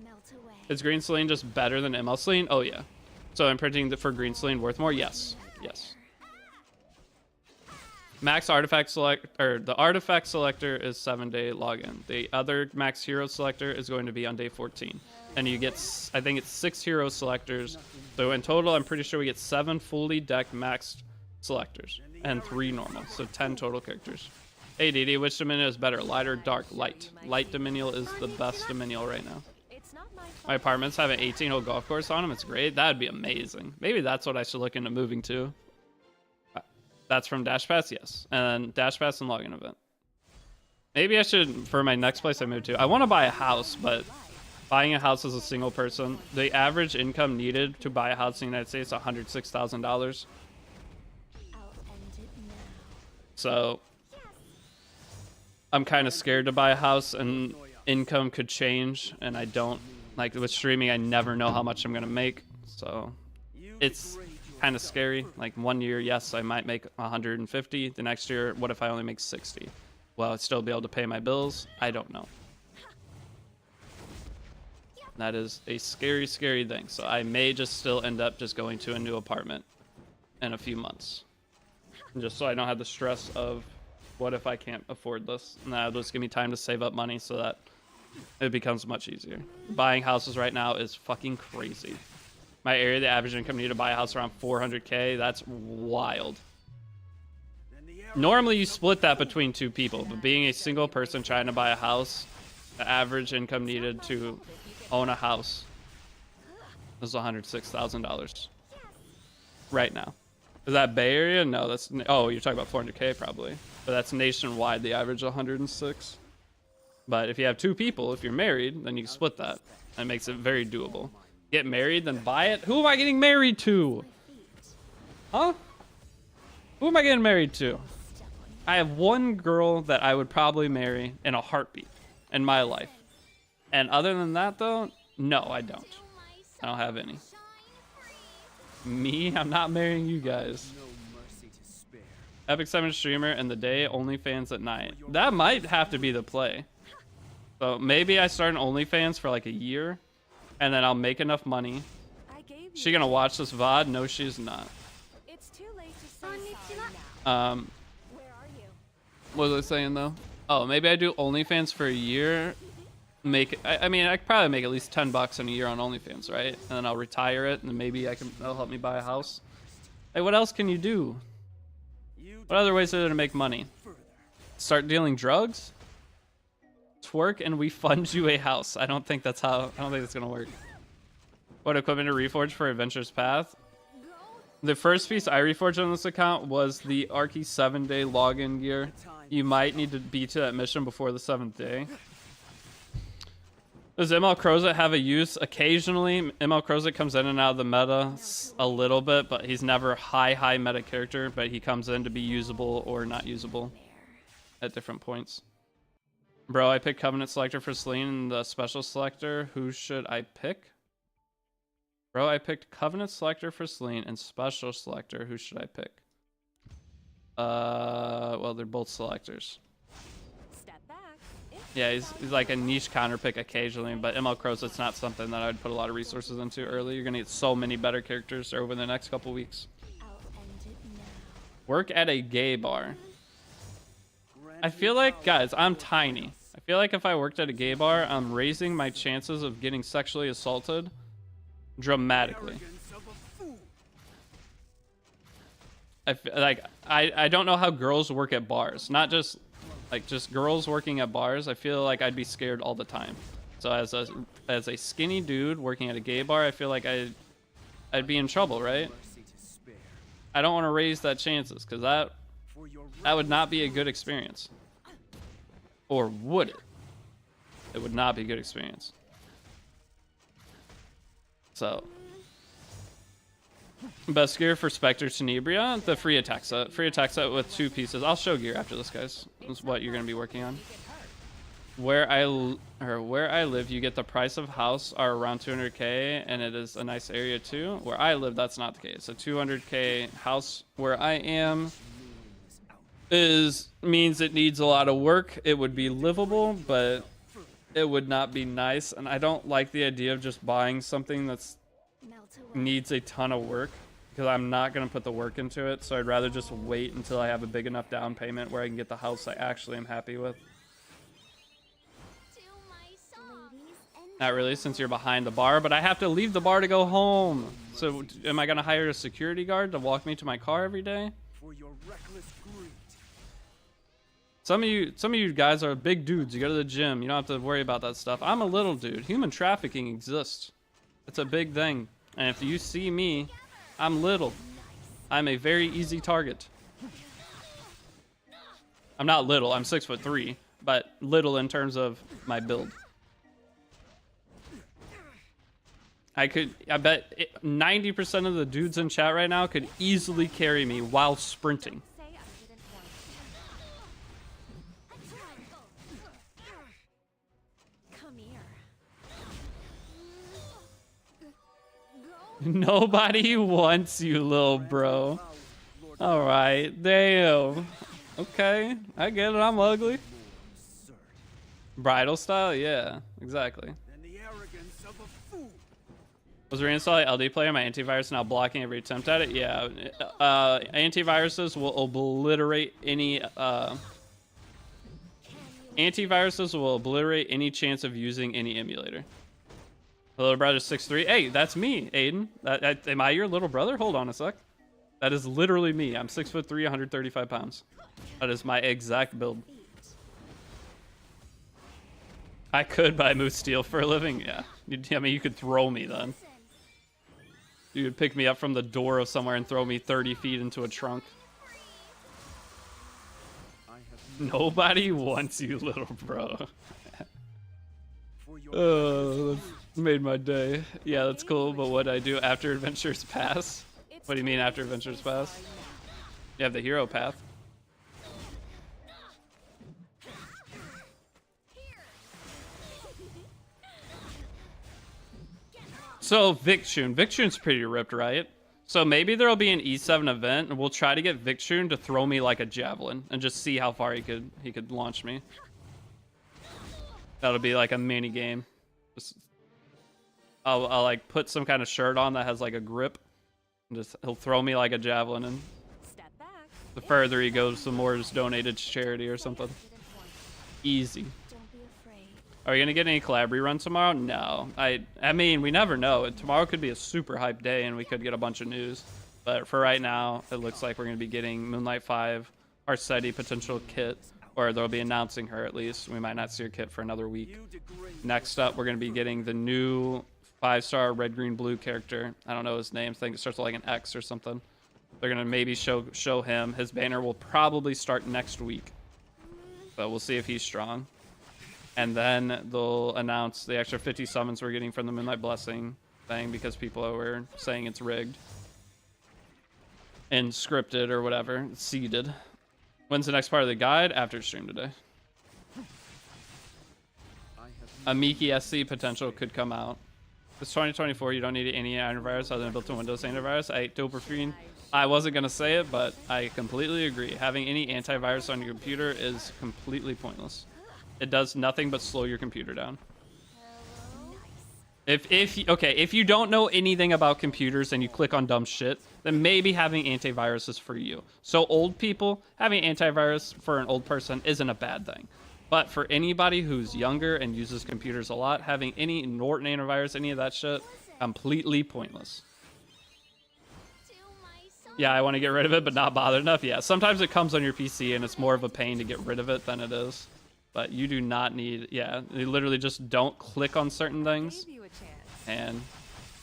Melt away. Is green Celine just better than ML Celine? Oh yeah. So imprinting for green Celine worth more? Yes. Yes. Max artifact select, or the artifact selector is 7-day login. The other max hero selector is going to be on day 14. And you get, I think it's 6 hero selectors. So in total, I'm pretty sure we get 7 fully decked maxed selectors and 3 normal. So 10 total characters. Hey Deity, which Dominion is better? Light or dark? Light. Light Dominion is the best Dominion right now. It's not my fault. My apartments have an 18-hole golf course on them. It's great. That'd be amazing. Maybe that's what I should look into moving to. That's from Dash Pass, yes. And then Dash Pass and login event. Maybe I should, for my next place I move to. I want to buy a house, but buying a house as a single person, the average income needed to buy a house in the United States is $106,000. I'll end it now. So I'm kind of scared to buy a house, and income could change, and I don't, like with streaming, I never know how much I'm going to make. So it's kind of scary. Like 1 year, yes, I might make 150. The next year, what if I only make 60? Will I still be able to pay my bills? I don't know. That is a scary, scary thing. So I may just still end up just going to a new apartment in a few months. Just so I don't have the stress of what if I can't afford this. And that'll just give me time to save up money so that it becomes much easier. Buying houses right now is fucking crazy. My area, the average income needed to buy a house around 400K. That's wild. Normally you split that between 2 people, but being a single person trying to buy a house, the average income needed to own a house is $106,000 right now. Is that Bay Area? No, that's, oh, you're talking about 400K probably, but that's nationwide. The average 106. But if you have 2 people, if you're married, then you can split that. That makes it very doable. Get married, then buy it. Who am I getting married to? Huh? Who am I getting married to? I have one girl that I would probably marry in a heartbeat in my life. And other than that, though, no, I don't. I don't have any. Me? I'm not marrying you guys. Epic 7 streamer in the day, OnlyFans at night. That might have to be the play. So maybe I start an OnlyFans for like a year, and then I'll make enough money. She gonna watch this VOD? No, she's not. It's too late to say sorry now. Where are you? What was I saying though? Oh, maybe I do OnlyFans for a year. I mean, I could probably make at least $10 in a year on OnlyFans, right? And then I'll retire it, and maybe that'll help me buy a house. Hey, what else can you do? What other ways are there to make money? Start dealing drugs? Twerk and we fund you a house. I don't think that's gonna work. What equipment to reforge for Adventure's Path? The first piece I reforged on this account was the Arky 7-day login gear. You might need to be to that mission before the 7th day. Does ML Crozet have a use? Occasionally, ML Crozet comes in and out of the meta a little bit, but he's never high meta character, but he comes in to be usable or not usable at different points. Bro, I picked Covenant Selector for Celine and the Special Selector. Who should I pick? Bro, I picked Covenant Selector for Celine and Special Selector. Who should I pick? Well, they're both selectors. Step back. Yeah, he's like a niche counter pick occasionally, but ML Crozet's not something that I'd put a lot of resources into early. You're gonna get so many better characters over the next couple weeks. I'll end it now. Work at a gay bar. I feel like, guys, I'm tiny. I feel like if I worked at a gay bar, I'm raising my chances of getting sexually assaulted dramatically. I don't know how girls work at bars. Not just like just girls working at bars. I feel like I'd be scared all the time. So as a skinny dude working at a gay bar, I feel like I'd be in trouble, right? I don't want to raise that chances because that would not be a good experience. Or would it? It would not be a good experience. So, best gear for Spectre Tenebria, the free attack set. Free attack set with 2 pieces. I'll show gear after this, guys. This is what you're going to be working on. where I live, you get the price of house are around 200k, and it is a nice area too. Where I live, that's not the case. A 200k house where I am means it needs a lot of work. It would be livable, but it would not be nice. And I don't like the idea of just buying something that's Melt away. needs a ton of work, because I'm not gonna put the work into it. So I'd rather just wait until I have a big enough down payment where I can get the house I actually am happy with. To my song. Ladies and Not really, since you're behind the bar, but I have to leave the bar to go home. So am I gonna hire a security guard to walk me to my car every day? For your reckless greed. Some of you guys are big dudes. You go to the gym. You don't have to worry about that stuff. I'm a little dude. Human trafficking exists. It's a big thing. And if you see me, I'm little. I'm a very easy target. I'm not little. I'm 6'3", but little in terms of my build. I bet 90% of the dudes in chat right now could easily carry me while sprinting. Say I didn't warn you. Come here. Nobody wants you, little bro. All right, damn. Okay, I get it. I'm ugly. Absurd. Bridal style, yeah, exactly. And the arrogance of a fool. Was reinstalling LD player my antivirus now blocking every attempt at it? Yeah, antiviruses will obliterate any chance of using any emulator. The little brother's 6'3". Hey, that's me, Aiden. Am I your little brother? Hold on a sec. That is literally me. I'm 6'3", 135 pounds. That is my exact build. I could buy moose steel for a living. Yeah, I mean, you could throw me then. You would pick me up from the door of somewhere and throw me 30 feet into a trunk. I have Nobody wants you, little bro. for your Oh, that made my day. Yeah, that's cool, but what I do after adventures pass? What do you mean after adventures pass? You have the hero path. So Victune's pretty ripped, right? So maybe there'll be an E7 event, and we'll try to get Victune to throw me like a javelin and just see how far he could launch me. That'll be like a mini game. Just, I'll like put some kind of shirt on that has like a grip, and just he'll throw me like a javelin, and Step back. the further he goes, the more is donated to charity or something. Didn't warn Easy. don't be afraid. Are we gonna get any collab reruns tomorrow? No. I mean, we never know. Tomorrow could be a super hype day, and we could get a bunch of news. But for right now, it looks like we're gonna be getting Moonlight 5, our SETI potential kit, or they'll be announcing her at least. We might not see her kit for another week. you degrade. Next up, we're gonna be getting the new 5-star red, green, blue character. I don't know his name. I think it starts with like an X or something. They're gonna maybe show him. His banner will probably start next week, but we'll see if he's strong. And then they'll announce the extra 50 summons we're getting from the Moonlight Blessing thing, because people were saying it's rigged and scripted or whatever, seeded. When's the next part of the guide? After stream today. I have A Miki SC potential could come out. It's 2024. You don't need any antivirus other than built-in Windows antivirus. I ate dopamine. I wasn't gonna say it, but I completely agree. Having any antivirus on your computer is completely pointless. It does nothing but slow your computer down. If you don't know anything about computers and you click on dumb shit, then maybe having antivirus is for you. So old people, having antivirus for an old person isn't a bad thing. But for anybody who's younger and uses computers a lot, having any Norton antivirus, any of that shit, completely pointless. To my song. Yeah, I want to get rid of it, but not bothered enough. Yeah, sometimes it comes on your PC and it's more of a pain to get rid of it than it is. But you do not need, yeah, you literally just don't click on certain things. Gave you a chance. And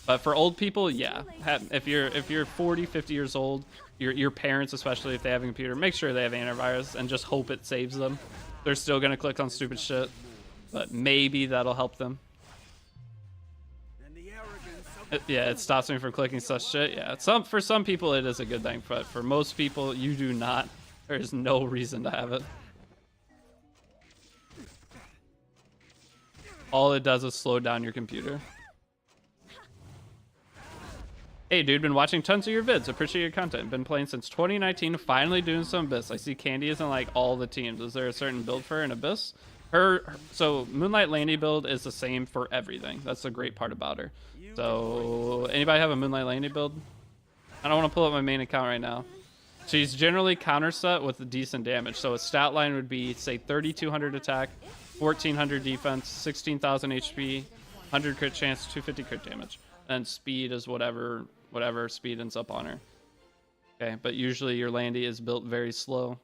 but for old people, yeah, if you're 40, 50 years old, your parents, especially if they have a computer, make sure they have antivirus and just hope it saves them. They're still gonna click on stupid shit, but maybe that'll help them. and the arrogance of Yeah, it stops me from clicking such shit. Yeah, for some people it is a good thing, but for most people you do not. There is no reason to have it. all it does is slow down your computer. Hey dude, been watching tons of your vids. Appreciate your content. Been playing since 2019. Finally doing some Abyss. I see Candy isn't like all the teams. Is there a certain build for her in Abyss? So Moonlight Landy build is the same for everything. That's the great part about her. So anybody have a Moonlight Landy build? I don't want to pull up my main account right now. She's generally counter set with decent damage. So a stat line would be say 3,200 attack, 1,400 defense, 16,000 HP, 100 crit chance, 250 crit damage. And speed is whatever speed ends up on her. Okay, but usually your Landy is built very slow.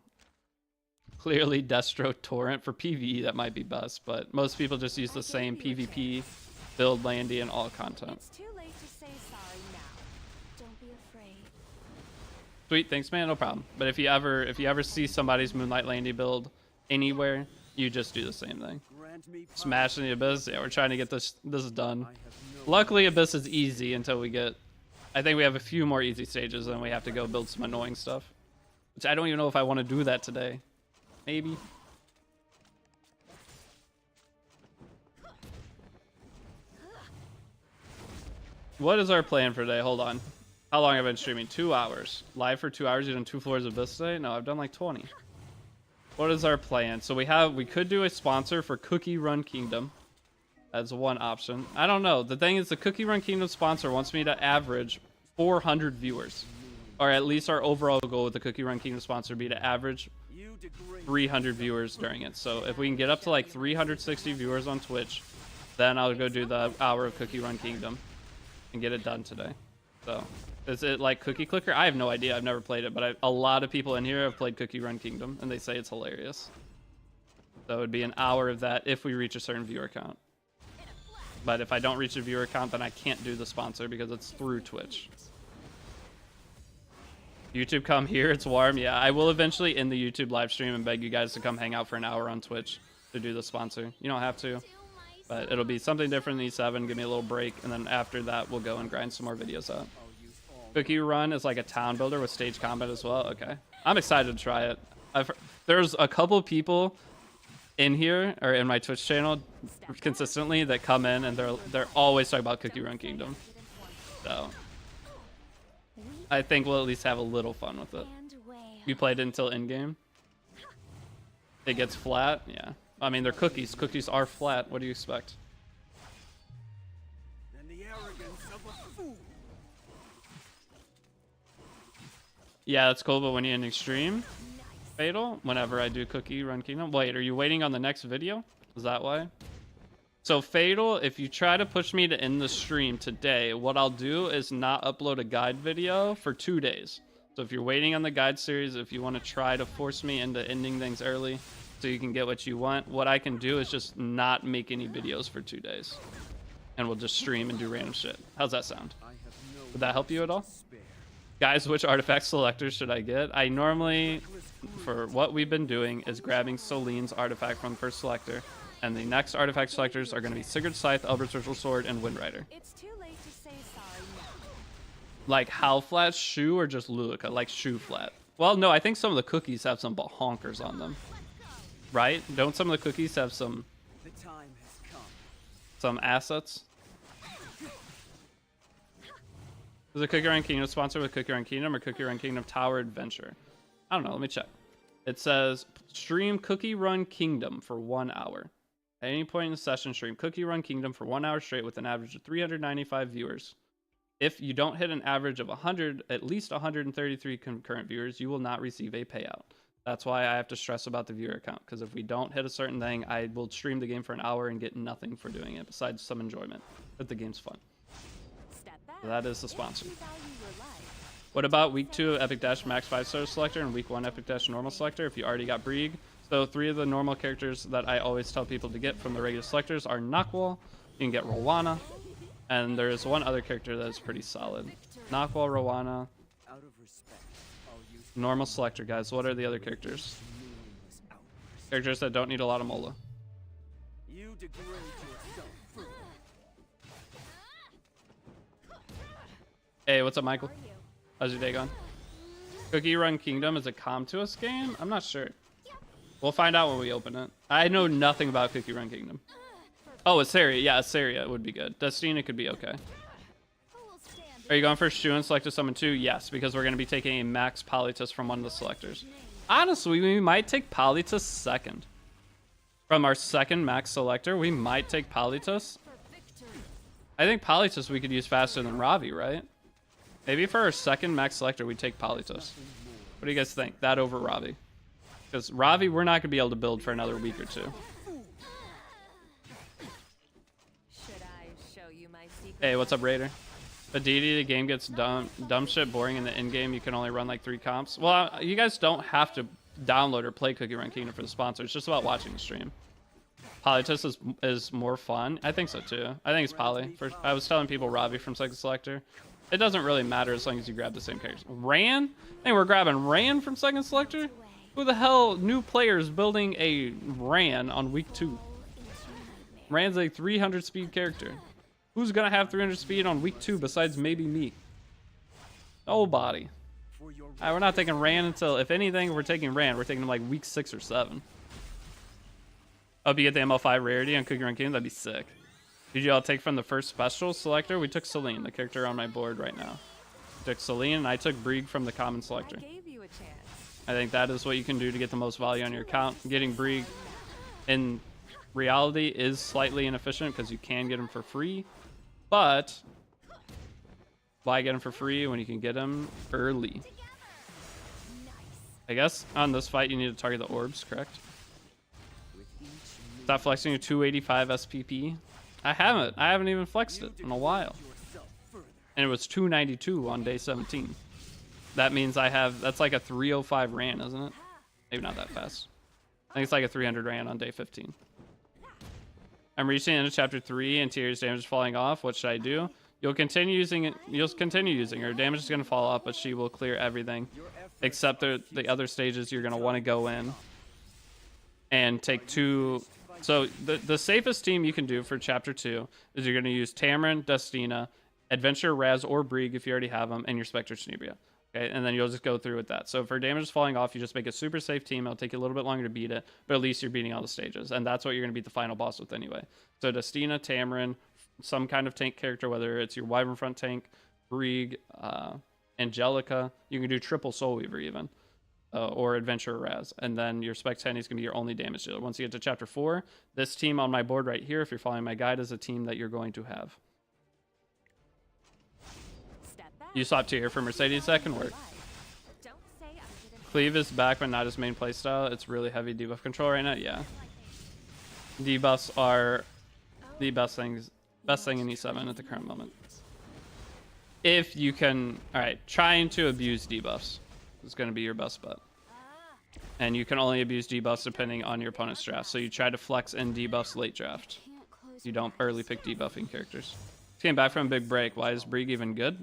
Clearly Destro Torrent for PvE, that might be best, but most people just use the same PvP build Landy in all content. It's too late to say sorry now. Don't be afraid. Sweet, thanks man, no problem. But if you ever see somebody's Moonlight Landy build anywhere, you just do the same thing. Grant me power. Smash in the Abyss. Yeah, we're trying to get this done. I have no Luckily Abyss is easy until we get, I think we have a few more easy stages and we have to go build some annoying stuff, which I don't even know if I want to do that today. Maybe. What is our plan for today? Hold on. How long have I been streaming? 2 hours. Live for 2 hours. You done 2 floors of Abyss today? No, I've done like 20. What is our plan? So we could do a sponsor for Cookie Run Kingdom. That's one option. I don't know. The thing is, the Cookie Run Kingdom sponsor wants me to average 400 viewers. Or at least our overall goal with the Cookie Run Kingdom sponsor be to average you degrade 300 viewers during it. So if we can get up to like 360 viewers on Twitch, then I'll go do the hour of Cookie Run Kingdom and get it done today. So is it like Cookie Clicker? I have no idea. I've never played it, but a lot of people in here have played Cookie Run Kingdom and they say it's hilarious. So it would be an hour of that if we reach a certain viewer count. But if I don't reach a viewer count, then I can't do the sponsor because it's through Twitch. YouTube, come here, it's warm. Yeah, I will eventually end the YouTube live stream and beg you guys to come hang out for an hour on Twitch to do the sponsor. You don't have to, but it'll be something different than E7. Give me a little break, and then after that, we'll go and grind some more videos out. Cookie Run is like a town builder with stage combat as well. Okay, I'm excited to try it. There's a couple people in here or in my Twitch channel consistently that come in and they're always talking about Cookie Run Kingdom. So I think we'll at least have a little fun with it. And where? You played it until in game. It gets flat. Yeah, I mean they're cookies. Cookies are flat. What do you expect? and the arrogance of a fool. Yeah, that's cool. But when you're in extreme fatal, whenever I do Cookie Run Kingdom, wait, are you waiting on the next video? Is that why? So fatal, if you try to push me to end the stream today, what I'll do is not upload a guide video for 2 days. So if you're waiting on the guide series, if you want to try to force me into ending things early so you can get what you want, what I can do is just not make any videos for 2 days. And we'll just stream and do random shit. How's that sound? I have no Would that help you at all? spare. Guys, which artifact selectors should I get? I normally, for what we've been doing, is grabbing Soline's artifact from the first selector. And the next artifact selectors are going to be Sigurd's Scythe, Elber's Ritual Sword, and Wind Rider. It's too late to say sorry now. Like how flat Shu or just Lulica? Like Shu flat. Well, no, I think some of the cookies have some honkers on them. Right? Don't some of the cookies have some The time has come. assets? Is it Cookie Run Kingdom sponsored with Cookie Run Kingdom or Cookie Run Kingdom Tower Adventure? I don't know. Let me check. It says stream Cookie Run Kingdom for 1 hour. At any point in the session, stream Cookie Run Kingdom for 1 hour straight with an average of 395 viewers. If you don't hit an average of 100, at least 133 concurrent viewers, you will not receive a payout. That's why I have to stress about the viewer count, because if we don't hit a certain thing, I will stream the game for an hour and get nothing for doing it besides some enjoyment. But the game's fun. Step back. So that is the sponsor. If you value your life, What about week 2 Epic Dash Max 5-star selector and week 1 Epic Dash normal selector if you already got Brieg? So 3 of the normal characters that I always tell people to get from the regular selectors are Nakwal, you can get Rowana, and there's one other character that is pretty solid. Nakwal, Rowana, Out of respect, I'll use normal selector, guys. What are the other characters? meaningless outbursts. Characters that don't need a lot of mola. You degrade yourself. Fool. Hey, what's up, Michael? are you? How's your day going? Cookie Run Kingdom is a Com to Us game? I'm not sure. We'll find out when we open it. I know nothing about Cookie Run Kingdom. Oh, Assyria. Yeah, Assyria would be good. Destina could be okay. Are you going for Shu and select a summon 2? Yes, because we're going to be taking a max Polytus from one of the selectors. Honestly, we might take Polytus second. From our second max selector, we might take Polytus. I think Polytus we could use faster than Ravi, right? Maybe for our second max selector, we take Polytus. What do you guys think? That over Ravi? Because Ravi, we're not going to be able to build for another week or 2. Should I show you my secret? Hey, what's up, Raider? The Deity, the game gets dumb shit boring in the in-game. You can only run like 3 comps. Well, you guys don't have to download or play Cookie Run Kingdom for the sponsor. It's just about watching the stream. Polytus is more fun. I think so too. I think it's Poly. I was telling people Ravi from Second Selector. It doesn't really matter as long as you grab the same characters. Ran? I think we're grabbing Ran from Second Selector? Who the hell, new players building a Ran on week 2? Ran's a 300 speed character. Who's gonna have 300 speed on week 2 besides maybe me? Nobody. We're not taking Ran until, if anything, we're taking Ran. We're taking him like week 6 or 7. Oh, if you get the ML5 rarity on Cookie Run Kingdom, that'd be sick. Did you all take from the first special selector? We took Celine, the character on my board right now. We took Celine, and I took Brieg from the common selector. I gave you a chance. I think that is what you can do to get the most value on your account. Getting Brieg in reality is slightly inefficient because you can get him for free. But why get him for free when you can get him early? I guess on this fight you need to target the orbs, correct? Stop flexing your 285 SPP. I haven't even flexed it in a while. And it was 292 on day 17. That means that's like a 305 ran, isn't it? Maybe not that fast. I think it's like a 300 ran on day 15. I'm reaching into chapter 3 and Tyr's damage is falling off. What should I do? You'll continue using it. You'll continue using her. Damage is going to fall off, but she will clear everything except the other stages you're going to want to go in and take 2. So the safest team you can do for chapter 2 is you're going to use Tamarin, Destina, Adventure, Raz, or Brieg if you already have them, and your Spectre Tenebria. Okay, and then you'll just go through with that. So for damage is falling off, you just make a super safe team. It'll take you a little bit longer to beat it, but at least you're beating all the stages. And that's what you're going to beat the final boss with anyway. So Destina, Tamarin, some kind of tank character, whether it's your Wyvern front tank, Brieg, Angelica. You can do triple Soul Weaver even, or Adventure Raz. And then your Spec Tenny is going to be your only damage dealer. Once you get to chapter 4, this team on my board right here, if you're following my guide, is a team that you're going to have. You swap Tyr for Mercedes, that can work. Cleave is back, but not his main playstyle. It's really heavy debuff control right now. Yeah. Debuffs are the best thing in E7 at the current moment. If you can, alright, trying to abuse debuffs is going to be your best bet. And you can only abuse debuffs depending on your opponent's draft. So you try to flex in debuffs late draft. You don't early pick debuffing characters. He came back from a big break. Why is Brieg even good?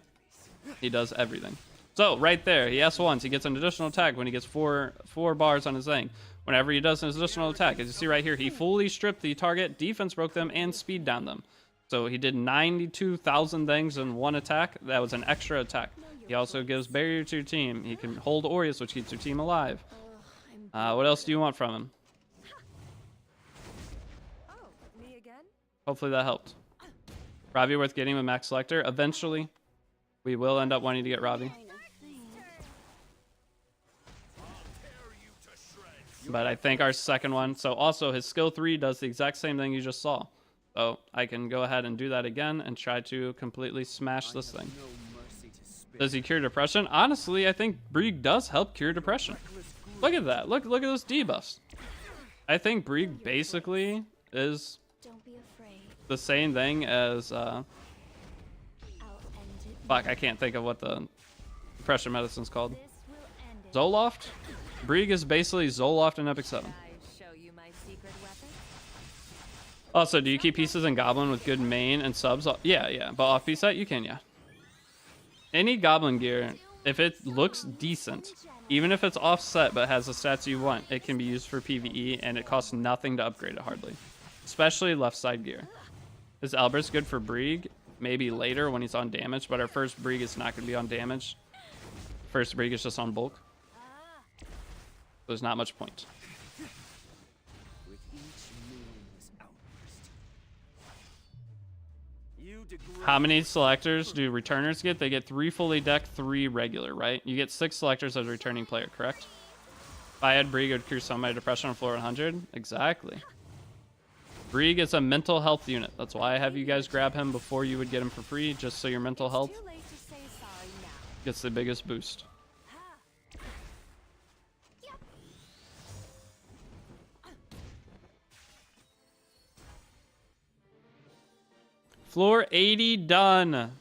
He does everything. So right there, he S1s. He gets an additional attack when he gets four bars on his thing. Whenever he does an additional attack, as you see right here, he fully stripped the target, defense broke them, and speed down them. So he did 92,000 things in one attack. That was an extra attack. He also gives barrier to your team. He can hold Aureus, which keeps your team alive. What else do you want from him? Oh, me again? Hopefully that helped. Ravi worth getting with max selector. Eventually, we will end up wanting to get Ravi. But I think our second one, so also his skill 3 does the exact same thing you just saw. So I can go ahead and do that again and try to completely smash this thing. Does he cure depression? Honestly, I think Brieg does help cure depression. Look at that. Look at those debuffs. I think Brieg basically is the same thing as fuck, I can't think of what the depression medicine's called. Zoloft? Brieg is basically Zoloft in Epic 7. Also, do you keep pieces in Goblin with good main and subs? Yeah. But off piece set, you can, yeah. Any Goblin gear, if it looks decent, even if it's offset but has the stats you want, it can be used for PvE and it costs nothing to upgrade it hardly. Especially left side gear. Is Albert's good for Brieg? Maybe later when he's on damage, but our first Brieg is not going to be on damage. First Brieg is just on bulk. There's not much point. You degrade How many yourself selectors through. do returners get? They get 3 fully decked, 3 regular, right? You get 6 selectors as a returning player, correct? If I had Brig, it would cure some of my depression on floor 100. Exactly. Brig is a mental health unit. That's why I have you guys grab him before you would get him for free, just so your mental health Too late to say sorry now. gets the biggest boost. Floor 80 done.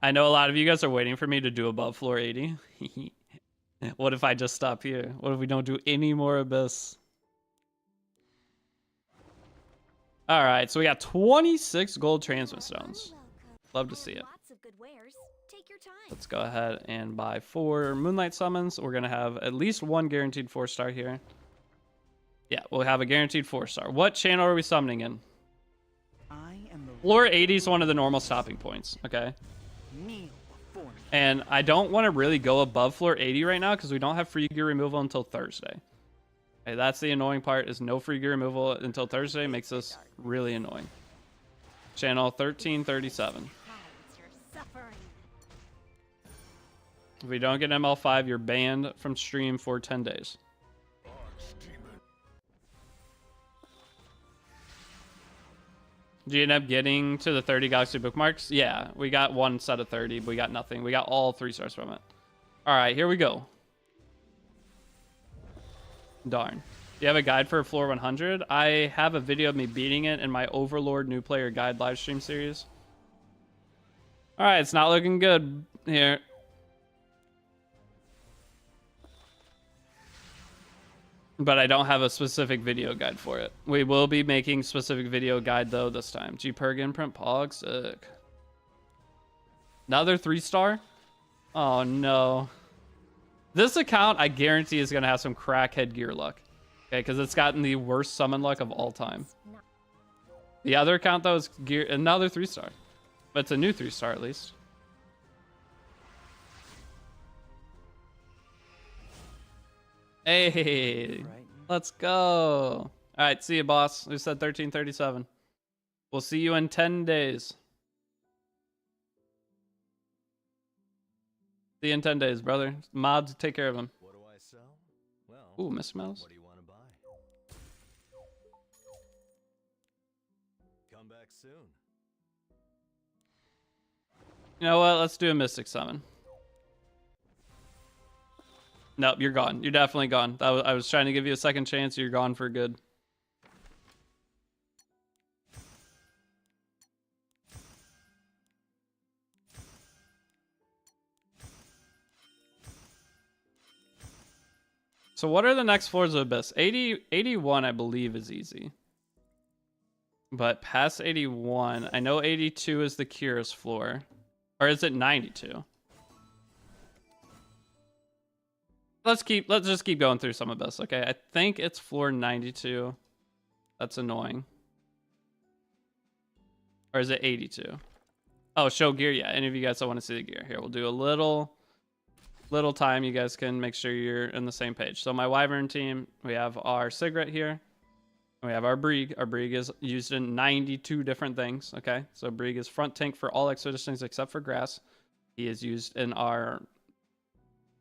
I know a lot of you guys are waiting for me to do above floor 80. What if I just stop here? What if we don't do any more Abyss? All right, so we got 26 gold transmit stones. Love to see it. Lots of good wares. Take your time. Let's go ahead and buy 4 Moonlight summons. We're going to have at least 1 guaranteed 4-star here. Yeah, we'll have a guaranteed 4-star. What channel are we summoning in? I am the Floor 80 is one of the normal stopping points, okay? kneel before me. And I don't want to really go above floor 80 right now because we don't have free gear removal until Thursday. Okay, that's the annoying part, is no free gear removal until Thursday. Makes this really annoying. Channel 1337. Hides your suffering. If we don't get ML5, you're banned from stream for 10 days. Did you end up getting to the 30 Galaxy bookmarks? Yeah, we got 1 set of 30, but we got nothing. We got all 3 stars from it. All right, here we go. Darn. Do you have a guide for floor 100? I have a video of me beating it in my Overlord New Player Guide live stream series. All right, it's not looking good here. But I don't have a specific video guide for it. We will be making specific video guide though this time. G-Perg imprint Pog, sick. Another 3-star? Oh no. This account I guarantee is gonna have some crackhead gear luck. Okay, because it's gotten the worst summon luck of all time. The other account though is gear another 3-star. But it's a new 3-star at least. Hey, let's go. All right, see you, boss. Who said 1337? We'll see you in 10 days. See you in 10 days, brother. Mods, take care of him. What do I sell? Well, Ooh, Mr. Mouse. what do you want to buy? Come back soon. You know what? Let's do a Mystic Summon. Nope, you're gone. You're definitely gone. I was trying to give you a second chance. You're gone for good. So what are the next floors of Abyss? 81, I believe, is easy. But past 81, I know 82 is the Curious floor. Or is it 92? Let's just keep going through some of this, okay? I think it's floor 92. That's annoying. Or is it 82? Oh, show gear. Yeah, any of you guys that want to see the gear. Here, we'll do a little time. You guys can make sure you're in the same page. So my Wyvern team, we have our Cigarette here. We have our Brig. Our Brig is used in 92 different things, okay? So Brig is front tank for all expeditions except for grass. He is used in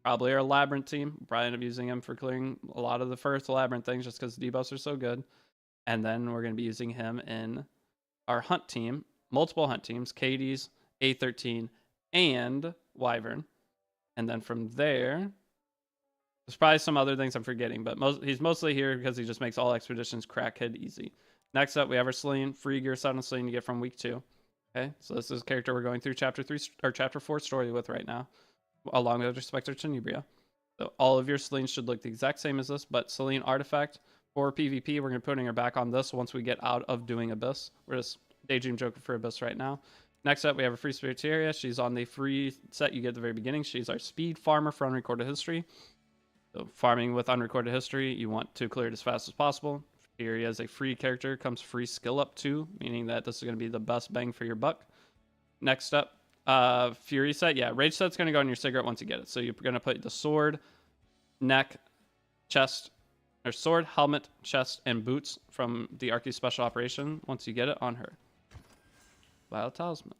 probably our Labyrinth team. Probably end up using him for clearing a lot of the first Labyrinth things just because the debuffs are so good. And then we're going to be using him in our Hunt team. Multiple Hunt teams. Katie's, A13, and Wyvern. And then from there, there's probably some other things I'm forgetting, but he's mostly here because he just makes all expeditions crackhead easy. Next up, we have our Celine. Free gear set on Celine you get from week 2. Okay, so this is a character we're going through chapter 4 story with right now, along with respect to Tenebria. So all of your Celine should look the exact same as this, but Celine artifact for PvP, we're going to be putting her back on this once we get out of doing Abyss. We're just Daydream Joker for Abyss right now. Next up, we have a free Spiritaria. She's on the free set you get at the very beginning. She's our speed farmer for unrecorded history. So farming with unrecorded history, you want to clear it as fast as possible. Here as a free character comes free skill up too, meaning that this is going to be the best bang for your buck. Next up, Fury set. Yeah, Rage set's going to go on your Cigarette once you get it. So you're going to put the sword, neck, chest, or sword, helmet, chest, and boots from the Archy Special Operation once you get it on her. Vile Talisman.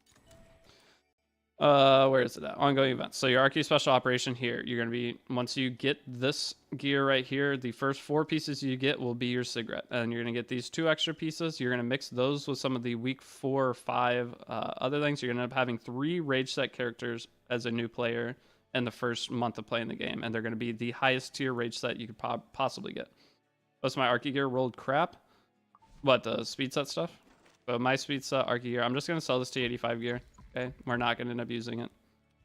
Where is it at? Ongoing events. So your Archy Special Operation here, you're going to be, once you get this gear right here, the first 4 pieces you get will be your cigarette. And you're going to get these 2 extra pieces. You're going to mix those with some of the week 4 or 5 other things. You're going to end up having 3 rage set characters as a new player in the first month of playing the game. And they're going to be the highest tier rage set you could possibly get. What's my Archy gear? Rolled crap. What, the speed set stuff? So my speed set Archy gear. I'm just going to sell this T85 gear. Okay, we're not going to end up using it.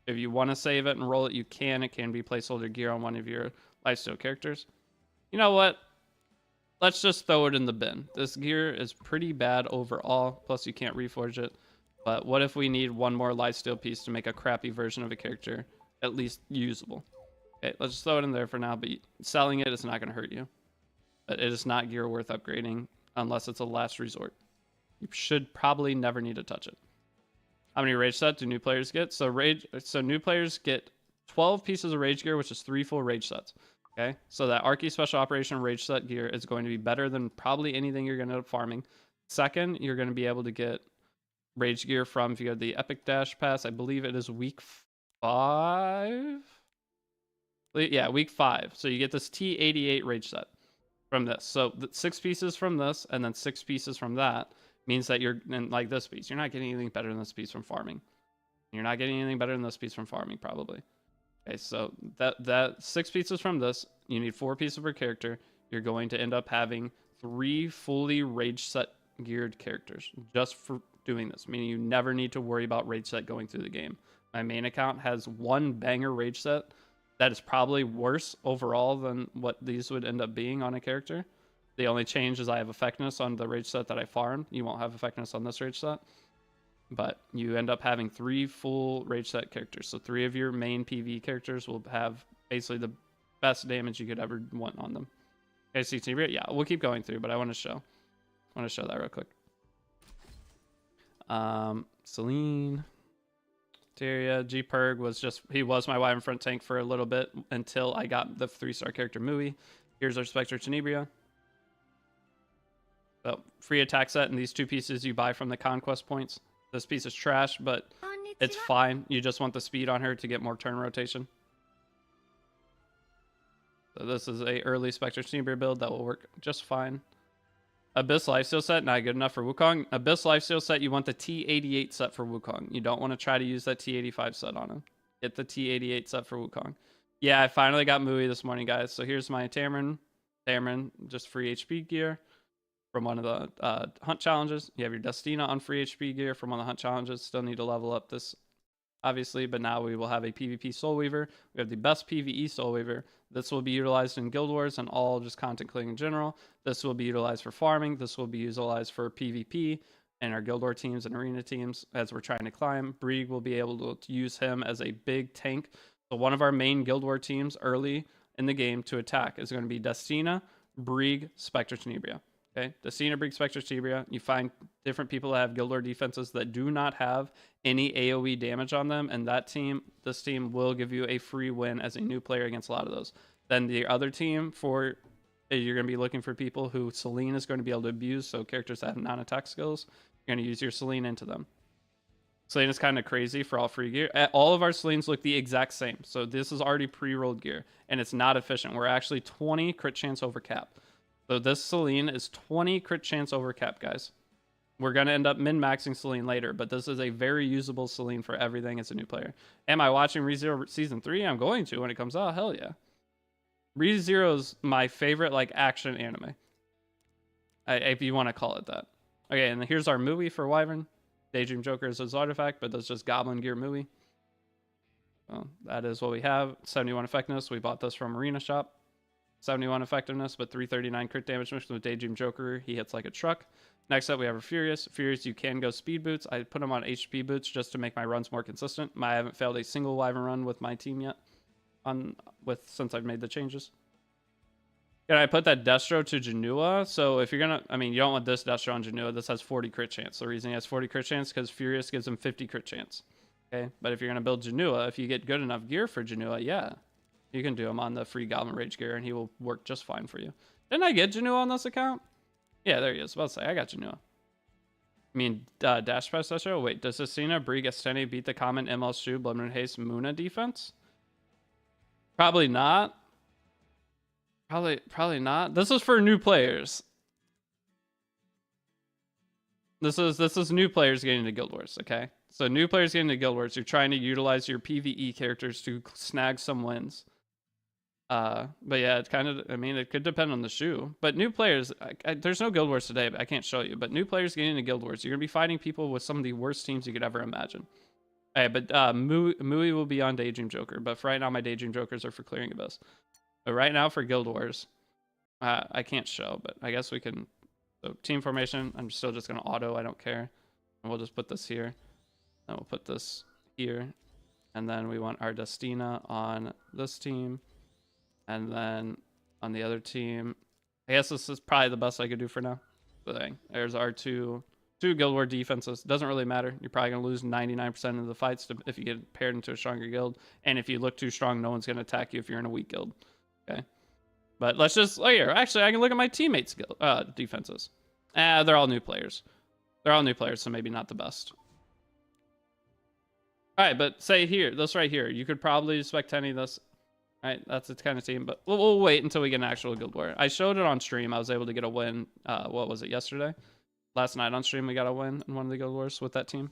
If you want to save it and roll it, you can. It can be placeholder gear on one of your lifesteal characters. You know what? Let's just throw it in the bin. This gear is pretty bad overall. Plus, you can't reforge it. But what if we need one more lifesteal piece to make a crappy version of a character at least usable? Okay, let's just throw it in there for now. But selling it is not going to hurt you. But it is not gear worth upgrading unless it's a last resort. You should probably never need to touch it. How many rage sets do new players get? So new players get 12 pieces of rage gear, which is 3 full rage sets. Okay, so that Archy Special Operation rage set gear is going to be better than probably anything you're going to end up farming. Second, you're going to be able to get rage gear from, if you have the Epic Dash Pass, I believe it is week 5. Yeah, week 5. So you get this T88 rage set from this. So 6 pieces from this, and then 6 pieces from that. Means that you're in like this piece. You're not getting anything better than this piece from farming. You're not getting anything better than this piece from farming, probably. Okay, so that 6 pieces from this, you need 4 pieces per character. You're going to end up having 3 fully rage set geared characters just for doing this, meaning you never need to worry about rage set going through the game. My main account has 1 banger rage set that is probably worse overall than what these would end up being on a character. The only change is I have effectiveness on the rage set that I farmed. You won't have effectiveness on this rage set. But you end up having 3 full rage set characters. So 3 of your main PvE characters will have basically the best damage you could ever want on them. Okay, so yeah, we'll keep going through, but I want to show that real quick. Celine, Teria, G-Purg he was my Wyvern front tank for a little bit until I got the 3-star character Muwi. Here's our Spectre Tenebria. So free attack set, and these 2 pieces you buy from the conquest points. This piece is trash, but it's fine. You just want the speed on her to get more turn rotation. So this is a early Spectre Tenebria build that will work just fine. Abyss Lifesteal set, not good enough for Wukong. Abyss Lifesteal set, you want the T88 set for Wukong. You don't want to try to use that T85 set on him. Get the T88 set for Wukong. Yeah, I finally got Muwi this morning, guys. So here's my Tamarin, just free HP gear from one of the hunt challenges. You have your Destina on free HP gear from one of the hunt challenges. Still need to level up this, obviously, but now we will have a PvP Soul Weaver. We have the best PvE Soul Weaver. This will be utilized in Guild Wars and all just content clearing in general. This will be utilized for farming. This will be utilized for PvP and our Guild War teams and arena teams as we're trying to climb. Brieg will be able to use him as a big tank. So one of our main Guild War teams early in the game to attack is going to be Destina, Brieg, Spectre Tenebria. Okay, Destina, Brieg, Spectre Tenebria. You find different people that have Guild War defenses that do not have any AoE damage on them, and this team will give you a free win as a new player against a lot of those. Then the other team, you're going to be looking for people who Celine is going to be able to abuse, so characters that have non-attack skills, you're going to use your Celine into them. Celine is kind of crazy for all free gear. All of our Celines look the exact same, so this is already pre-rolled gear, and it's not efficient. We're actually 20 crit chance over cap. So this Celine is 20 crit chance over cap, guys. We're going to end up min-maxing Celine later, but this is a very usable Celine for everything as a new player. Am I watching ReZero Season 3? I'm going to when it comes out. Hell yeah. ReZero is my favorite action anime. If you want to call it that. Okay, and here's our Muwi for Wyvern. Daydream Joker is his artifact, but that's just Goblin Gear Muwi. So that is what we have. 71 effectiveness. We bought this from Arena Shop. 71 effectiveness, but 339 crit damage mixed with Daydream Joker. He hits like a truck. Next up, we have a Furious. Furious, you can go speed boots. I put him on HP boots just to make my runs more consistent. I haven't failed a single Wyvern run with my team yet since I've made the changes. And I put that Destro to Genua. So if you're going to, you don't want this Destro on Genua. This has 40 crit chance. The reason he has 40 crit chance is because Furious gives him 50 crit chance. Okay, but if you're going to build Genua, if you get good enough gear for Genua, yeah. You can do him on the free Goblin Rage gear, and he will work just fine for you. Didn't I get Genua on this account? Yeah, there he is. About to say, I got Genua. mean dash pass special? Wait, does Asina, Brig, Esteni beat the common ML Shu, Blood Moon Haste, Muna defense? Probably not. Probably not. This is for new players. This is new players getting into Guild Wars, okay? So new players getting into Guild Wars, you're trying to utilize your PvE characters to snag some wins. But yeah, it kind of, I mean, it could depend on the shoe. But new players, there's no Guild Wars today, but I can't show you. But new players getting into Guild Wars, you're gonna be fighting people with some of the worst teams you could ever imagine. All right, but Muwi will be on Daydream Joker, but for right now, my Daydream Jokers are for Clearing Abyss. But right now for Guild Wars, I can't show, but I guess we can. So team formation, I'm still just gonna auto, I don't care. And we'll just put this here. And we'll put this here. And then we want our Destina on this team. And then on the other team, I guess this is probably the best I could do for now. The thing. There's our two Guild War defenses. Doesn't really matter. You're probably gonna lose 99% of the fights if you get paired into a stronger guild. And if you look too strong, no one's gonna attack you if you're in a weak guild. Okay. But let's just, oh here, actually I can look at my teammates' defenses. They're all new players. They're all new players, so maybe not the best. All right, but say here, this right here, you could probably spec any of this. All right, that's its kind of team, but we'll wait until we get an actual Guild War. I showed it on stream. I was able to get a win. What was it, yesterday? Last night on stream, we got a win in one of the Guild Wars with that team.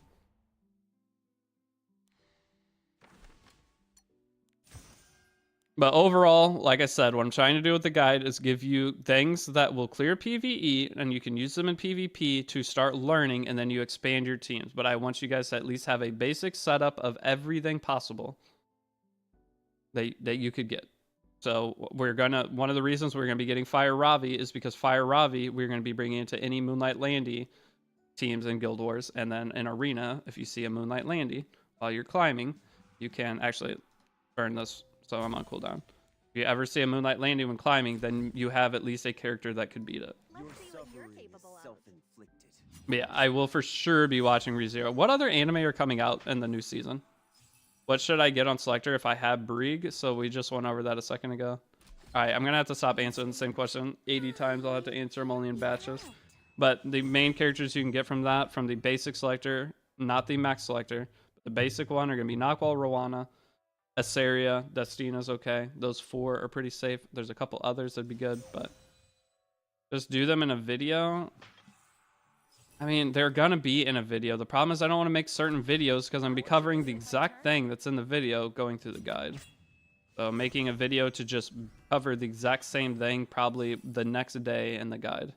But overall, like I said, what I'm trying to do with the guide is give you things that will clear PvE, and you can use them in PvP to start learning, and then you expand your teams. But I want you guys to at least have a basic setup of everything possible that you could get. So one of the reasons we're gonna be getting Fire Ravi is because Fire Ravi we're gonna be bringing into any Moonlight Landy teams in Guild Wars, and then in Arena, if you see a Moonlight Landy while you're climbing, you can actually burn this. So I'm on cooldown. If you ever see a Moonlight Landing when climbing, then you have at least a character that could beat it. Let's see what you're capable of. Self-inflicted. But yeah, I will for sure be watching ReZero. What other anime are coming out in the new season? What should I get on Selector if I have Brig? So we just went over that a second ago. All right, I'm going to have to stop answering the same question 80 times. I'll have to answer them only in batches. But the main characters you can get from that, from the basic Selector, not the max Selector, the basic one are going to be Knockwall, Rowana, Asaria, Destina's okay. Those 4 are pretty safe. There's a couple others that'd be good, but just do them in a video. I mean, they're gonna be in a video. The problem is I don't want to make certain videos because I'm be covering the exact thing that's in the video going through the guide. So making a video to just cover the exact same thing probably the next day in the guide.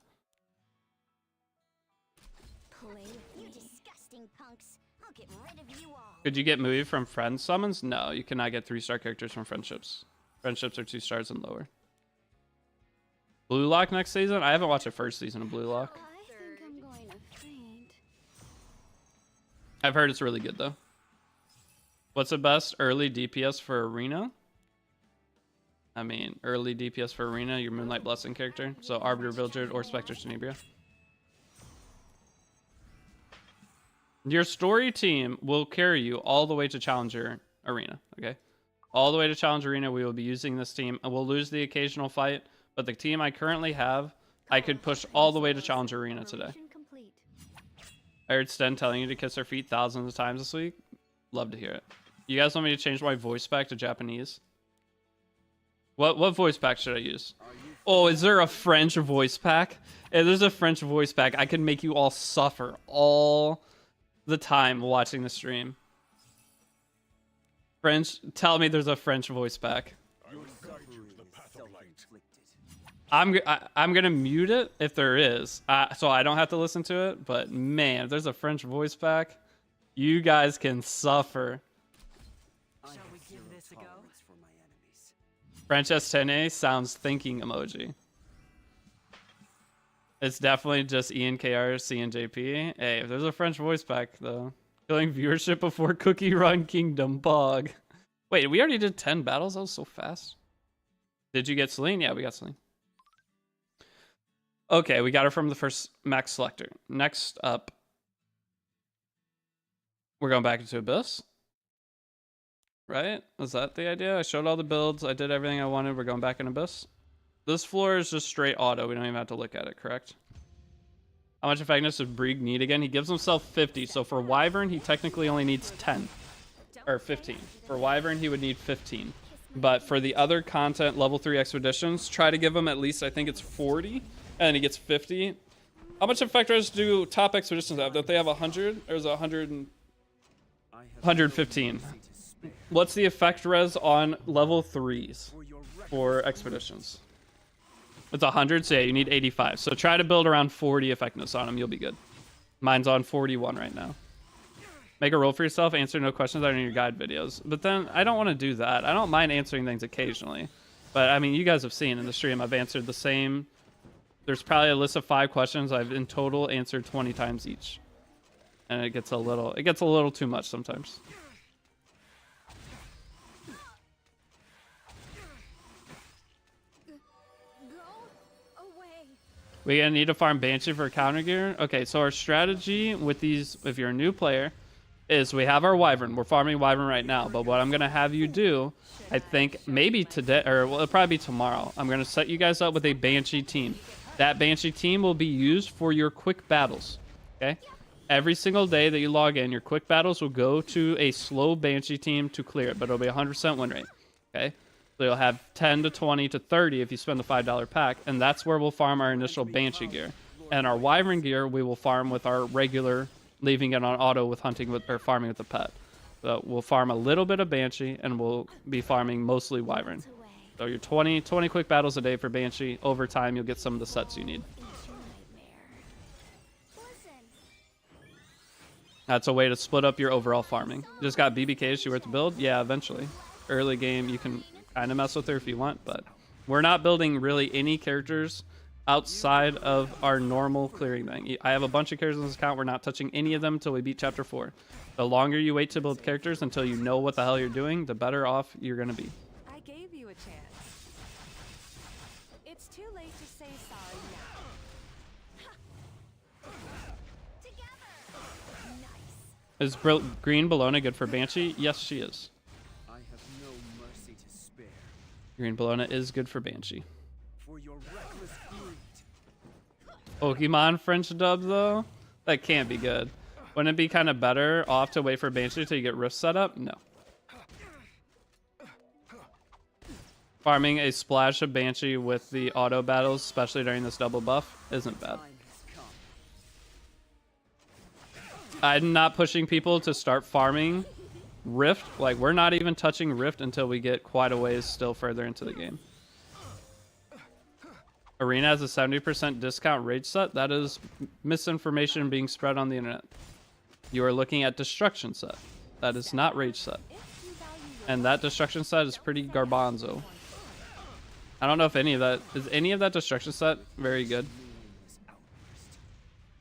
Play with you disgusting punks. I'll get rid of you all. Could you get Muwi from friend summons? No, you cannot get 3-star characters from friendships. Friendships are 2 stars and lower. Blue Lock next season? I haven't watched the first season of Blue Lock. I think I'm going to faint. I've heard it's really good though. What's the best early DPS for Arena? I mean, early DPS for Arena, your Moonlight Blessing character. So Arbiter Villagerd or Spectre Tenebria. Your story team will carry you all the way to Challenger Arena, okay? All the way to Challenger Arena, we will be using this team. And we'll lose the occasional fight, but the team I currently have, I could push all the way to Challenger Arena today. Complete. I heard Sten telling you to kiss her feet thousands of times this week. Love to hear it. You guys want me to change my voice back to Japanese? What voice pack should I use? Oh, is there a French voice pack? If there's a French voice pack, I can make you all suffer all the time watching the stream. French, tell me there's a French voice pack. I'm gonna mute it if there is, so I don't have to listen to it. But man, if there's a French voice pack, you guys can suffer. Shall we give this a go? French S10A sounds thinking emoji. It's definitely just ENKR, CNJP. Hey, if there's a French voice pack though, killing viewership before Cookie Run Kingdom Bog. Wait, we already did 10 battles. That was so fast. Did you get Celine? Yeah, we got Celine. Okay, we got her from the first max selector. Next up, we're going back into Abyss. Right? Was that the idea? I showed all the builds. I did everything I wanted. We're going back in Abyss. This floor is just straight auto. We don't even have to look at it, correct? How much effectiveness does Brig need again? He gives himself 50. So for Wyvern, he technically only needs 10. Or 15. For Wyvern, he would need 15. But for the other content, level 3 expeditions, try to give him at least, I think it's 40. And then he gets 50. How much effectiveness do top expeditions have? Don't they have 100? Or is it 115? What's the effect res on level 3s for expeditions? It's 100, so yeah, you need 85. So try to build around 40 effectiveness on them. You'll be good. Mine's on 41 right now. Make a roll for yourself. Answer no questions that are in your guide videos. But then I don't want to do that. I don't mind answering things occasionally. But I mean, you guys have seen in the stream, I've answered the same. There's probably a list of 5 questions. I've in total answered 20 times each. And it gets a little too much sometimes. We're gonna need to farm Banshee for counter gear. Okay, so our strategy with these, if you're a new player, is we have our Wyvern. We're farming Wyvern right now, but what I'm gonna have you do, I think maybe today, or well, it'll probably be tomorrow, I'm gonna set you guys up with a Banshee team. That Banshee team will be used for your quick battles, okay? Every single day that you log in, your quick battles will go to a slow Banshee team to clear it, but it'll be 100% win rate, okay? So you'll have 10 to 20 to 30 if you spend the $5 pack, and that's where we'll farm our initial Banshee gear. And our Wyvern gear, we will farm with our regular, leaving it on auto with hunting with or farming with the pet. So we'll farm a little bit of Banshee, and we'll be farming mostly Wyvern. So your 20 quick battles a day for Banshee. Over time, you'll get some of the sets you need. That's a way to split up your overall farming. You just got BBK, is she worth the build? Yeah, eventually. Early game, you can kind of mess with her if you want, but we're not building really any characters outside of our normal clearing thing. I have a bunch of characters on this account. We're not touching any of them until we beat chapter 4. The longer you wait to build characters until you know what the hell you're doing, the better off you're going to be. I gave you a chance. It's too late to say sorry now. Is Green Bologna good for Banshee? Yes, she is. I have no mercy to spare. Green Bologna is good for Banshee. For your reckless greed. Pokemon French dub, though? That can't be good. Wouldn't it be kind of better off to wait for Banshee till you get Rift set up? No. Farming a splash of Banshee with the auto battles, especially during this double buff, isn't bad. I'm not pushing people to start farming Rift. Like, we're not even touching Rift until we get quite a ways still further into the game. Arena has a 70% discount rage set. That is misinformation being spread on the internet. You are looking at destruction set. That is not rage set. And that destruction set is pretty garbanzo. I don't know if any of that is destruction set very good.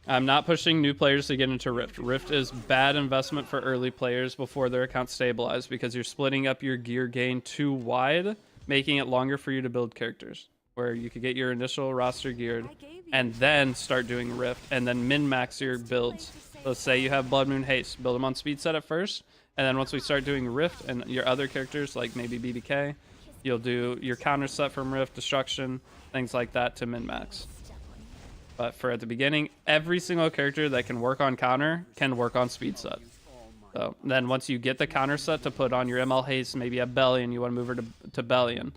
I'm not pushing new players to get into Rift. Rift is bad investment for early players before their account stabilize because you're splitting up your gear gain too wide, making it longer for you to build characters. Where you could get your initial roster geared and then start doing Rift and then min-max your builds. So say you have Blood Moon Haste, build them on speed set at first, and then once we start doing Rift and your other characters like maybe BBK, you'll do your counter set from Rift, Destruction, things like that to min-max. But for at the beginning, every single character that can work on counter can work on speed set. So then once you get the counter set to put on your ML Haste, maybe a Bellion, you want to move her to Bellion.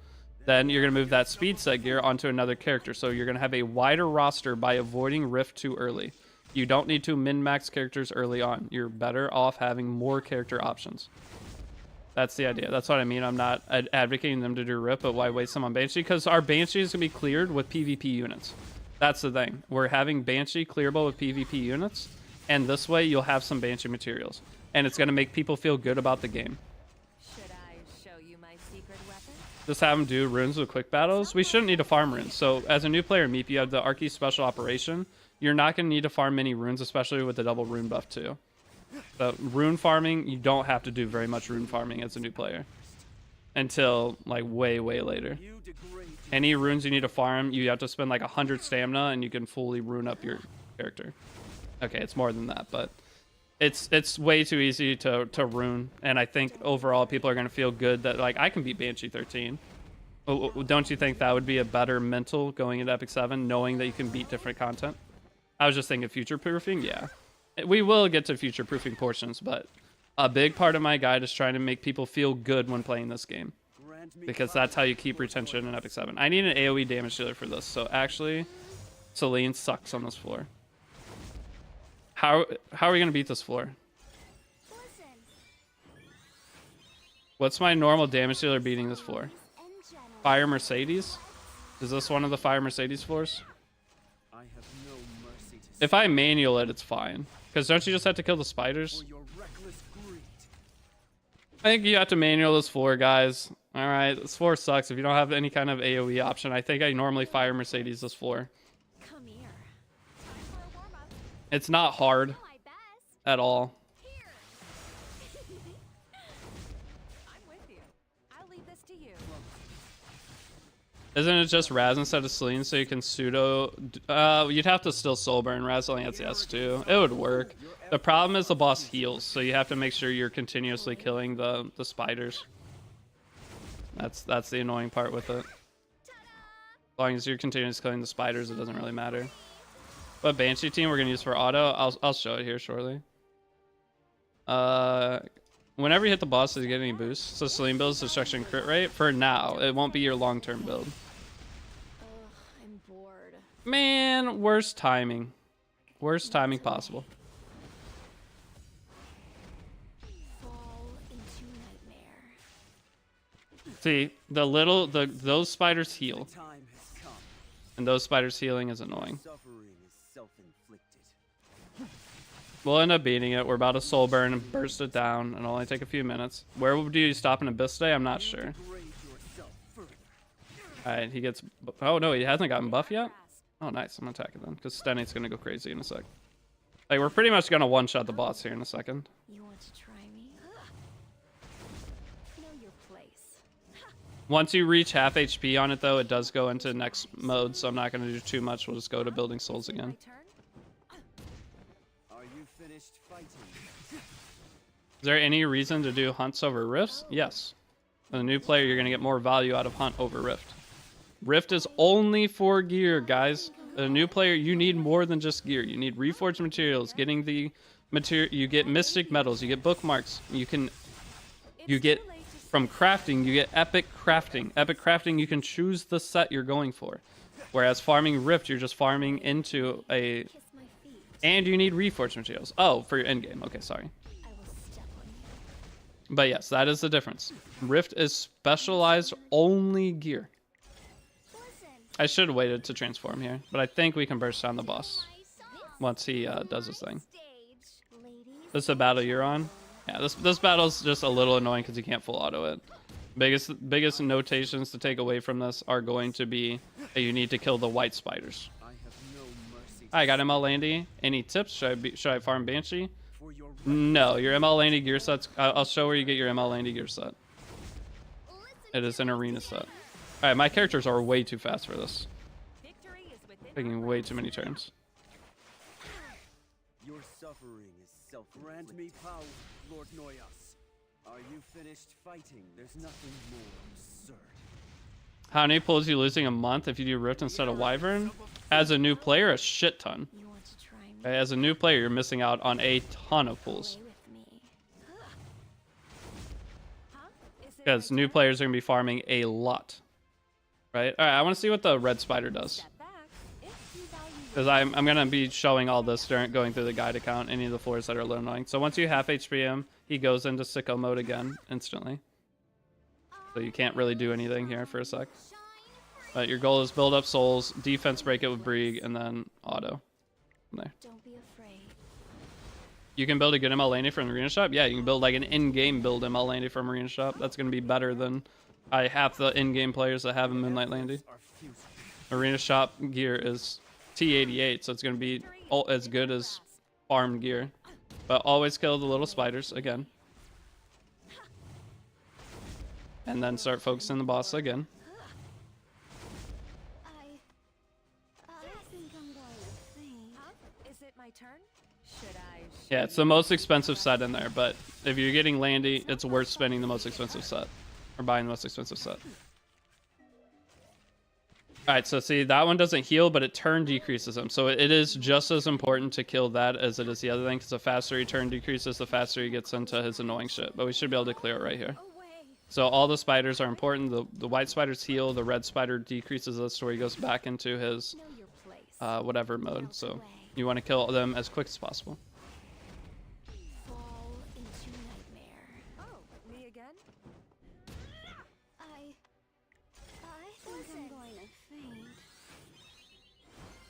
Then you're going to move that speed set gear onto another character. So you're going to have a wider roster by avoiding Rift too early. You don't need to min-max characters early on. You're better off having more character options. That's the idea. That's what I mean. I'm not advocating them to do Rift, but why waste them on Banshee? Because our Banshee is going to be cleared with PvP units. That's the thing. We're having Banshee clearable with PvP units, and this way you'll have some Banshee materials. And it's going to make people feel good about the game. Should I show you my secret weapon? Just have them do runes with quick battles. We shouldn't need to farm runes. So as a new player, Meep, you have the Archie Special Operation. You're not going to need to farm many runes, especially with the double rune buff too. But rune farming, you don't have to do very much rune farming as a new player. Until like way later. Any runes you need to farm, you have to spend like 100 stamina and you can fully rune up your character. Okay, it's more than that, but it's way too easy to rune, and I think overall people are going to feel good that like I can beat Banshee 13. Don't you think that would be a better mental going into Epic 7, knowing that you can beat different content? I was just thinking future proofing. Yeah, we will get to future proofing portions, but a big part of my guide is trying to make people feel good when playing this game, because that's how you keep retention in Epic 7. I need an AoE damage dealer for this. So actually, Celine sucks on this floor. How are we gonna beat this floor? Listen, What's my normal damage dealer beating this floor? engine. Fire Mercedes? Is this one of the Fire Mercedes floors? I have no mercy to If I manual it, it's fine. Because don't you just have to kill the spiders? for your reckless greed. I think you have to manual this floor, guys. Alright, this floor sucks. If you don't have any kind of AoE option, I think I normally Fire Mercedes this floor. Come here. Time for a warm-up. It's not hard My best. at all. Here. I'm with you. I'll leave this to you. Isn't it just Raz instead of Celine so you can pseudo... you'd have to still soul burn. Raz only has the S2. It would work. The problem is the boss heals, so you have to make sure you're continuously killing the spiders. That's the annoying part with it. As long as you're continuously killing the spiders, it doesn't really matter. What Banshee team we're going to use for auto? I'll show it here shortly. Whenever you hit the boss, does you get any boosts? So Celine builds destruction crit rate. For now, it won't be your long-term build. Ugh, I'm bored. Man, worst timing. Worst timing possible. Fall into nightmare. See, those spiders heal, The time has come. and those spiders healing is annoying. Suffering is self-inflicted. We'll end up beating it. We're about to soul burn and burst it down. It'll only take a few minutes. Where do you stop in Abyss Day? I'm not sure. Degrade yourself further. Alright, he gets... Oh, no, he hasn't gotten buff yet? Oh, nice. I'm gonna attack it then, because Stenate's gonna go crazy in a sec. Like, we're pretty much gonna one-shot the boss here in a second. You want to try me? Know your place. Once you reach half HP on it, though, it does go into next mode, so I'm not gonna do too much. We'll just go to building souls again. My turn? Are you finished fighting? Is there any reason to do hunts over rifts? Yes. As a new player, you're going to get more value out of hunt over rift. Rift is only for gear, guys. As a new player, you need more than just gear. You need reforged materials, getting the material. You get mystic metals, you get bookmarks. You get from crafting, you get epic crafting. Epic crafting, you can choose the set you're going for. Whereas farming rift, you're just farming into a... Kiss my feet. And you need reforged materials. Oh, for your endgame. Okay, sorry. I will step on you. But yes, that is the difference. Rift is specialized only gear. Listen. I should have waited to transform here, but I think we can burst down the boss My song. once he does his thing. Stage. Ladies. This is a battle you're on. Yeah, this battle's just a little annoying because you can't full auto it. Biggest notations to take away from this are going to be that you need to kill the white spiders. I have no mercy. I got ML Landy. Any tips? Should I farm Banshee? For your No, your ML Landy gear sets. I'll show where you get your ML Landy gear set. It is an arena set. Alright, my characters are way too fast for this. Victory is within Taking our way grasp. too many turns. Your suffering is self. Grant me power, Lord Noyas. Are you finished fighting? There's nothing more absurd. How many pulls you losing a month if you do Rift instead of Wyvern? As a new player, a shit ton. You want to try me? Okay, as a new player, you're missing out on a ton of pulls. Play with me. Huh? Is it Because my new turn? players are going to be farming a lot. Right? Alright, I want to see what the red spider does. Step back. If you value Because I'm going to be showing all this during going through the guide account, any of the floors that are a little annoying. So once you half HP him, he goes into sicko mode again instantly. So you can't really do anything here for a sec. But your goal is build up souls, defense break it with Brieg, and then auto. From there. Don't be afraid. You can build a good ML Landy from Arena Shop? Yeah, you can build like an in-game build ML Landy from Arena Shop. That's going to be better than half the in-game players that have a Moonlight Landy. Are futile. Arena Shop gear is T88, so it's going to be as good as farmed gear. But always kill the little spiders again. And then start focusing the boss again. I think I'm going to faint. Huh? Is it my turn? Should I? Yeah, it's the most expensive set in there, but if you're getting Landy, it's worth spending the most expensive set. Or buying the most expensive set. All right, so see, that one doesn't heal, but it turn decreases him. So it is just as important to kill that as it is the other thing, because the faster he turn decreases, the faster he gets into his annoying shit. But we should be able to clear it right here. So all the spiders are important. The white spiders heal. The red spider decreases this to where he goes back into his whatever mode. So you want to kill them as quick as possible. Fall into nightmare. Oh, me again? I think I'm going to faint.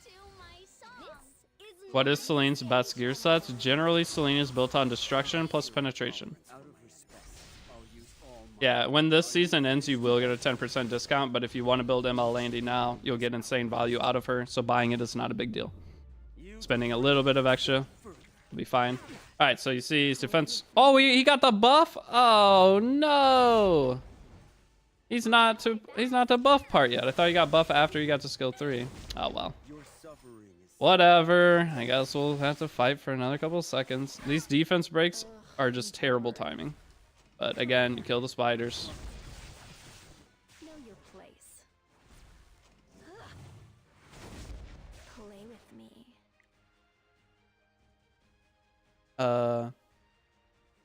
To my song. This What is Celine's best gear sets? Generally, Celine is built on destruction plus penetration. Out of respect, I'll use all my Yeah, when this season ends, you will get a 10% discount, but if you want to build ML Landy now, you'll get insane value out of her, so buying it is not a big deal. Spending a little bit of extra will be fine. All right, so you see his defense. Oh, he got the buff? Oh, no. He's not to buff part yet. I thought he got buff after he got to skill 3. Oh, well. your suffering is Whatever. I guess we'll have to fight for another couple of seconds. These defense breaks are just terrible timing. But again, you kill the spiders. know your place. Play with me.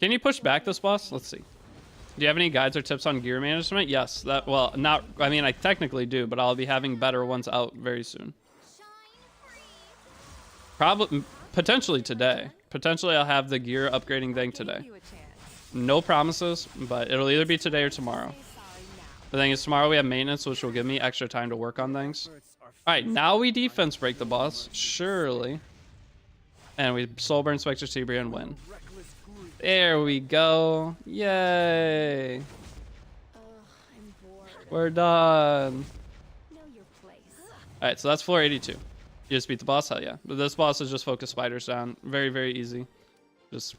Can you push back this boss? Let's see. Do you have any guides or tips on gear management? Yes. Well, not. I mean, I technically do, but I'll be having better ones out very soon. Probably, potentially today. Potentially, I'll have the gear upgrading thing today. You a chance. No promises, but it'll either be today or tomorrow. Say sorry now. The thing is, tomorrow we have maintenance, which will give me extra time to work on things. All right, now we defense break the boss, surely, and we soul burn Spectre Tibria and win. reckless grief. There we go. Yay. Ugh, I'm bored. We're done. Know your place. All right, so that's floor 82. You just beat the boss? Hell yeah. But this boss is just focus spiders down. Very, very easy. Just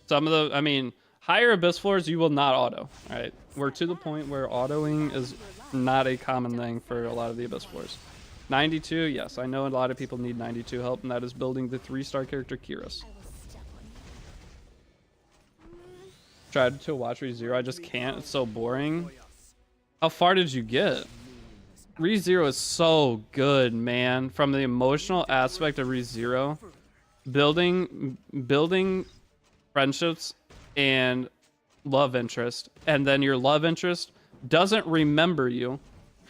some of the, I mean, higher abyss floors you will not auto. All right, we're to the point where autoing is not a common thing for a lot of the abyss floors. 92, yes, I know a lot of people need 92 help, and that is building the 3-star character Kiris. I will step on you. Tried to watch ReZero, I just can't. It's so boring. How far did you get? ReZero is so good, man. From the emotional aspect of ReZero, building friendships and love interest, and then your love interest doesn't remember you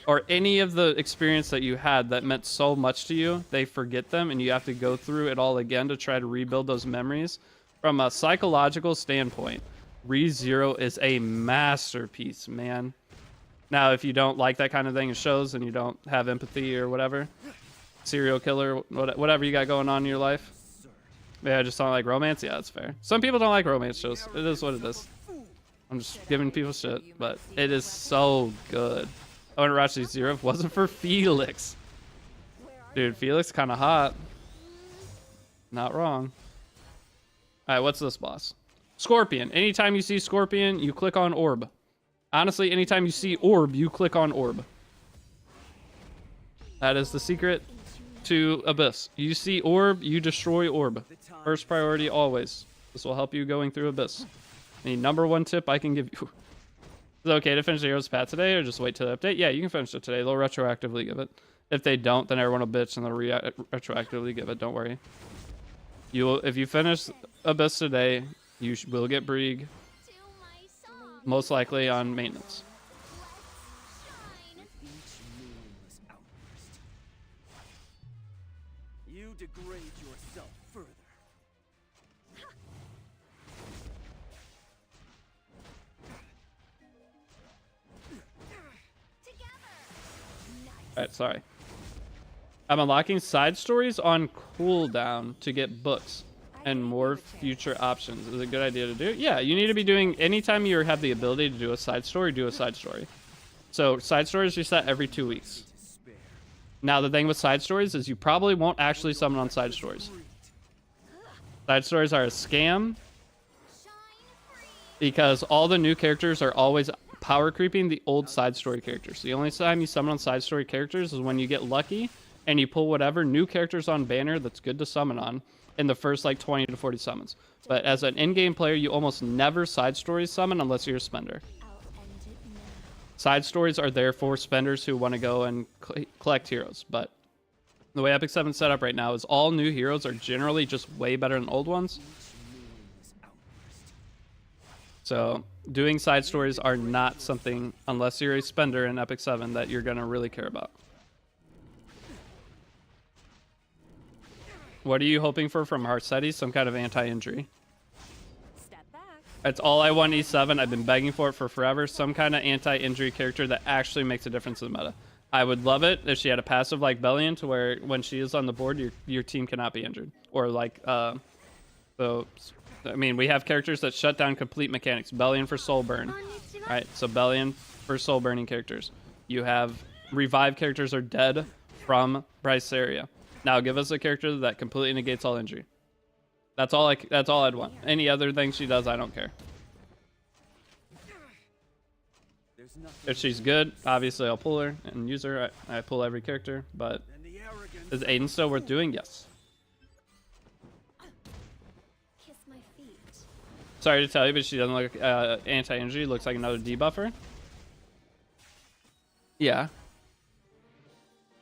or any of the experience that you had that meant so much to you. They forget them, and you have to go through it all again to try to rebuild those memories. From a psychological standpoint, ReZero is a masterpiece, man. Now, if you don't like that kind of thing in shows and you don't have empathy or whatever, serial killer, whatever you got going on in your life, yeah, I just don't like romance. Yeah, that's fair. Some people don't like romance shows. It is what it is. I'm just giving people shit, but it is so good. I wouldn't watch ReZero if it wasn't for Felix. Dude, Felix kind of hot. Not wrong. All right, what's this boss? Scorpion. Anytime you see Scorpion, you click on Orb. Honestly, anytime you see Orb, you click on Orb. That is the secret to Abyss. You see Orb, you destroy Orb. First priority always. This will help you going through Abyss. The #1 tip I can give you. Is it okay to finish the Heroes Path today or just wait till the update? Yeah, you can finish it today. They'll retroactively give it. If they don't, then everyone will bitch and they'll retroactively give it. Don't worry. You will, if you finish Abyss today, you will get Brieg. To my song. Most likely on maintenance. Shine. Each meaningless outburst. You degrade yourself further. Alright, sorry. I'm unlocking side stories on cooldown to get books and more future options. Is it a good idea to do? Yeah, you need to be doing, anytime you have the ability to do a side story, do a side story. So side stories reset every 2 weeks. Now the thing with side stories is you probably won't actually summon on side stories. Side stories are a scam because all the new characters are always power creeping the old side story characters. The only time you summon on side story characters is when you get lucky and you pull whatever new characters on banner that's good to summon on in the first like 20 to 40 summons. But as an in-game player, you almost never side story summon unless you're a spender. I'll end it now. Side stories are there for spenders who want to go and collect heroes, but the way Epic 7's set up right now is all new heroes are generally just way better than old ones. So doing side stories are not something, unless you're a spender in Epic 7, that you're going to really care about. What are you hoping for from Heartseti? Some kind of anti-injury. Step back. That's all I want in E7. I've been begging for it for forever. Some kind of anti-injury character that actually makes a difference in the meta. I would love it if she had a passive like Bellion to where when she is on the board, your team cannot be injured. Or like, so, I mean, we have characters that shut down complete mechanics. Bellion for soul burn, right? So Bellion for soul burning characters. You have revive characters are dead from Bryce area. Now give us a character that completely negates all injury. That's all I'd want. Any other thing she does, I don't care. If she's good, obviously I'll pull her and use her. I pull every character, but is Aiden still worth doing? Yes. Kiss my feet. Sorry to tell you, but she doesn't look anti-injury. Looks like another debuffer. Yeah.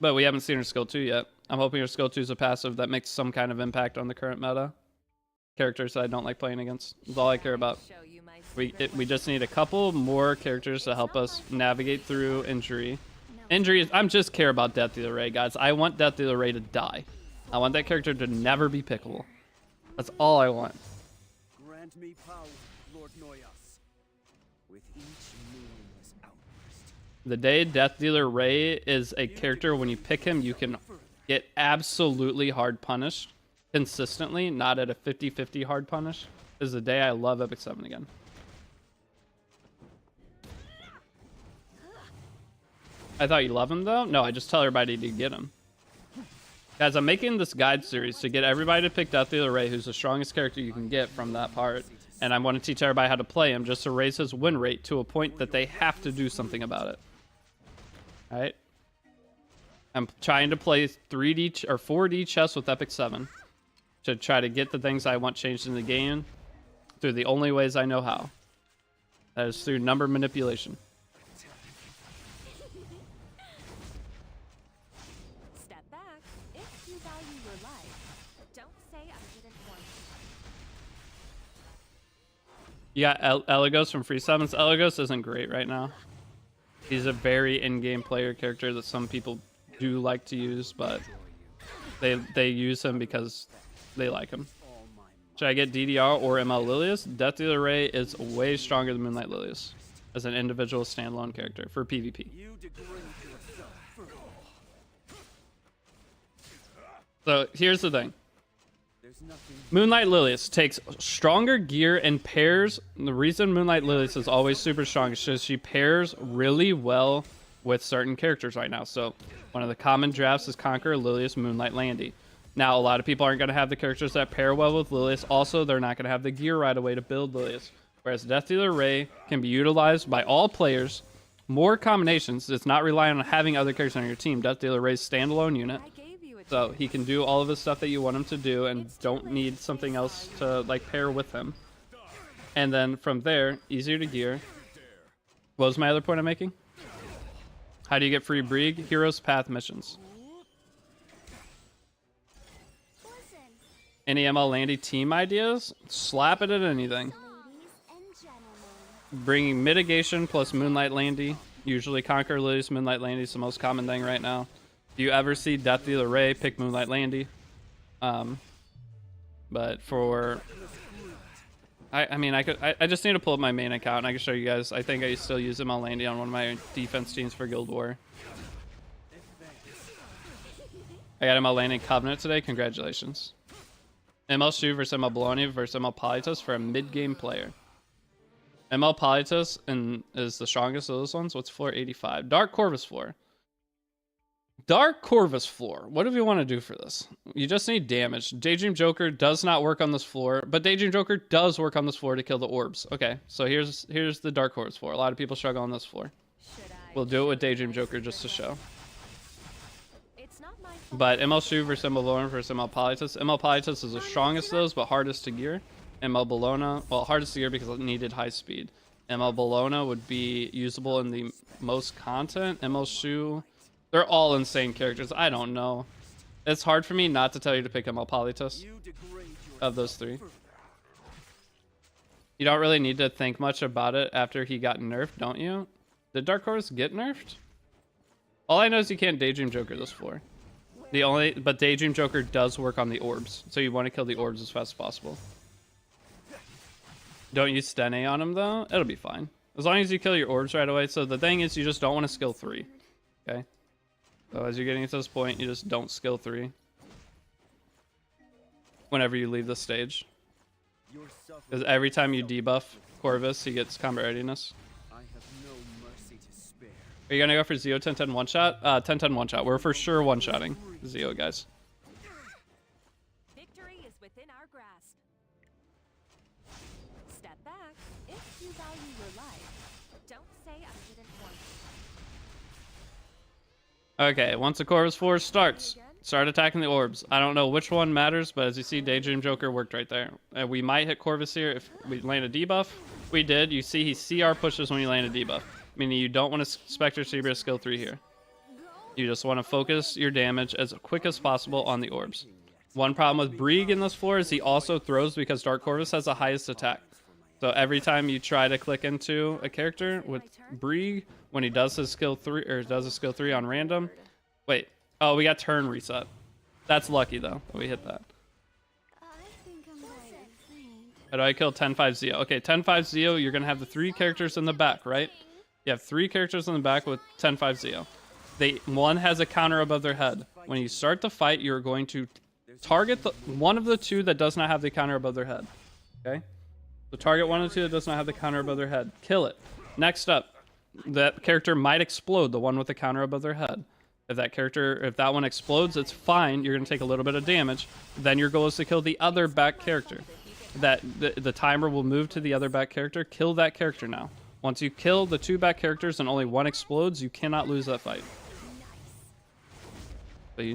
But we haven't seen her skill 2 yet. I'm hoping her skill 2 is a passive that makes some kind of impact on the current meta. Characters that I don't like playing against. That's all I care about. Show you my We just need a couple more characters to help us navigate through injury. Injury, I'm just care about Death Dealer Ray, guys. I want Death Dealer Ray to die. I want that character to never be pickable. That's all I want. Grant me power, Lord Noyas. With each moon's outburst. The day Death Dealer Ray is a character, when you pick him, you can get absolutely hard punished consistently, not at a 50-50 hard punish, is the day I love Epic 7 again. I thought you love him though? No, I just tell everybody to get him. Guys, I'm making this guide series to get everybody to pick Death Dealer Ray, who's the strongest character you can get from that part. And I want to teach everybody how to play him just to raise his win rate to a point that they have to do something about it. Alright? I'm trying to play 3D or 4D chess with Epic 7 to try to get the things I want changed in the game through the only ways I know how. That is through number manipulation. Step back. If you value your life, don't say I didn't warn you. Yeah, Elegos from Free Sevens. Elegos isn't great right now. He's a very in-game player character that some people do like to use, but they use him because they like him. Should I get DDR or ML Lilius? Death Dealer Ray is way stronger than Moonlight Lilius as an individual standalone character for PvP. So here's the thing. Moonlight Lilius takes stronger gear and pairs. The reason Moonlight Lilius is always super strong is because she pairs really well with certain characters right now. So one of the common drafts is Conqueror, Lilius, Moonlight, Landy. Now, a lot of people aren't going to have the characters that pair well with Lilius. Also, they're not going to have the gear right away to build Lilius. Whereas Death Dealer Ray can be utilized by all players. More combinations. It's not relying on having other characters on your team. Death Dealer Ray's standalone unit. So he can do all of the stuff that you want him to do and don't need something else to like pair with him. And then from there, easier to gear. What was my other point I'm making? How do you get free Brig? Heroes Path missions. Any ML Landy team ideas? Slap it at anything. Bringing mitigation plus Moonlight Landy. Usually Conquer Lilius, Moonlight Landy is the most common thing right now. If you ever see Death Dealer Ray, pick Moonlight Landy. But for... I just need to pull up my main account and I can show you guys. I think I still use ML Landy on one of my defense teams for Guild War. I got ML Landy Covenant today. Congratulations. ML Shu versus ML Bologna versus ML Politus for a mid-game player. ML Politus is the strongest of those ones. What's floor? 85. Dark Corvus floor. Dark Corvus floor. What do we want to do for this? You just need damage. Daydream Joker does not work on this floor, but Daydream Joker does work on this floor to kill the orbs. Okay, so here's the Dark Corvus floor. A lot of people struggle on this floor. We'll do it with Daydream Joker just to show. But ML Shu versus ML Bologna versus ML Politus. ML Politus is the strongest of those, but hardest to gear. ML Bologna, well, hardest to gear because it needed high speed. ML Bologna would be usable in the most content. ML Shu, they're all insane characters. I don't know. It's hard for me not to tell you to pick ML Politus You degrade of those three. yourself. You don't really need to think much about it after he got nerfed, don't you? Did Dark Horse get nerfed? All I know is you can't Daydream Joker this floor. But Daydream Joker does work on the orbs, so you want to kill the orbs as fast as possible. Don't use Stene on him though, it'll be fine. As long as you kill your orbs right away. So the thing is, you just don't want to skill 3. Okay? So as you're getting to this point, you just don't skill 3. Whenever you leave the stage. Your Because suffering every time you debuff Corvus, he gets combat readiness. I have no mercy to spare. Are you gonna go for Zeo 10-10 one shot? 10-10 one shot. We're for sure one shotting Zeo, guys. Victory is within our grasp. Step back if you value your life. Don't say I didn't warn you. Okay, once the Corvus Force starts, start attacking the orbs. I don't know which one matters, but as you see, Daydream Joker worked right there. We might hit Corvus here if we land a debuff. We did. You see he CR pushes when you land a debuff. Meaning you don't want to Spectre Cerebra skill 3 here. You just want to focus your damage as quick as possible on the orbs. One problem with Brieg in this floor is he also throws because Dark Corvus has the highest attack. So every time you try to click into a character with Brieg, when he does his skill 3 or does a skill 3 on random. Wait. Oh, we got turn reset. That's lucky though that we hit that. I think I'm going to faint. How do I kill 10-5 Zeo? Okay, 10-5 Zeo, you're gonna have the 3 characters in the back, right? You have 3 characters in the back with 10-5 Zeo. One has a counter above their head. When you start the fight, you're going to target one of the 2 that does not have the counter above their head. Okay? So target one of the 2 that does not have the counter above their head. Kill it. Next up, that character might explode, the one with the counter above their head. If that one explodes, it's fine. You're going to take a little bit of damage. Then your goal is to kill the other back character. The timer will move to the other back character. Kill that character now. Once you kill the 2 back characters and only one explodes, you cannot lose that fight. But you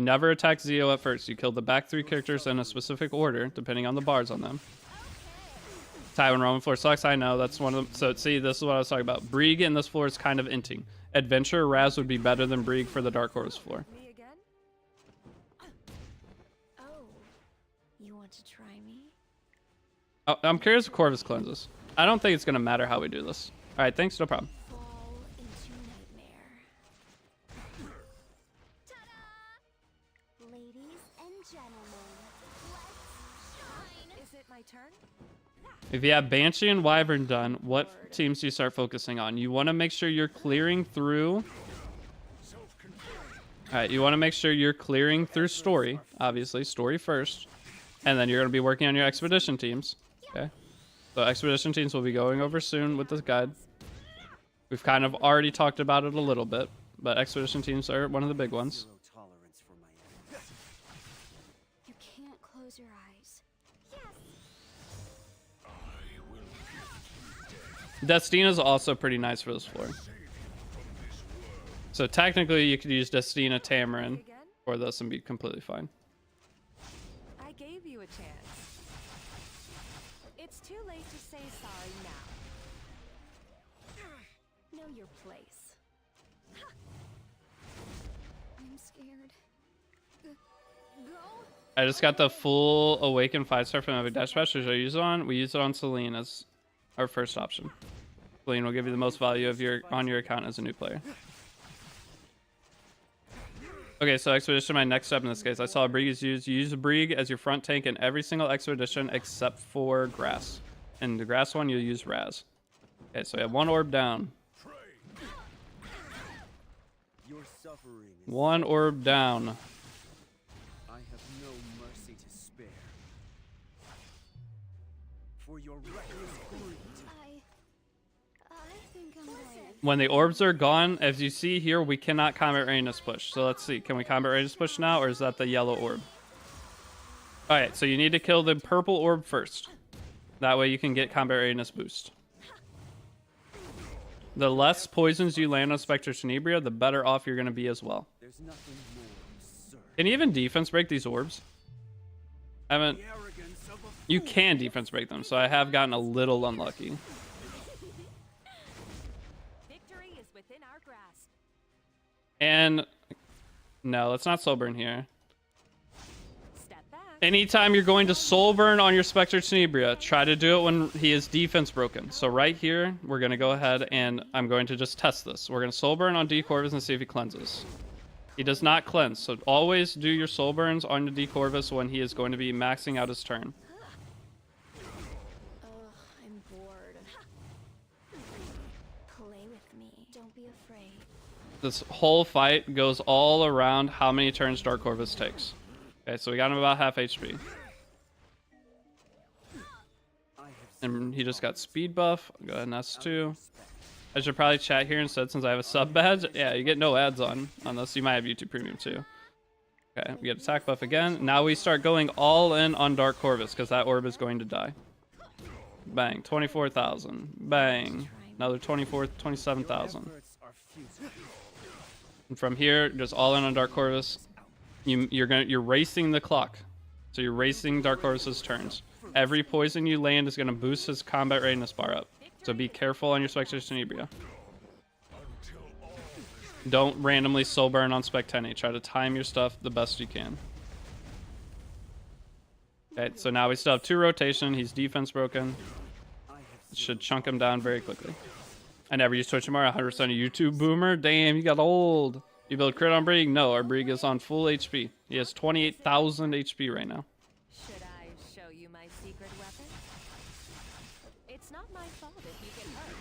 never attack Zeo at first. You kill the back 3 characters in a specific order, depending on the bars on them. Tywin Roman floor sucks, I know, that's one of them. So see, this is what I was talking about. Brieg in this floor is kind of inting. Adventure Raz would be better than Brieg for the Dark Horse floor. Me again? Oh, you want to try me? Oh, I'm curious if Corvus cleanses. I don't think it's going to matter how we do this. Alright, thanks, no problem. Fall into nightmare. Ta-da! Ladies and gentlemen, let's shine. Is it my turn? If you have Banshee and Wyvern done, what teams do you start focusing on? You want to make sure you're clearing through... Alright, you want to make sure you're clearing through story. Obviously, story first. And then you're going to be working on your expedition teams. Okay? So expedition teams will be going over soon with this guide. We've kind of already talked about it a little bit, but expedition teams are one of the big ones. Zero tolerance for my enemies. You can't close your eyes. Destina is also pretty nice for this floor. So technically you could use Destina Tamarin for this and be completely fine. I gave you a chance. It's too late to say sorry now. Know your place. I'm scared. Go. I just got the full Awaken 5-star from Epic Dispatch. Should I use it on? We use it on Celine as our first option. Celine will give you the most value on your account as a new player. Okay, so Expedition, my next step in this case. I saw Brieg is used. You use Brieg as your front tank in every single Expedition except for Grass. And the Grass one, you'll use Raz. Okay, so we have 1 orb down. Your suffering is 1 orb down. I have no mercy to spare. For your reckless greed. I think I'm going. When the orbs are gone, as you see here, we cannot combat readiness push. So let's see. Can we combat readiness push now, or is that the yellow orb? Alright, so you need to kill the purple orb first. That way you can get combat readiness boost. The less poisons you land on Spectre Tenebria, the better off you're going to be as well. There's nothing more absurd. Can you even defense break these orbs? I haven't... The arrogance of a You can defense break them, so I have gotten a little unlucky. Victory is within our grasp. And no, let's not soul burn here. Step back. Anytime you're going to soul burn on your Spectre Tenebria, try to do it when he is defense broken. So right here, we're going to go ahead and I'm going to just test this. We're going to soul burn on D Corvus and see if he cleanses. He does not cleanse, so always do your soul burns on the D Corvus when he is going to be maxing out his turn. Ugh, I'm bored. Play with me. Don't be afraid. This whole fight goes all around how many turns Dark Corvus takes. Okay, so we got him about half HP. And he just got speed buff. Go ahead and S2. I should probably chat here instead since I have a sub badge. Yeah, you get no ads on this. You might have YouTube Premium too. Okay, we get attack buff again. Now we start going all in on Dark Corvus because that orb is going to die. Bang, 24,000. Bang, another 27,000. And from here, just all in on Dark Corvus. You're racing the clock, so you're racing Dark Corvus's turns. Every poison you land is gonna boost his combat readiness bar up. So be careful on your Spectre Tenebria. Don't randomly soul burn on Specteni. Try to time your stuff the best you can. Okay, so now we still have 2 rotation. He's defense broken. It should chunk him down very quickly. I never used Twitch anymore. 100% a YouTube boomer. Damn, you got old. You build crit on Brig? No, our Brig is on full HP. He has 28,000 HP right now. Should I show you my secret weapon? It's not my fault if you get hurt.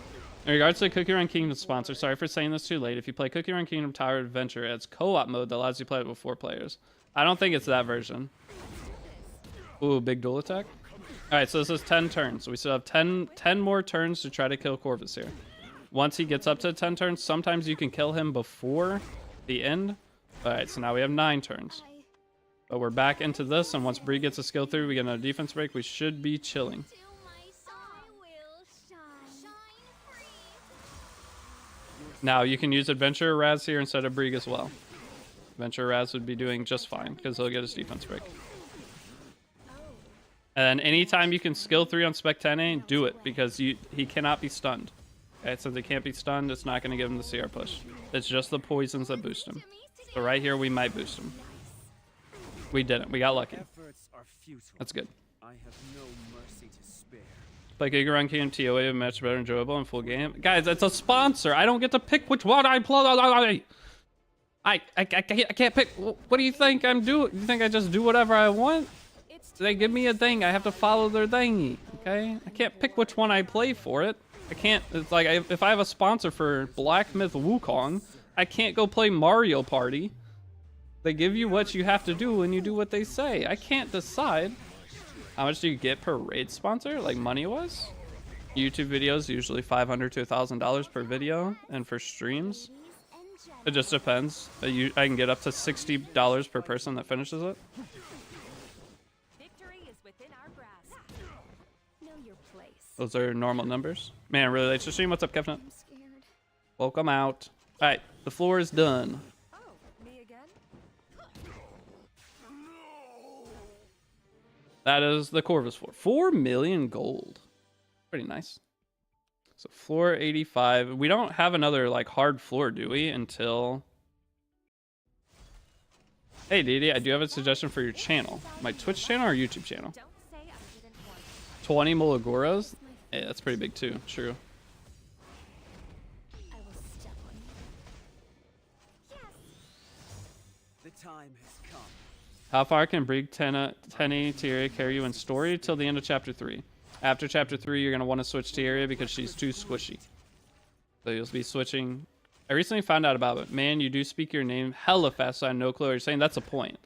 In regards to the Cookie Run Kingdom sponsor, sorry for saying this too late. If you play Cookie Run Kingdom Tower Adventure, it's co-op mode that allows you to play it with 4 players. I don't think it's that version. Ooh, big dual attack. Alright, so this is 10 turns. So we still have 10 more turns to try to kill Corvus here. Once he gets up to 10 turns, sometimes you can kill him before the end. Alright, so now we have 9 turns. But we're back into this, and once Bree gets a skill through, we get another defense break, we should be chilling. Now you can use Adventurer Raz here instead of Brig as well. Adventurer Raz would be doing just fine because he'll get his defense break. And anytime you can skill 3 on Spectene, do it because he cannot be stunned. Okay, since he can't be stunned, it's not going to give him the CR push. It's just the poisons that boost him. So right here, we might boost him. We didn't. We got lucky. That's good. I have no mercy to spare. Like Giga Run King and TOA much better enjoyable in full game. Guys, it's a sponsor. I don't get to pick which one I play. I can't pick. What do you think I'm doing? You think I just do whatever I want? They give me a thing. I have to follow their thingy. Okay? I can't pick which one I play for it. I can't. It's like if I have a sponsor for Black Myth Wukong, I can't go play Mario Party. They give you what you have to do and you do what they say. I can't decide. How much do you get per raid sponsor, like money-wise? YouTube videos usually $500 to $1,000 per video, and for streams, it just depends. I can get up to $60 per person that finishes it. Victory is within our grasp. Know your place. Those are normal numbers. Man, really late to stream. What's up, Kevin? I'm scared. Welcome out. All right, the floor is done. Oh, me again? That is the Corvus floor. 4 million gold. Pretty nice. So floor 85. We don't have another like hard floor, do we? Until... Hey, Deity, I do have a suggestion for your channel. My Twitch channel or YouTube channel? Don't say I didn't warn you. 20 Mologoras? Hey, that's pretty big too. True. I will step on you. Yes. The time has come. How far can Brig Tenny Tieria carry you in story? Till the end of chapter 3. After chapter 3, you're going to want to switch Tieria because she's too squishy. So you'll be switching. I recently found out about it. Man, you do speak your name hella fast, so I have no clue what you're saying. That's a point.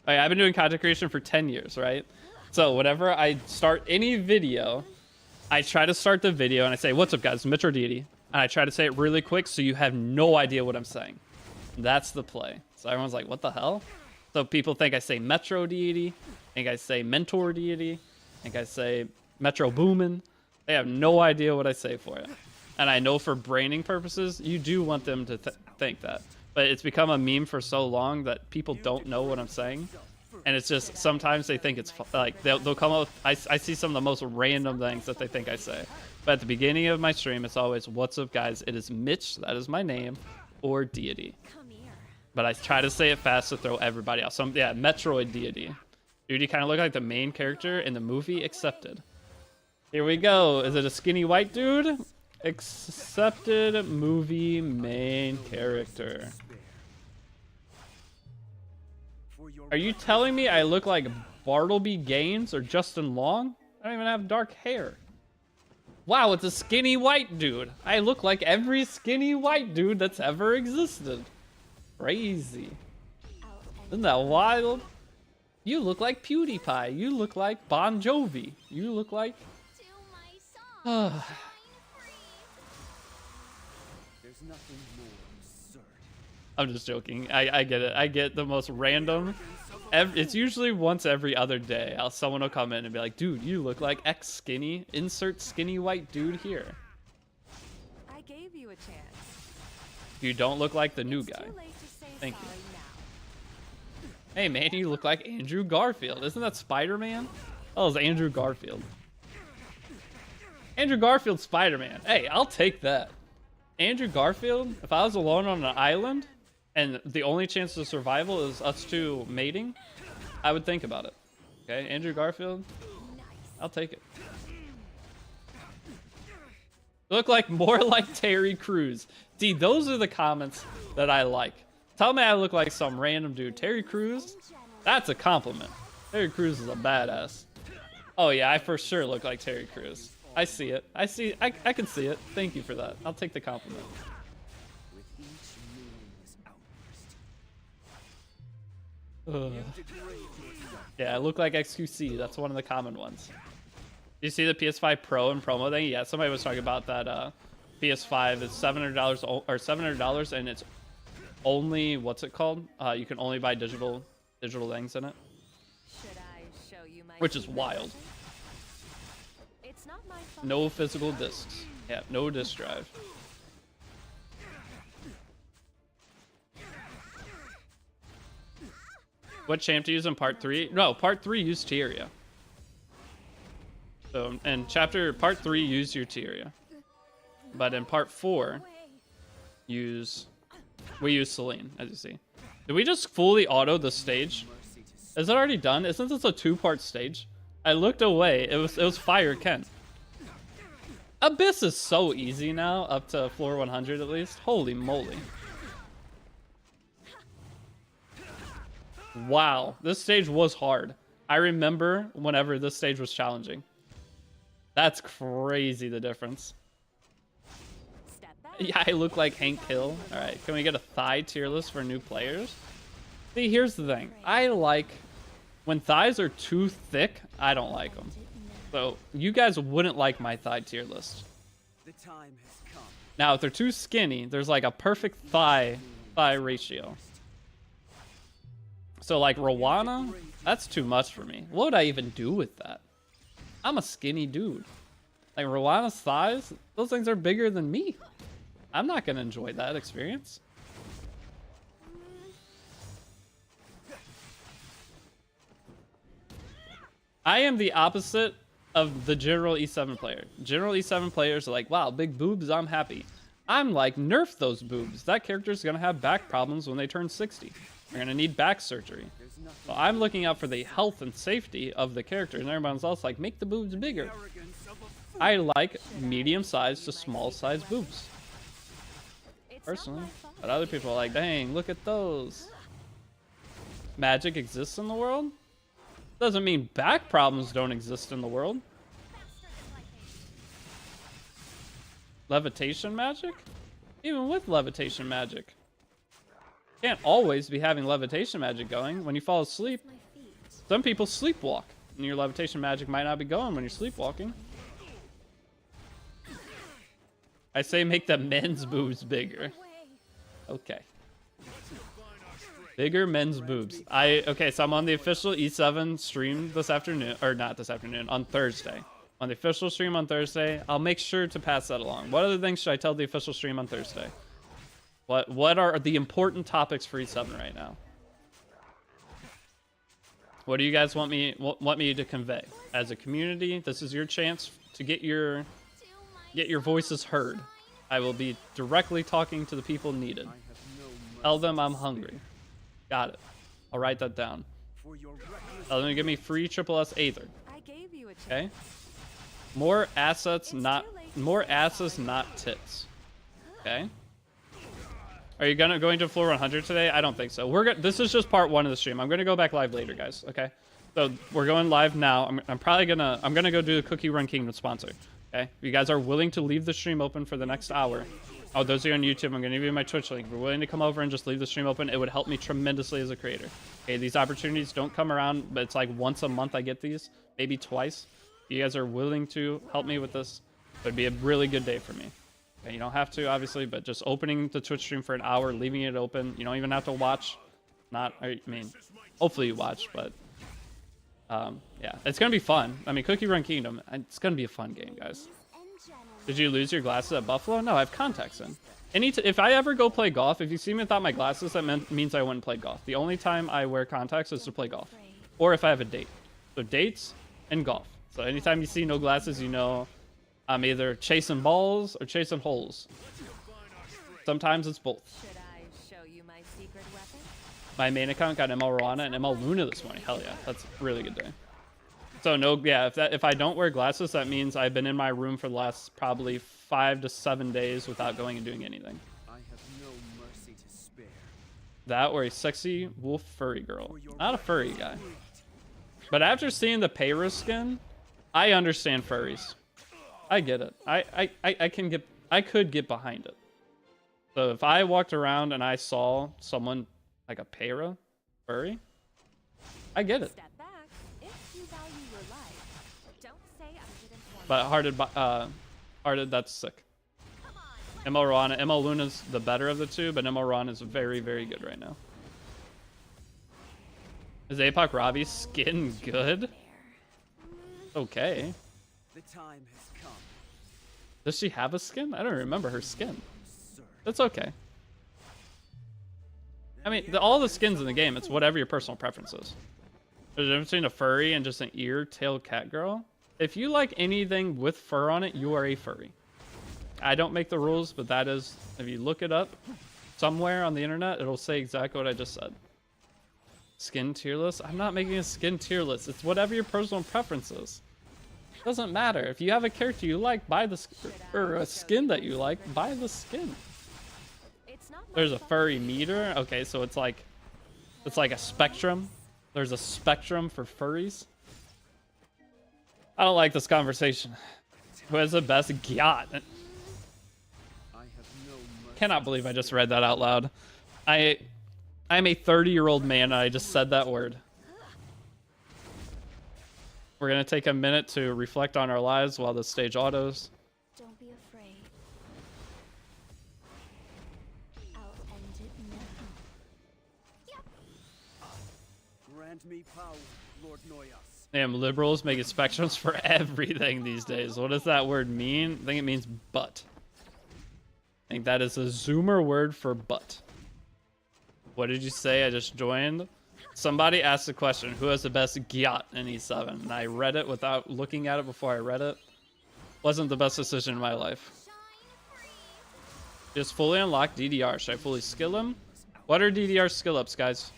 Like, I've been doing content creation for 10 years, right? So whenever I start any video, I try to start the video and I say, what's up, guys? Metro Deity. And I try to say it really quick so you have no idea what I'm saying. That's the play. So everyone's like, what the hell? So people think I say Metro Deity, think I say Mentor Deity, think I say Metro Boomin. They have no idea what I say for it. And I know for branding purposes, you do want them to think that. But it's become a meme for so long that people don't know what I'm saying. And it's just sometimes they think it's like they'll come up with, I see some of the most random things that they think I say. But at the beginning of my stream, it's always, what's up guys, it is Mitch, that is my name, or Deity. But I try to say it fast to throw everybody else. So yeah, Metroid Deity. Dude, you kind of look like the main character in the movie Accepted. Here we go. Is it a skinny white dude? Accepted movie main character. Are you telling me I look like Bartleby Gaines or Justin Long? I don't even have dark hair. Wow, it's a skinny white dude. I look like every skinny white dude that's ever existed. Crazy. Isn't that wild? You look like PewDiePie. You look like Bon Jovi. You look like... There's nothing more absurd. I'm just joking. I get it. I get the most random... It's usually once every other day. Someone will come in and be like, dude, you look like X skinny. Insert skinny white dude here. I gave you a chance. You don't look like the new guy. Thank you. Hey man, you look like Andrew Garfield. Isn't that Spider-Man? Oh, it's Andrew Garfield. Andrew Garfield Spider-Man. Hey, I'll take that. Andrew Garfield, if I was alone on an island and the only chance of survival is us two mating, I would think about it. Okay, Andrew Garfield, I'll take it. Look like more like Terry Crews. See, those are the comments that I like. Tell me I look like some random dude. Terry Crews? That's a compliment. Terry Crews is a badass. Oh yeah, I for sure look like Terry Crews. I see it. I can see it. Thank you for that. I'll take the compliment. Yeah, I look like XQC. That's one of the common ones. You see the PS5 Pro and promo thing? Yeah, somebody was talking about that. PS5 is $700 or $700, and it's only, what's it called? You can only buy digital things in it, which is wild. It's not my fault. No physical discs. Yeah, no disc drive. What champ to use in part 3? No, part 3 used Tieria. So in part 3 use your Tieria, but in part 4 we use Celine, as you see. Did we just fully auto the stage? Is it already done? Isn't this a 2-part stage? I looked away. It was Fire Ken. Abyss is so easy now, up to floor 100 at least. Holy moly. Wow, this stage was hard. I remember whenever this stage was challenging. That's crazy, the difference. Yeah, I look like Hank Hill. Alright, can we get a thigh tier list for new players? See, here's the thing. I like... when thighs are too thick, I don't like them. So, you guys wouldn't like my thigh tier list. The time has come. Now, if they're too skinny, there's like a perfect thigh ratio. So, like, Rowana, that's too much for me. What would I even do with that? I'm a skinny dude. Like, Rowana's thighs, those things are bigger than me. I'm not going to enjoy that experience. I am the opposite of the general E7 player. General E7 players are like, wow, big boobs, I'm happy. I'm like, nerf those boobs. That character's going to have back problems when they turn 60. They're going to need back surgery. So I'm looking out for the health and safety of the character, and everyone's else like, make the boobs bigger. I like medium-sized to small-sized boobs, personally. But other people are like, dang, look at those. Magic exists in the world? Doesn't mean back problems don't exist in the world. Levitation magic? Even with levitation magic. Can't always be having levitation magic going when you fall asleep. Some people sleepwalk, and your levitation magic might not be going when you're sleepwalking. I say make the men's boobs bigger. Okay. Bigger men's boobs. Okay, so I'm on the official E7 stream this afternoon, or not this afternoon, on Thursday. On the official stream on Thursday, I'll make sure to pass that along. What other things should I tell the official stream on Thursday? What are the important topics for E7 right now? What do you guys want me to convey? As a community, this is your chance to get your voices heard. I will be directly talking to the people needed. I have no mercy Tell them to I'm spare. hungry. Got it. I'll write that down. For your reckless Tell them to give me free triple S Aether. I gave you a chance. Okay. More assets, not tits. Okay. Are you going to floor 100 today? I don't think so. This is just part 1 of the stream. I'm gonna go back live later, guys. Okay. So we're going live now. I'm gonna go do the Cookie Run Kingdom sponsor. Okay. If you guys are willing to leave the stream open for the next hour. Oh, those of you on YouTube, I'm gonna give you my Twitch link. If you're willing to come over and just leave the stream open, it would help me tremendously as a creator. Okay. These opportunities don't come around, but it's like once a month I get these, maybe twice. If you guys are willing to help me with this, it would be a really good day for me. Okay, you don't have to, obviously, but just opening the Twitch stream for an hour, leaving it open. You don't even have to watch. Hopefully you watch, but yeah, it's gonna be fun. I mean, Cookie Run Kingdom, it's gonna be a fun game, guys. Did you lose your glasses at Buffalo? No, I have contacts in. If I ever go play golf, if you see me without my glasses, that means I wouldn't play golf. The only time I wear contacts is to play golf, or if I have a date. So dates and golf. So anytime you see no glasses, you know I'm either chasing balls or chasing holes. Sometimes it's both. Should I show you my secret weapon? My main account got ML Rana and ML Luna this morning. Hell yeah, that's a really good day. So no, yeah, if I don't wear glasses, that means I've been in my room for the last probably 5 to 7 days without going and doing anything. I have no mercy to spare. That or a sexy wolf furry girl. Not a furry guy. But after seeing the Payra skin, I understand furries. I get it. I could get behind it. So if I walked around and I saw someone like a Payra furry, I get it. Step back. If you value your life, don't say I didn't warn But Hearted, that's sick. ML Rana, ML Luna's the better of the two, but ML Rana is very, very good right now. Is APOC Robbie's skin good? Okay. The time has come. Does she have a skin? I don't remember her skin. Sir. That's okay. I mean, all the skins in the game, it's whatever your personal preference is. There's a difference between a furry and just an ear-tailed cat girl. If you like anything with fur on it, you are a furry. I don't make the rules, but that is, if you look it up somewhere on the internet, it'll say exactly what I just said. Skin tier list? I'm not making a skin tier list. It's whatever your personal preference is. Doesn't matter. If you have a character you like, buy the or a skin that you like, buy the skin. It's not There's a furry meter. Okay, so it's like a spectrum. There's a spectrum for furries. I don't like this conversation. Who has the best gyat? I have no mercy. Cannot believe I just read that out loud. I'm a 30-year-old man and I just said that word. We're gonna take a minute to reflect on our lives while the stage autos. Don't be afraid. I'll end it now. Grant me power, Lord Noyas. Damn, liberals making spectrums for everything these days. What does that word mean? I think it means butt. I think that is a Zoomer word for butt. What did you say? I just joined. Somebody asked the question, who has the best gyat in E7? And I read it without looking at it before I read it. Wasn't the best decision in my life. Just fully unlock DDR. Should I fully skill him? What are DDR skill ups, guys?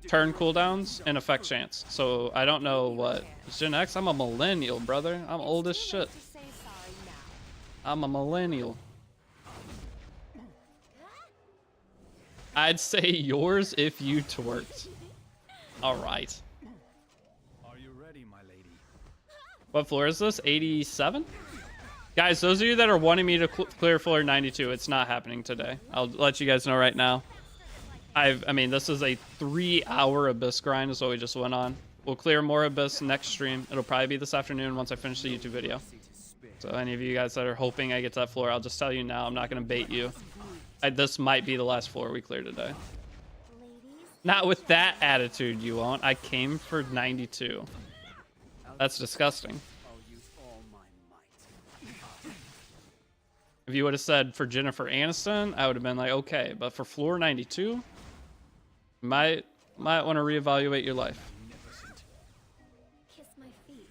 Turn cooldowns and effect chance. So I don't know what. Gen X? I'm a millennial, brother. I'm old as shit. to say sorry now. I'm a millennial. I'd say yours if you twerked. Alright. Are you ready, my lady? What floor is this? 87? Guys, those of you that are wanting me to clear floor 92, it's not happening today. I'll let you guys know right now. I mean, this is a 3-hour Abyss grind is what we just went on. We'll clear more Abyss next stream. It'll probably be this afternoon once I finish the YouTube video. So any of you guys that are hoping I get to that floor, I'll just tell you now. I'm not going to bait you. This might be the last floor we clear today. Not with that attitude, you won't. I came for 92. That's disgusting. I'll use all my might. If you would have said for Jennifer Aniston, I would have been like, okay. But for floor 92, might might want to reevaluate your life. Kiss my feet.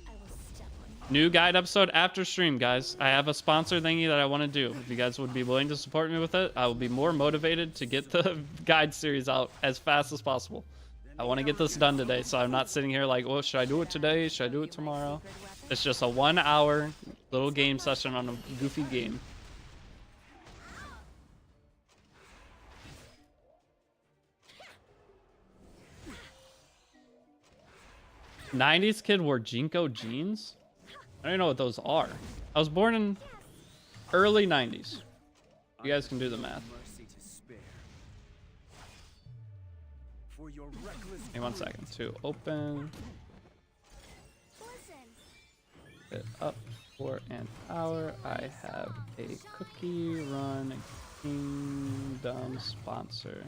I will step on New guide episode after stream, guys. I have a sponsor thingy that I want to do. If you guys would be willing to support me with it, I will be more motivated to get the guide series out as fast as possible. I want to get this done today, so I'm not sitting here like, well, should I do it today? Should I do it tomorrow? It's just a 1 hour little game session on a goofy game. '90s kid wore Jinko jeans? I don't even know what those are. I was born in early 90s. You guys can do the math. Mercy to spare. For your reckless Give me 1 second to open listen. it up for an hour. I have a cookie run kingdom sponsor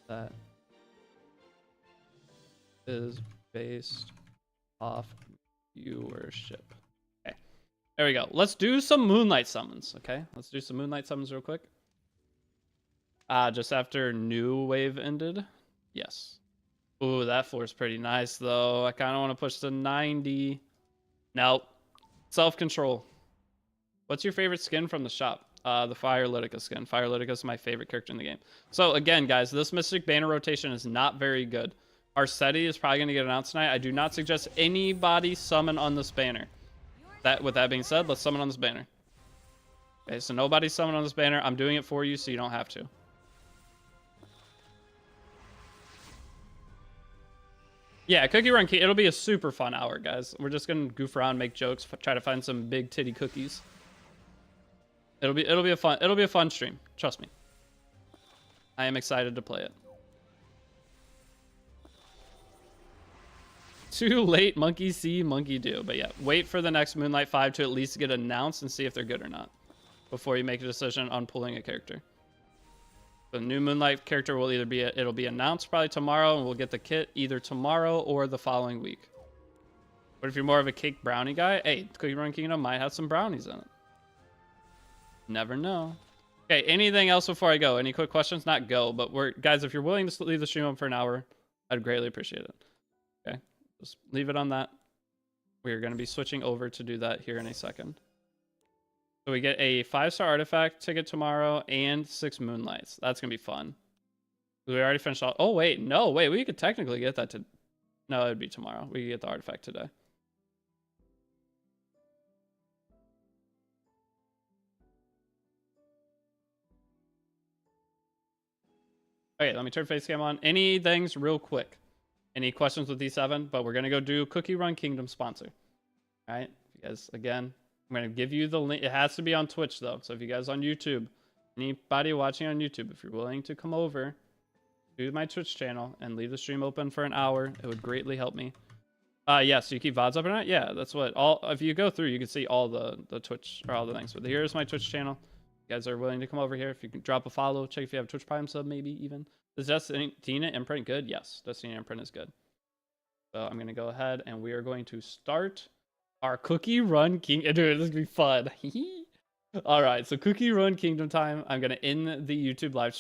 that is based off viewership. Okay, there we go. Let's do some Moonlight summons. Okay, let's do some Moonlight summons real quick. Just after New Wave ended. Yes. Ooh, that floor's pretty nice though. I kind of want to push to 90. Nope. Self-control. What's your favorite skin from the shop? The Fire Lytica skin. Fire Lytica is my favorite character in the game. So again, guys, this Mystic Banner rotation is not very good. Our SETI is probably going to get announced tonight. I do not suggest anybody summon on this banner. With that being said, let's summon on this banner. Okay, so nobody summon on this banner. I'm doing it for you so you don't have to. Yeah, Cookie Run Key. It'll be a super fun hour, guys. We're just gonna goof around, make jokes, try to find some big titty cookies. It'll be a fun stream. Trust me. I am excited to play it. Too late, monkey see, monkey do. But yeah, wait for the next Moonlight 5 to at least get announced and see if they're good or not before you make a decision on pulling a character. The new Moonlight character will either be it'll be announced probably tomorrow, and we'll get the kit either tomorrow or the following week. But if you're more of a cake brownie guy, hey, Cookie Run Kingdom might have some brownies in it. Never know. Okay, anything else before I go? Any quick questions? Not go, but guys, if you're willing to leave the stream on for an hour, I'd greatly appreciate it. Okay, just leave it on that. We're going to be switching over to do that here in a second. So we get a 5-star artifact ticket tomorrow and 6 Moonlights. That's going to be fun. We already finished all... Oh, wait. No, wait. We could technically get that to... No, it'd be tomorrow. We could get the artifact today. Okay, let me turn face cam on. Any things real quick? Any questions with D7? But we're going to go do Cookie Run Kingdom sponsor. All right? You guys, again... I'm going to give you the link. It has to be on Twitch, though. So if you guys on YouTube, anybody watching on YouTube, if you're willing to come over to my Twitch channel and leave the stream open for an hour, it would greatly help me. Yeah, so you keep VODs up or not? Yeah, that's what if you go through, you can see all the Twitch or all the things. But here's my Twitch channel. You guys are willing to come over here. If you can drop a follow, check if you have a Twitch Prime sub, maybe even. Is Destiny imprint good? Yes, Destiny imprint is good. So I'm going to go ahead and we are going to start our Cookie Run King. Dude, this is gonna be fun. All right, so Cookie Run Kingdom time. I'm gonna end the YouTube live stream.